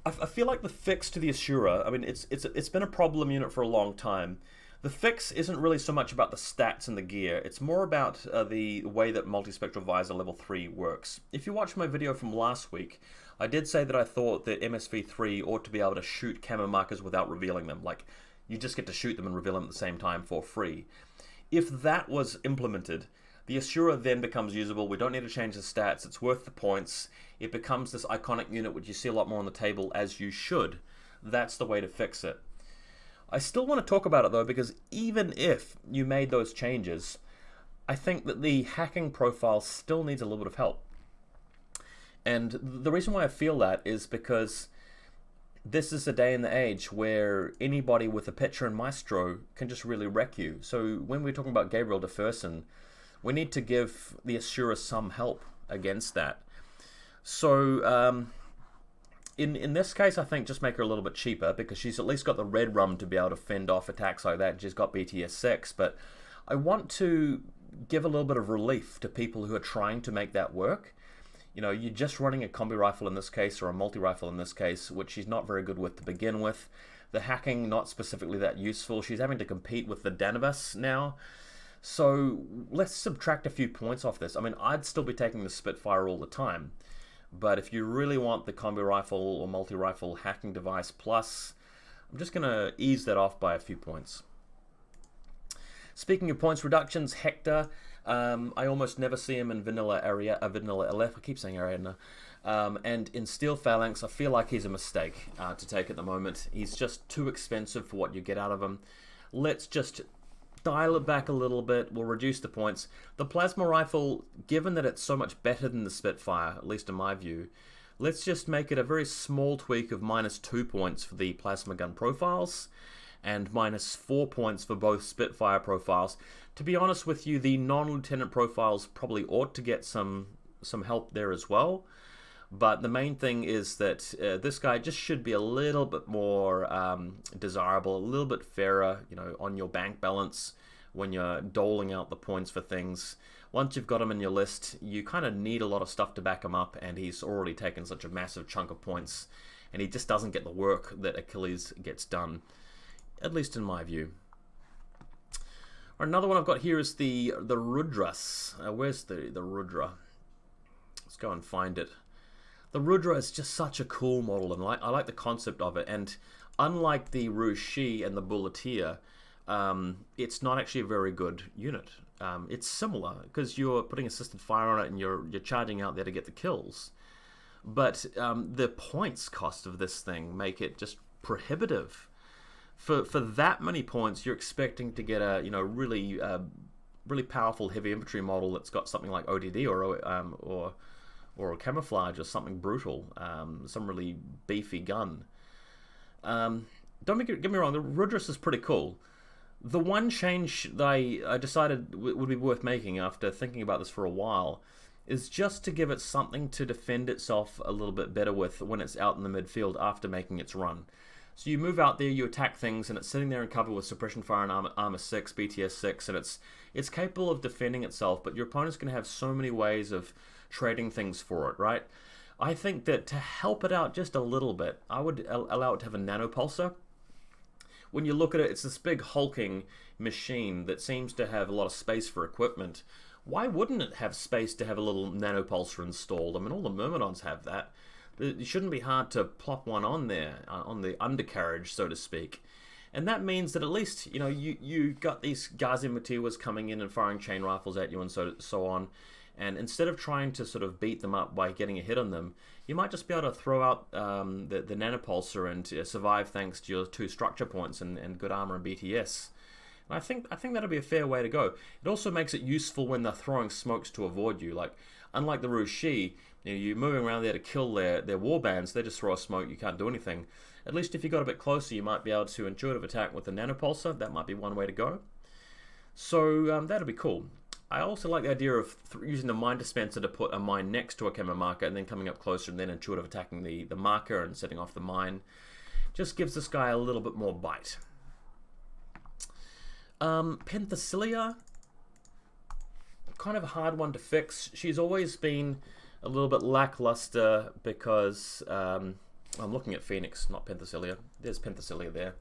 I feel like the fix to the Asura, I mean, it's been a problem unit for a long time. The fix isn't really so much about the stats and the gear. It's more about the way that Multispectral Visor level 3 works. If you watched my video from last week, I did say that I thought that MSV3 ought to be able to shoot camo markers without revealing them. Like, you just get to shoot them and reveal them at the same time for free. If that was implemented, the Asura then becomes usable. We don't need to change the stats. It's worth the points. It becomes this iconic unit which you see a lot more on the table, as you should. That's the way to fix it. I still want to talk about it though, because even if you made those changes, I think that the hacking profile still needs a little bit of help. And the reason why I feel that is because this is a day and the age where anybody with a Petra and Maestro can just really wreck you. So when we're talking about Gabriel D Fersen, we need to give the Asura some help against that. So in this case, I think just make her a little bit cheaper, because she's at least got the red rum to be able to fend off attacks like that, and she's got BTS 6. But I want to give a little bit of relief to people who are trying to make that work. You know, you're just running a combi rifle in this case, or a multi-rifle in this case, which she's not very good with to begin with. The hacking, not specifically that useful. She's having to compete with the Danibus now. So let's subtract a few points off this. I mean, I'd still be taking the Spitfire all the time. But if you really want the combi rifle or multi-rifle hacking device plus, I'm just going to ease that off by a few points. Speaking of points reductions, Hector, I almost never see him in vanilla LF. I keep saying Ariadna. And in Steel Phalanx, I feel like he's a mistake to take at the moment. He's just too expensive for what you get out of him. Let's just dial it back a little bit. We'll reduce the points. The Plasma Rifle, given that it's so much better than the Spitfire, at least in my view, let's just make it a very small tweak of -2 points for the Plasma Gun profiles and -4 points for both Spitfire profiles. To be honest with you, the non-lieutenant profiles probably ought to get some help there as well. But the main thing is that this guy just should be a little bit more desirable, a little bit fairer, you know, on your bank balance when you're doling out the points for things. Once you've got him in your list, you kind of need a lot of stuff to back him up, and he's already taken such a massive chunk of points, and he just doesn't get the work that Achilles gets done, at least in my view. Another one I've got here is the Rudras. Where's the Rudra? Let's go and find it. The Rudra is just such a cool model, and I like the concept of it. And unlike the Rushi and the Bulleteer, it's not actually a very good unit. It's similar because you're putting assisted fire on it and you're charging out there to get the kills. But the points cost of this thing make it just prohibitive. For that many points, you're expecting to get a really powerful heavy infantry model that's got something like ODD or a camouflage or something brutal, some really beefy gun. Don't get me wrong, the Rudras is pretty cool. The one change that I decided would be worth making after thinking about this for a while is just to give it something to defend itself a little bit better with when it's out in the midfield after making its run. So you move out there, you attack things, and it's sitting there in cover with suppression fire and armor 6, BTS 6, and it's capable of defending itself, but your opponent's going to have so many ways of trading things for it, right? I think that to help it out just a little bit, I would allow it to have a nanopulsar. When you look at it, it's this big hulking machine that seems to have a lot of space for equipment. Why wouldn't it have space to have a little nanopulsar installed? I mean, all the Myrmidons have that. It shouldn't be hard to plop one on there, on the undercarriage, so to speak. And that means that at least, you know, you got these Gazi Matiwas coming in and firing chain rifles at you and so on. And instead of trying to sort of beat them up by getting a hit on them, you might just be able to throw out the nanopulsar and survive thanks to your 2 structure points and good armor and BTS. And I think that'll be a fair way to go. It also makes it useful when they're throwing smokes to avoid you. Like, unlike the Rushi, you're moving around there to kill their warbands, they just throw a smoke, you can't do anything. At least if you got a bit closer, you might be able to intuitive attack with the nanopulsar. That might be one way to go. So that'll be cool. I also like the idea of using the mine dispenser to put a mine next to a camo marker and then coming up closer and then intuitive attacking the marker and setting off the mine. Just gives this guy a little bit more bite. Penthesilea, kind of a hard one to fix. She's always been a little bit lackluster because I'm looking at Phoenix, not Penthesilea. There's Penthesilea there.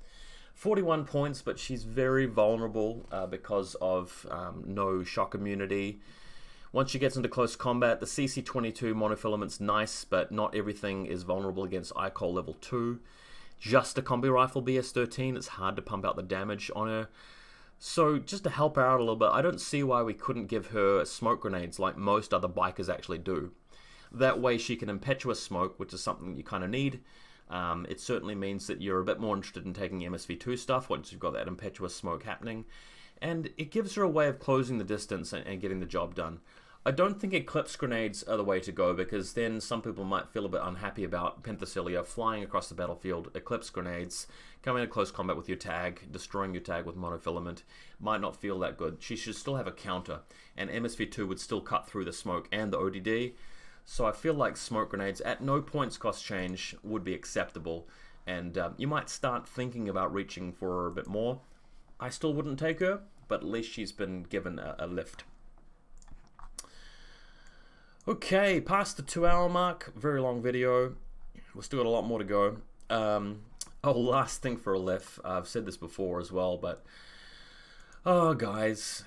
41 points, but she's very vulnerable because of no shock immunity. Once she gets into close combat, the CC22 monofilament's nice, but not everything is vulnerable against ICOL level 2. Just a combi rifle BS13, it's hard to pump out the damage on her. So just to help her out a little bit, I don't see why we couldn't give her smoke grenades like most other bikers actually do. That way she can impetuous smoke, which is something you kind of need. It certainly means that you're a bit more interested in taking MSV2 stuff once you've got that impetuous smoke happening. And it gives her a way of closing the distance and getting the job done. I don't think Eclipse grenades are the way to go, because then some people might feel a bit unhappy about Penthesilea flying across the battlefield. Eclipse grenades, coming into close combat with your tag, destroying your tag with monofilament, might not feel that good. She should still have a counter, and MSV2 would still cut through the smoke and the ODD. So I feel like smoke grenades at no points cost change would be acceptable, and you might start thinking about reaching for her a bit more. I still wouldn't take her, but at least she's been given a lift. Okay, past the 2-hour mark, very long video. We've still got a lot more to go. Last thing for a lift. I've said this before as well, but oh guys,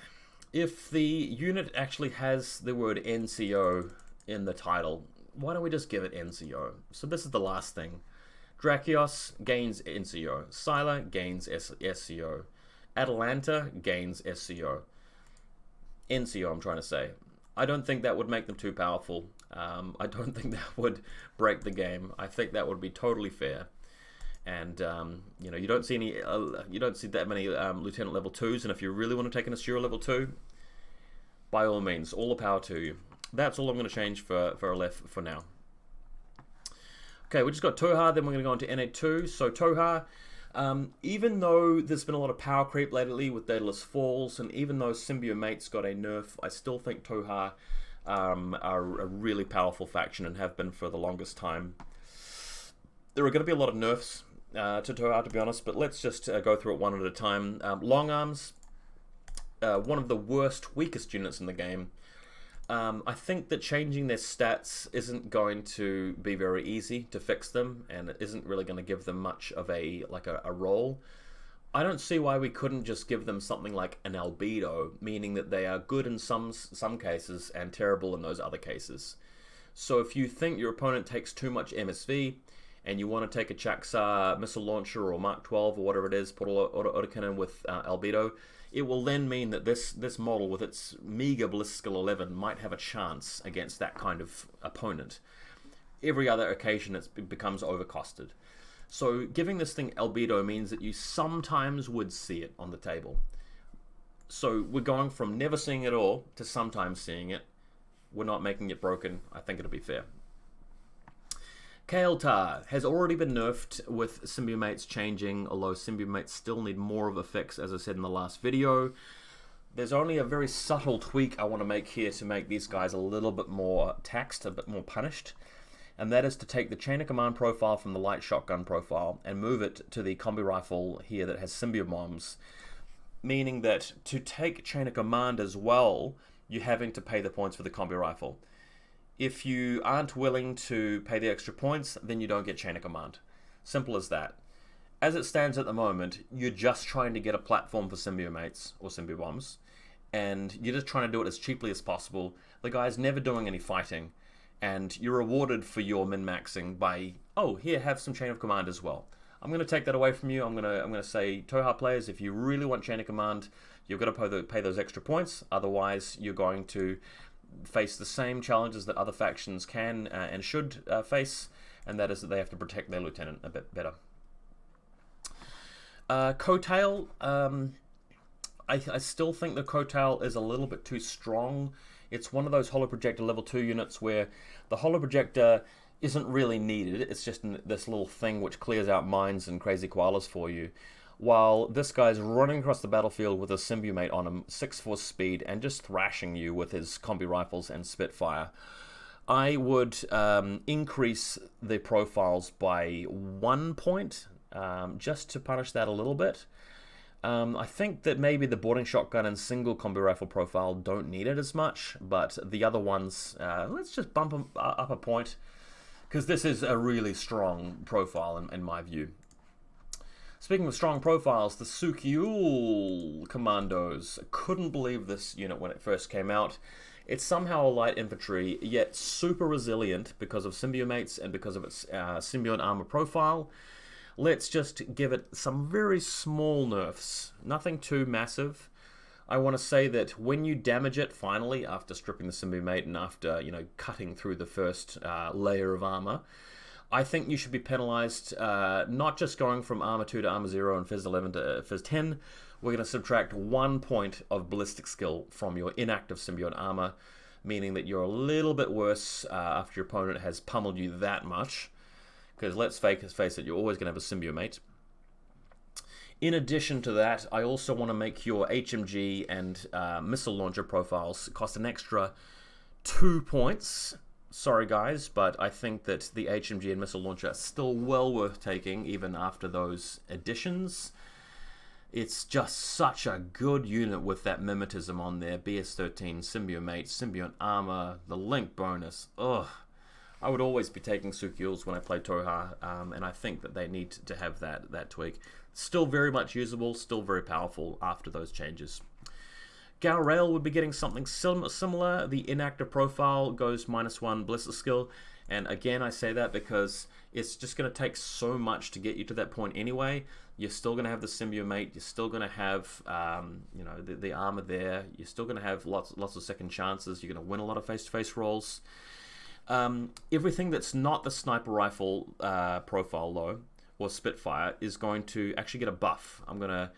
if the unit actually has the word NCO in the title, why don't we just give it NCO? So this is the last thing. Drakios gains NCO. Scylla gains SCO. Atalanta gains SCO. NCO, I'm trying to say. I don't think that would make them too powerful. I don't think that would break the game. I think that would be totally fair. And you know, you don't see that many lieutenant level 2s, and if you really want to take an Asura level 2, by all means, all the power to you. That's all I'm going to change for Aleph for now. Okay, we just got Toha, then we're going to go on to N82. So Toha, even though there's been a lot of power creep lately with Daedalus Falls, and even though Symbiomate's got a nerf, I still think Toha are a really powerful faction and have been for the longest time. There are going to be a lot of nerfs to Toha, to be honest, but let's just go through it one at a time. Long Arms, one of the worst, weakest units in the game. I think that changing their stats isn't going to be very easy to fix them, and it isn't really going to give them much of a role. I don't see why we couldn't just give them something like an albedo, meaning that they are good in some cases and terrible in those other cases. So if you think your opponent takes too much MSV and you want to take a Chaksar missile launcher or Mark 12 or whatever it is, put autocannon with albedo, it will then mean that this model with its meager ballistic skill 11 might have a chance against that kind of opponent. Every other occasion it becomes overcosted. So giving this thing albedo means that you sometimes would see it on the table. So we're going from never seeing it all to sometimes seeing it. We're not making it broken. I think it'll be fair. Kael'thar has already been nerfed with Symbiomates changing, although Symbiomates still need more of a fix, as I said in the last video. There's only a very subtle tweak I want to make here to make these guys a little bit more taxed, a bit more punished. And that is to take the chain of command profile from the light shotgun profile and move it to the combi rifle here that has Symbiobombs. Meaning that to take chain of command as well, you're having to pay the points for the combi rifle. If you aren't willing to pay the extra points, then you don't get chain of command. Simple as that. As it stands at the moment, you're just trying to get a platform for Symbiomates or Symbiobombs, and you're just trying to do it as cheaply as possible. The guy's never doing any fighting, and you're rewarded for your min-maxing by, oh, here, have some chain of command as well. I'm going to take that away from you. I'm going to say, Toha players, if you really want chain of command, you've got to pay those extra points. Otherwise, you're going to face the same challenges that other factions can and should face, and that is that they have to protect their lieutenant a bit better. Coattail, I still think the Coattail is a little bit too strong. It's one of those Holo Projector level 2 units where the Holo Projector isn't really needed. It's just this little thing which clears out mines and crazy koalas for you. While this guy's running across the battlefield with a Symbiote on him, 6-4 speed, and just thrashing you with his combi rifles and Spitfire. I would increase the profiles by 1 point, just to punish that a little bit. I think that maybe the boarding shotgun and single combi rifle profile don't need it as much, but the other ones, let's just bump them up a point, because this is a really strong profile in my view. Speaking of strong profiles, the Sukiul Commandos. I couldn't believe this unit when it first came out. It's somehow a light infantry, yet super resilient because of symbiomates and because of its symbiote armor profile. Let's just give it some very small nerfs, nothing too massive. I want to say that when you damage it finally, after stripping the symbiote and after, you know, cutting through the first layer of armor, I think you should be penalized, not just going from armor 2 to armor 0 and Phys 11 to Phys 10. We're going to subtract 1 point of ballistic skill from your inactive symbiote armor, meaning that you're a little bit worse after your opponent has pummeled you that much. Because let's face it, you're always going to have a symbiote. In addition to that, I also want to make your HMG and missile launcher profiles cost an extra 2 points. Sorry guys, but I think that the HMG and missile launcher are still well worth taking even after those additions. It's just such a good unit with that mimetism on there. BS-13, symbiote, symbiote armor, the link bonus. Ugh. I would always be taking Sukiuls when I play Toha, and I think that they need to have that tweak. Still very much usable, still very powerful after those changes. Gabriel would be getting something similar. The inactive profile goes -1 ballistic skill, and again I say that because it's just going to take so much to get you to that point anyway. You're still going to have the symbiote, you're still going to have you know, the armor there, you're still going to have lots of second chances, you're going to win a lot of face-to-face rolls. Everything that's not the sniper rifle profile though, or Spitfire, is going to actually get a buff. I'm going to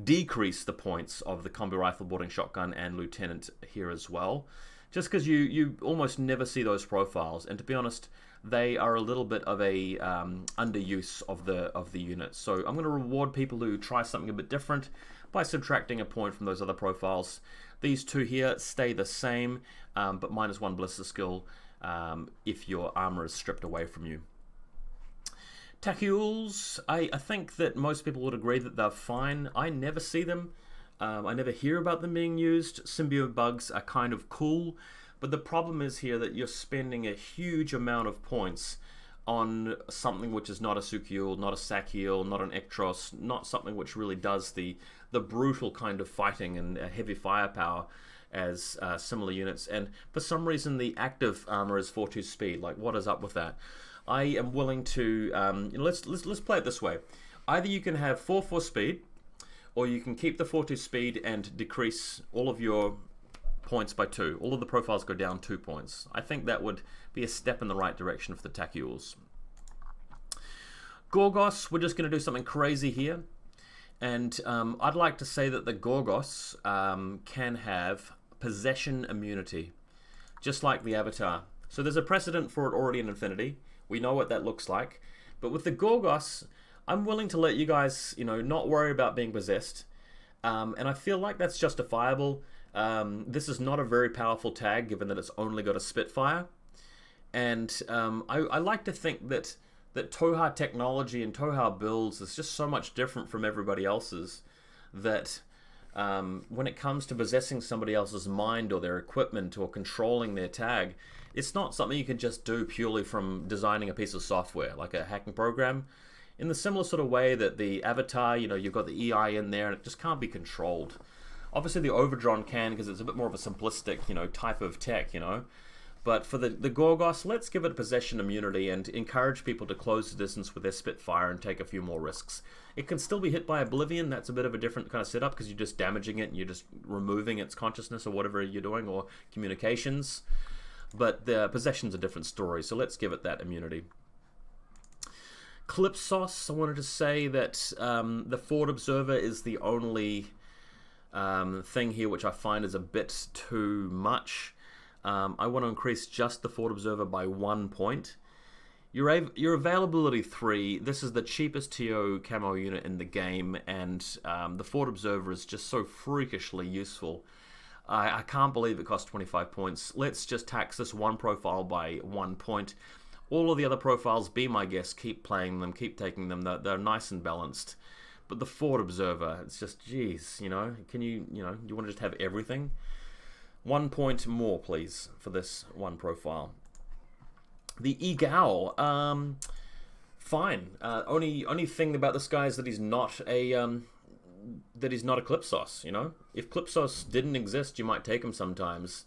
decrease the points of the combi rifle, boarding shotgun, and lieutenant here as well, just because you almost never see those profiles, and to be honest, they are a little bit of a underuse of the unit. So I'm going to reward people who try something a bit different by subtracting a point from those other profiles. These two here stay the same, but -1 ballistic skill if your armor is stripped away from you. Takuls, I think that most people would agree that they're fine. I never see them. I never hear about them being used. Symbiote bugs are kind of cool, but the problem is here that you're spending a huge amount of points on something which is not a Sukiul, not a Sakiel, not an Ektros, not something which really does the brutal kind of fighting and heavy firepower as similar units. And for some reason the active armor is 4-2 speed. Like, what is up with that? I am willing to let's play it this way. Either you can have 4-4 speed, or you can keep the 4-2 speed and decrease all of your points by 2. All of the profiles go down 2 points. I think that would be a step in the right direction for the Takuls. Gorgos, we're just going to do something crazy here. And I'd like to say that the Gorgos can have possession immunity, just like the Avatar. So there's a precedent for it already in infiNity. We know what that looks like. But with the Gorgos, I'm willing to let you guys, you know, not worry about being possessed. And I feel like that's justifiable. This is not a very powerful tag, given that it's only got a Spitfire. And I like to think that Toha technology and Toha builds is just so much different from everybody else's that when it comes to possessing somebody else's mind or their equipment or controlling their tag, it's not something you can just do purely from designing a piece of software, like a hacking program. In the similar sort of way that the Avatar, you know, you've got the EI in there and it just can't be controlled. Obviously the Overdron can, because it's a bit more of a simplistic, you know, type of tech, you know. But for the Gorgos, let's give it possession immunity and encourage people to close the distance with their Spitfire and take a few more risks. It can still be hit by Oblivion. That's a bit of a different kind of setup because you're just damaging it and you're just removing its consciousness or whatever you're doing, or communications. But the possession's a different story, so let's give it that immunity. Clipsos, I wanted to say that the Forward Observer is the only thing here which I find is a bit too much. I want to increase just the Forward Observer by 1 point. Your availability 3, this is the cheapest TO camo unit in the game, and the Forward Observer is just so freakishly useful. I can't believe it costs 25 points. Let's just tax this one profile by 1 point. All of the other profiles, be my guest, keep playing them, keep taking them. They're nice and balanced. But the Forward Observer, it's just, geez, you know, can you want to just have everything? 1 point more, please, for this one profile. The Igao, fine. Only thing about this guy is that he's not a Clipsos, you know? If Clipsos didn't exist, you might take him sometimes.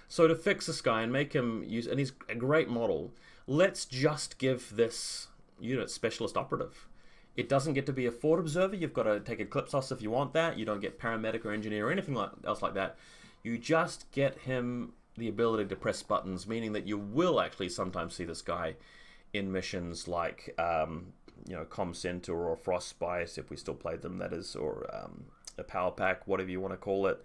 So to fix this guy and make him use, and he's a great model, let's just give this unit Specialist Operative. It doesn't get to be a Forward Observer. You've got to take a Clipsos if you want that. You don't get Paramedic or Engineer or anything else like that. You just get him the ability to press buttons, meaning that you will actually sometimes see this guy in missions like, Com Center or Frostbite, if we still played them, that is, or a Power Pack, whatever you want to call it.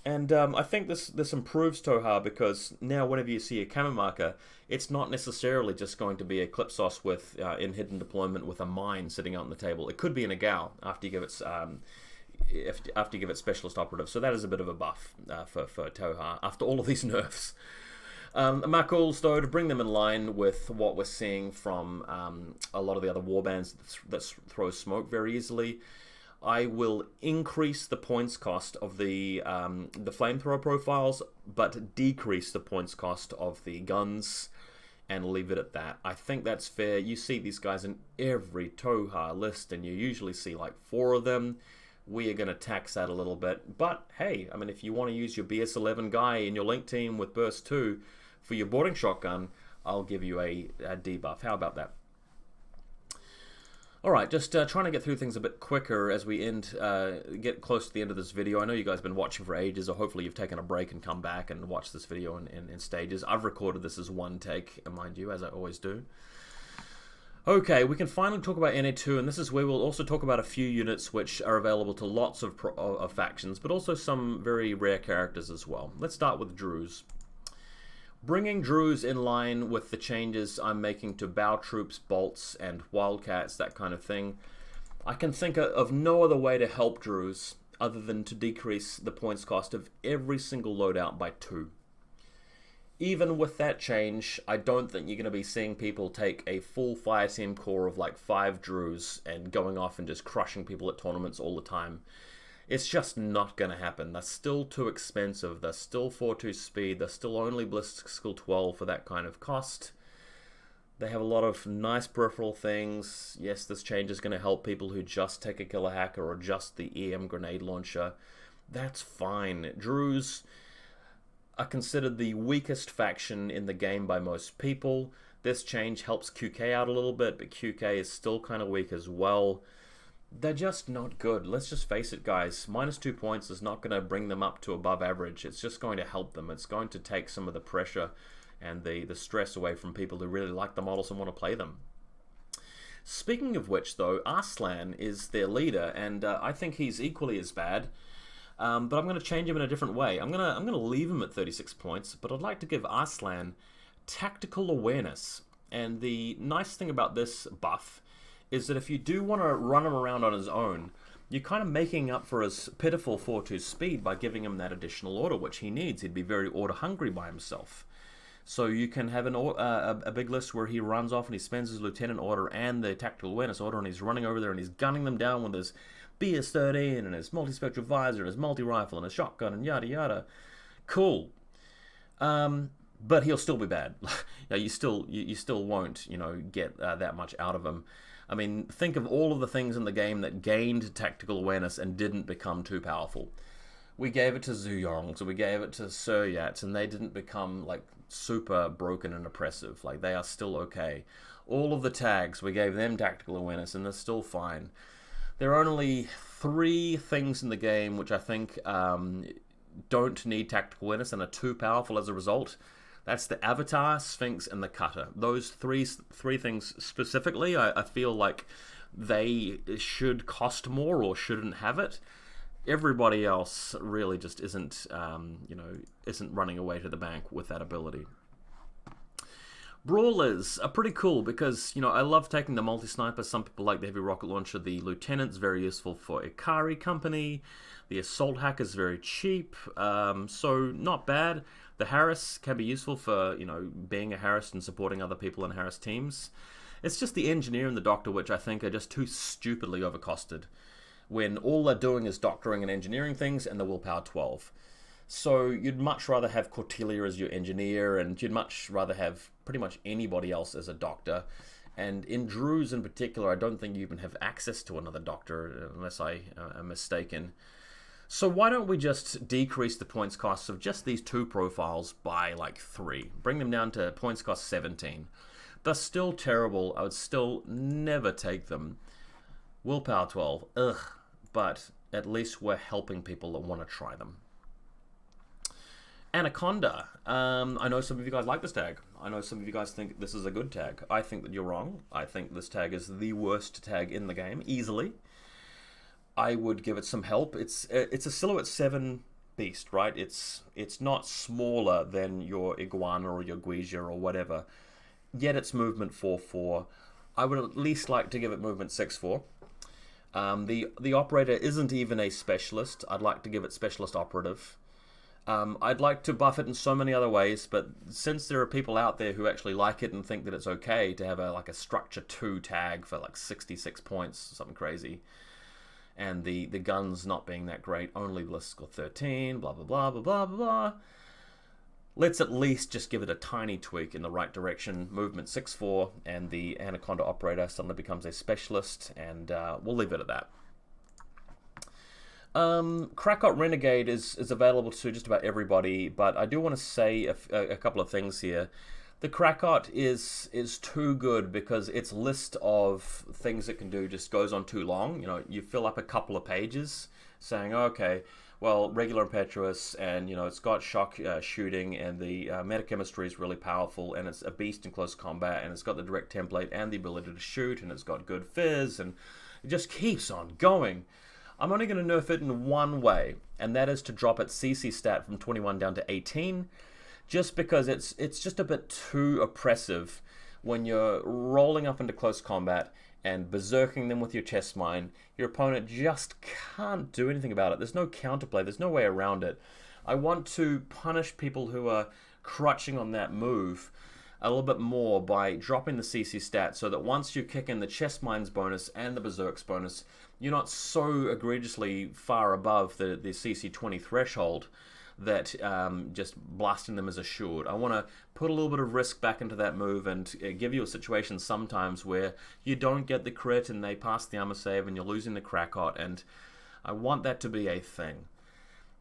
And I think this improves Toha because now whenever you see a camo marker, it's not necessarily just going to be a Clipsos with in hidden deployment with a mine sitting out on the table. It could be an Igao after you give it Specialist Operative. So that is a bit of a buff for Toha after all of these nerfs. Makuls, though, to bring them in line with what we're seeing from a lot of the other warbands that throw smoke very easily, I will increase the points cost of the flamethrower profiles, but decrease the points cost of the guns, and leave it at that. I think that's fair. You see these guys in every Toha list, and you usually see like 4 of them. We are going to tax that a little bit, but hey, I mean, if you want to use your BS11 guy in your link team with Burst 2 for your boarding shotgun, I'll give you a debuff. How about that? Alright, just trying to get through things a bit quicker as we get close to the end of this video. I know you guys have been watching for ages, or hopefully you've taken a break and come back and watched this video in stages. I've recorded this as one take, mind you, as I always do. Okay, we can finally talk about NA2, and this is where we'll also talk about a few units which are available to lots of factions, but also some very rare characters as well. Let's start with Druze. Bringing Druze in line with the changes I'm making to Bow Troops, Bolts, and Wildcats, that kind of thing, I can think of no other way to help Druze other than to decrease the points cost of every single loadout by 2. Even with that change, I don't think you're going to be seeing people take a full fireteam core of like 5 Druze and going off and just crushing people at tournaments all the time. It's just not going to happen. They're still too expensive. They're still 4-2 speed. They're still only Ballistic Skill 12 for that kind of cost. They have a lot of nice peripheral things. Yes, this change is going to help people who just take a Killer Hacker or just the EM grenade launcher. That's fine. Druze are considered the weakest faction in the game by most people. This change helps QK out a little bit, but QK is still kind of weak as well. They're just not good. Let's just face it, guys. -2 points is not going to bring them up to above average. It's just going to help them. It's going to take some of the pressure and the stress away from people who really like the models and want to play them. Speaking of which, though, Arslan is their leader, and I think he's equally as bad. But I'm going to change him in a different way. I'm going to leave him at 36 points, but I'd like to give Arslan Tactical Awareness. And the nice thing about this buff is that if you do want to run him around on his own, you're kind of making up for his pitiful 4-2 speed by giving him that additional order, which he needs. He'd be very order hungry by himself. So you can have a big list where he runs off and he spends his lieutenant order and the tactical awareness order, and he's running over there and he's gunning them down with his BS-13 and his multi-spectral visor and his multi-rifle and his shotgun and yada yada. Cool. But he'll still be bad. You still won't, get that much out of him. I mean, think of all of the things in the game that gained tactical awareness and didn't become too powerful. We gave it to Zuyongs, we gave it to Suryats, and they didn't become like super broken and oppressive. Like, they are still okay. All of the tags, we gave them tactical awareness, and they're still fine. There are only 3 things in the game which I think don't need tactical awareness and are too powerful as a result. That's the Avatar, Sphinx, and the Cutter. Those three things specifically, I feel like they should cost more or shouldn't have it. Everybody else really just isn't, isn't running away to the bank with that ability. Brawlers are pretty cool because, I love taking the multi-sniper. Some people like the heavy rocket launcher. The Lieutenant's very useful for Ikari Company. The Assault Hack is very cheap, so not bad. The Harris can be useful for, being a Harris and supporting other people in Harris teams. It's just the Engineer and the Doctor which I think are just too stupidly overcosted, when all they're doing is doctoring and engineering things and the willpower 12. So you'd much rather have Cordelia as your engineer, and you'd much rather have pretty much anybody else as a doctor. And in Drew's in particular, I don't think you even have access to another doctor, unless I am mistaken. So why don't we just decrease the points costs of just these 2 profiles by like 3? Bring them down to points cost 17. They're still terrible. I would still never take them. Willpower 12. Ugh. But at least we're helping people that want to try them. Anaconda. I know some of you guys like this tag. I know some of you guys think this is a good tag. I think that you're wrong. I think this tag is the worst tag in the game, easily. I would give it some help. It's a Silhouette 7 beast, right? It's not smaller than your Iguana or your Guija or whatever. Yet it's movement 4/4. I would at least like to give it movement 6/4. The operator isn't even a specialist. I'd like to give it specialist operative. I'd like to buff it in so many other ways, but since there are people out there who actually like it and think that it's okay to have a structure 2 tag for like 66 points, something crazy, and the guns not being that great, only ballistical 13, blah blah blah blah blah blah. Let's at least just give it a tiny tweak in the right direction. Movement 6/4, and the Anaconda operator suddenly becomes a specialist, and we'll leave it at that. Krakot Renegade is available to just about everybody, but I do want to say a couple of things here. The Krakot is too good because its list of things it can do just goes on too long. You fill up a couple of pages saying, okay, well, regular impetuous, and it's got shock shooting, and the metachemistry is really powerful, and it's a beast in close combat, and it's got the direct template and the ability to shoot, and it's got good fizz, and it just keeps on going. I'm only going to nerf it in one way, and that is to drop its CC stat from 21 down to 18, just because it's just a bit too oppressive when you're rolling up into close combat and berserking them with your chest mine. Your opponent just can't do anything about it. There's no counterplay. There's no way around it. I want to punish people who are crutching on that move a little bit more by dropping the CC stat, so that once you kick in the chest mines bonus and the berserks bonus, you're not so egregiously far above the CC 20 threshold that just blasting them is assured. I want to put a little bit of risk back into that move and give you a situation sometimes where you don't get the crit and they pass the armor save and you're losing the Krakot, and I want that to be a thing.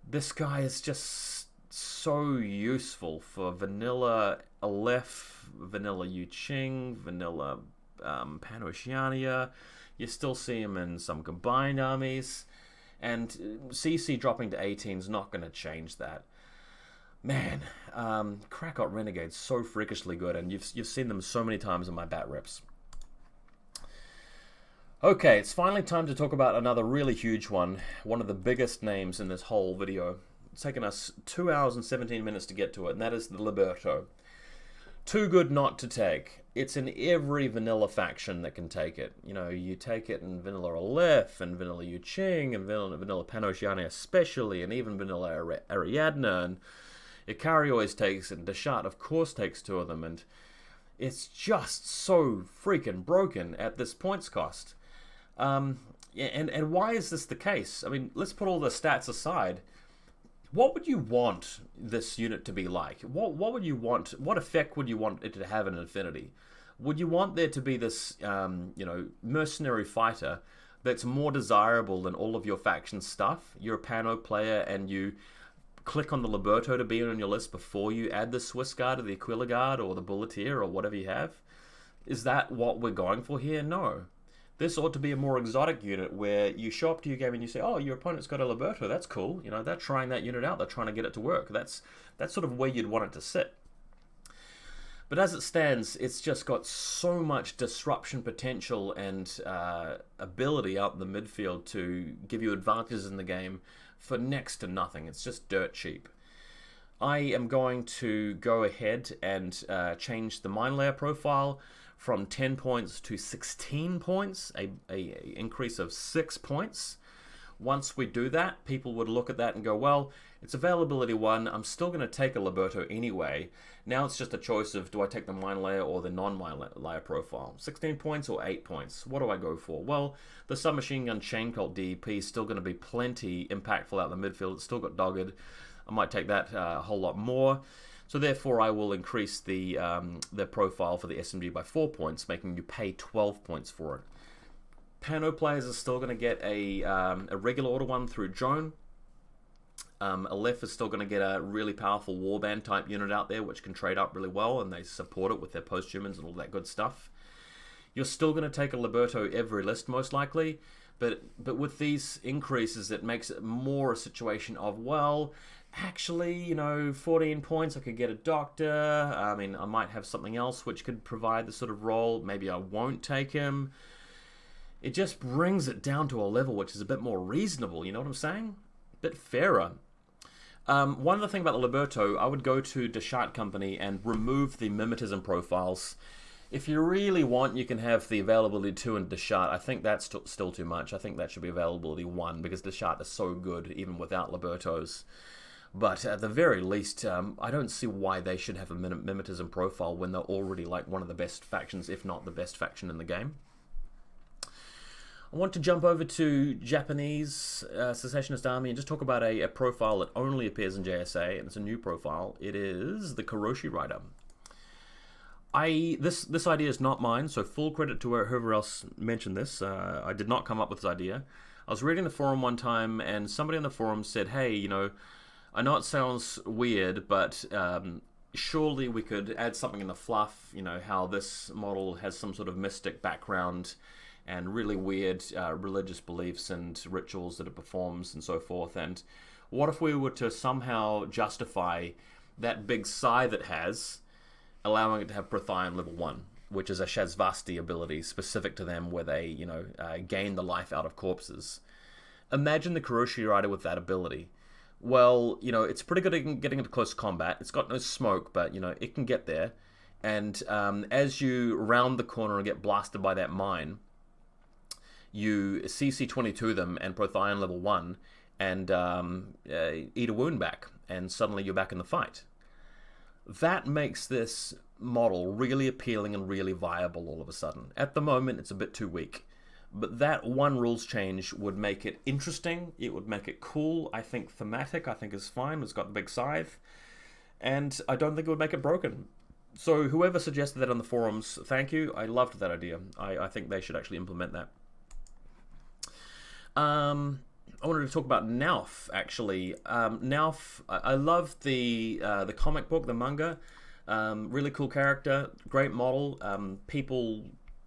This guy is just so useful for vanilla Aleph, vanilla Yuching, vanilla Pan-Oceania. You still see him in some combined armies. And CC dropping to 18 is not going to change that. Man, Krakot Renegade's so freakishly good, and you've seen them so many times in my bat rips. Okay, it's finally time to talk about another really huge one of the biggest names in this whole video. It's taken us 2 hours and 17 minutes to get to it, and that is the Liberto. Too good not to take. It's in every vanilla faction that can take it. You take it in vanilla Aleph, and vanilla Yuching, and vanilla Pan-Oceania especially, and even vanilla Ariadna, and Ikari always takes it, and Deshat of course takes 2 of them, and it's just so freaking broken at this points cost. And why is this the case? I mean, let's put all the stats aside. What would you want this unit to be like? What would you want? What effect would you want it to have in infiNity? Would you want there to be this, mercenary fighter that's more desirable than all of your faction stuff? You're a Pano player and you click on the Liberto to be on your list before you add the Swiss Guard or the Aquila Guard or the Bulleteer or whatever you have. Is that what we're going for here? No. This ought to be a more exotic unit where you show up to your game and you say, oh, your opponent's got a Liberto, that's cool. You know, they're trying that unit out, they're trying to get it to work. That's sort of where you'd want it to sit. But as it stands, it's just got so much disruption potential and ability out in the midfield to give you advantages in the game for next to nothing. It's just dirt cheap. I am going to go ahead and change the mine layer profile from 10 points to 16 points, a increase of 6 points. Once we do that, people would look at that and go, well, it's availability 1, I'm still going to take a Liberto anyway. Now it's just a choice of, do I take the mine layer or the non-mine layer profile? 16 points or 8 points? What do I go for? Well, the submachine gun chain cult DEP is still going to be plenty impactful out in the midfield. It's still got dogged. I might take that a whole lot more. So therefore, I will increase the profile for the SMG by 4 points, making you pay 12 points for it. Pano players are still going to get a regular order one through Joan. Aleph is still going to get a really powerful warband type unit out there, which can trade up really well, and they support it with their posthumans and all that good stuff. You're still going to take a Liberto every list, most likely, but with these increases, it makes it more a situation of, well, actually, you know, 14 points, I could get a doctor. I mean, I might have something else which could provide the sort of role. Maybe I won't take him. It just brings it down to a level which is a bit more reasonable, you know what I'm saying? A bit fairer. One other thing about the Liberto, I would go to Deschart Company and remove the mimetism profiles. If you really want, you can have the availability 2 in Deschart. I think that's still too much. I think that should be availability 1 because Deschart is so good even without Libertos. But at the very least, I don't see why they should have a mimetism profile when they're already like one of the best factions, if not the best faction in the game. I want to jump over to Japanese Secessionist Army and just talk about a profile that only appears in JSA, and it's a new profile. It is the Karoshi Rider. This idea is not mine, so full credit to whoever else mentioned this. I did not come up with this idea. I was reading the forum one time, and somebody on the forum said, hey, you know, I know it sounds weird, but surely we could add something in the fluff, you know, how this model has some sort of mystic background and really weird religious beliefs and rituals that it performs and so forth. And what if we were to somehow justify that big scythe it has, allowing it to have Prothion level 1, which is a Shazvasti ability specific to them where they, you know, gain the life out of corpses. Imagine the Karoshi Rider with that ability. Well, you know, it's pretty good at getting into close combat. It's got no smoke, but, you know, it can get there. And as you round the corner and get blasted by that mine, you CC22 them and Prothion level 1 and eat a wound back, and suddenly you're back in the fight. That makes this model really appealing and really viable all of a sudden. At the moment, it's a bit too weak. But that one rules change would make it interesting, it would make it cool, I think thematic, I think is fine, it's got the big scythe, and I don't think it would make it broken. So whoever suggested that on the forums, thank you, I loved that idea. I think they should actually implement that. I wanted to talk about Nauf, actually. Nauf, I love the comic book, the manga, really cool character, great model,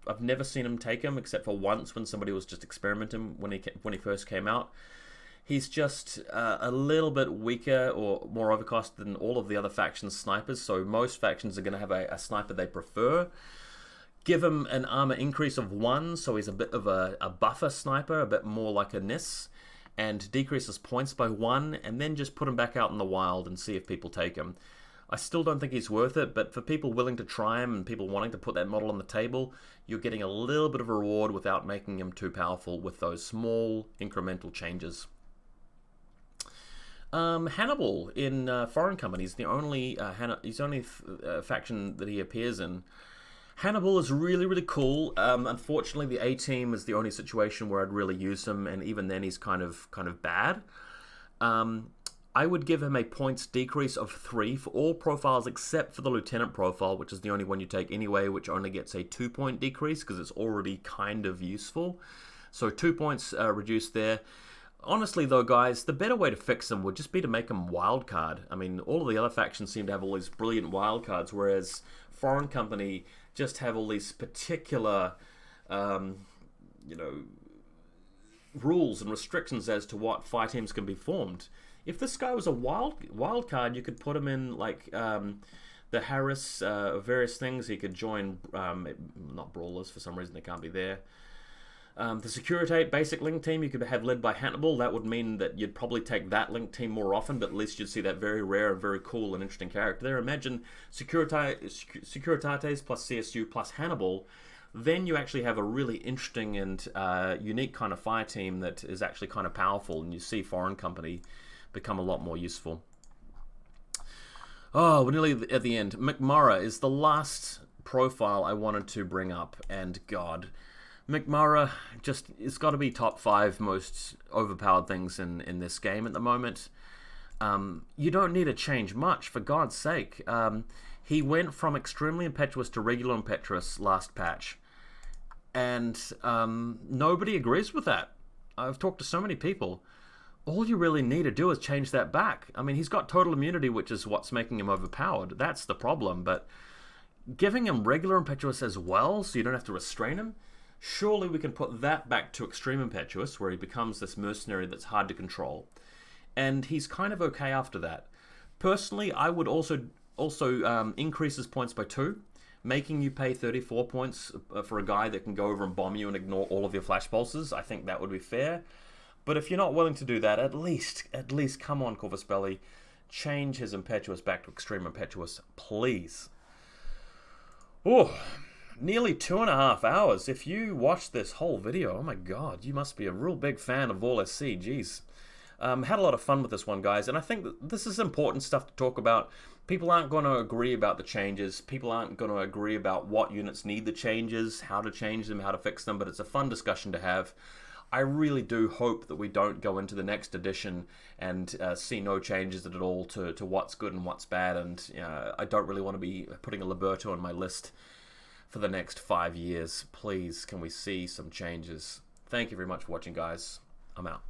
I've never seen him take him except for once when somebody was just experimenting when he first came out. He's just a little bit weaker or more overcost than all of the other factions' snipers, so most factions are going to have a sniper they prefer. Give him an armor increase of 1, so he's a bit of a buffer sniper, a bit more like a Nis, and decrease his points by 1, and then just put him back out in the wild and see if people take him. I still don't think he's worth it, but for people willing to try him and people wanting to put that model on the table, you're getting a little bit of a reward without making him too powerful with those small incremental changes. Hannibal in Foreign Company is the only faction that he appears in. Hannibal is really, really cool. Unfortunately, the A-team is the only situation where I'd really use him, and even then he's kind of bad. I would give him a points decrease of 3 for all profiles except for the Lieutenant profile, which is the only one you take anyway, which only gets a 2-point decrease because it's already kind of useful. So 2 points reduced there. Honestly, though, guys, the better way to fix them would just be to make them wildcard. I mean, all of the other factions seem to have all these brilliant wildcards, whereas Foreign Company just have all these particular, you know, rules and restrictions as to what fire teams can be formed. If this guy was a wild card, you could put him in, like, the Harris, various things. He could join, not Brawlers, for some reason they can't be there. The Securitate basic link team you could have led by Hannibal. That would mean that you'd probably take that link team more often, but at least you'd see that very rare and very cool and interesting character there. Imagine Securitates plus CSU plus Hannibal. Then you actually have a really interesting and unique kind of fire team that is actually kind of powerful, and you see Foreign Company become a lot more useful. Oh, we're nearly at the end. McMurray is the last profile I wanted to bring up, and God, McMurray just, it's got to be top 5 most overpowered things in this game at the moment. You don't need to change much, for God's sake. He went from extremely impetuous to regular impetuous last patch, and nobody agrees with that. I've talked to so many people. All you really need to do is change that back. I mean, he's got total immunity, which is what's making him overpowered. That's the problem, but giving him regular impetuous as well, so you don't have to restrain him, surely we can put that back to extreme impetuous, where he becomes this mercenary that's hard to control. And he's kind of okay after that. Personally, I would also increase his points by 2, making you pay 34 points for a guy that can go over and bomb you and ignore all of your flash pulses. I think that would be fair. But if you're not willing to do that, at least come on, Corvus Belly, change his impetuous back to extreme impetuous, please. Oh, nearly 2.5 hours. If you watched this whole video, oh my God, you must be a real big fan of VaulSC. Jeez. Had a lot of fun with this one, guys, and I think that this is important stuff to talk about. People aren't going to agree about the changes. People aren't going to agree about what units need the changes, how to change them, how to fix them, but it's a fun discussion to have. I really do hope that we don't go into the next edition and see no changes at all to what's good and what's bad, and I don't really want to be putting a Liberto on my list for the next 5 years. Please, can we see some changes? Thank you very much for watching, guys. I'm out.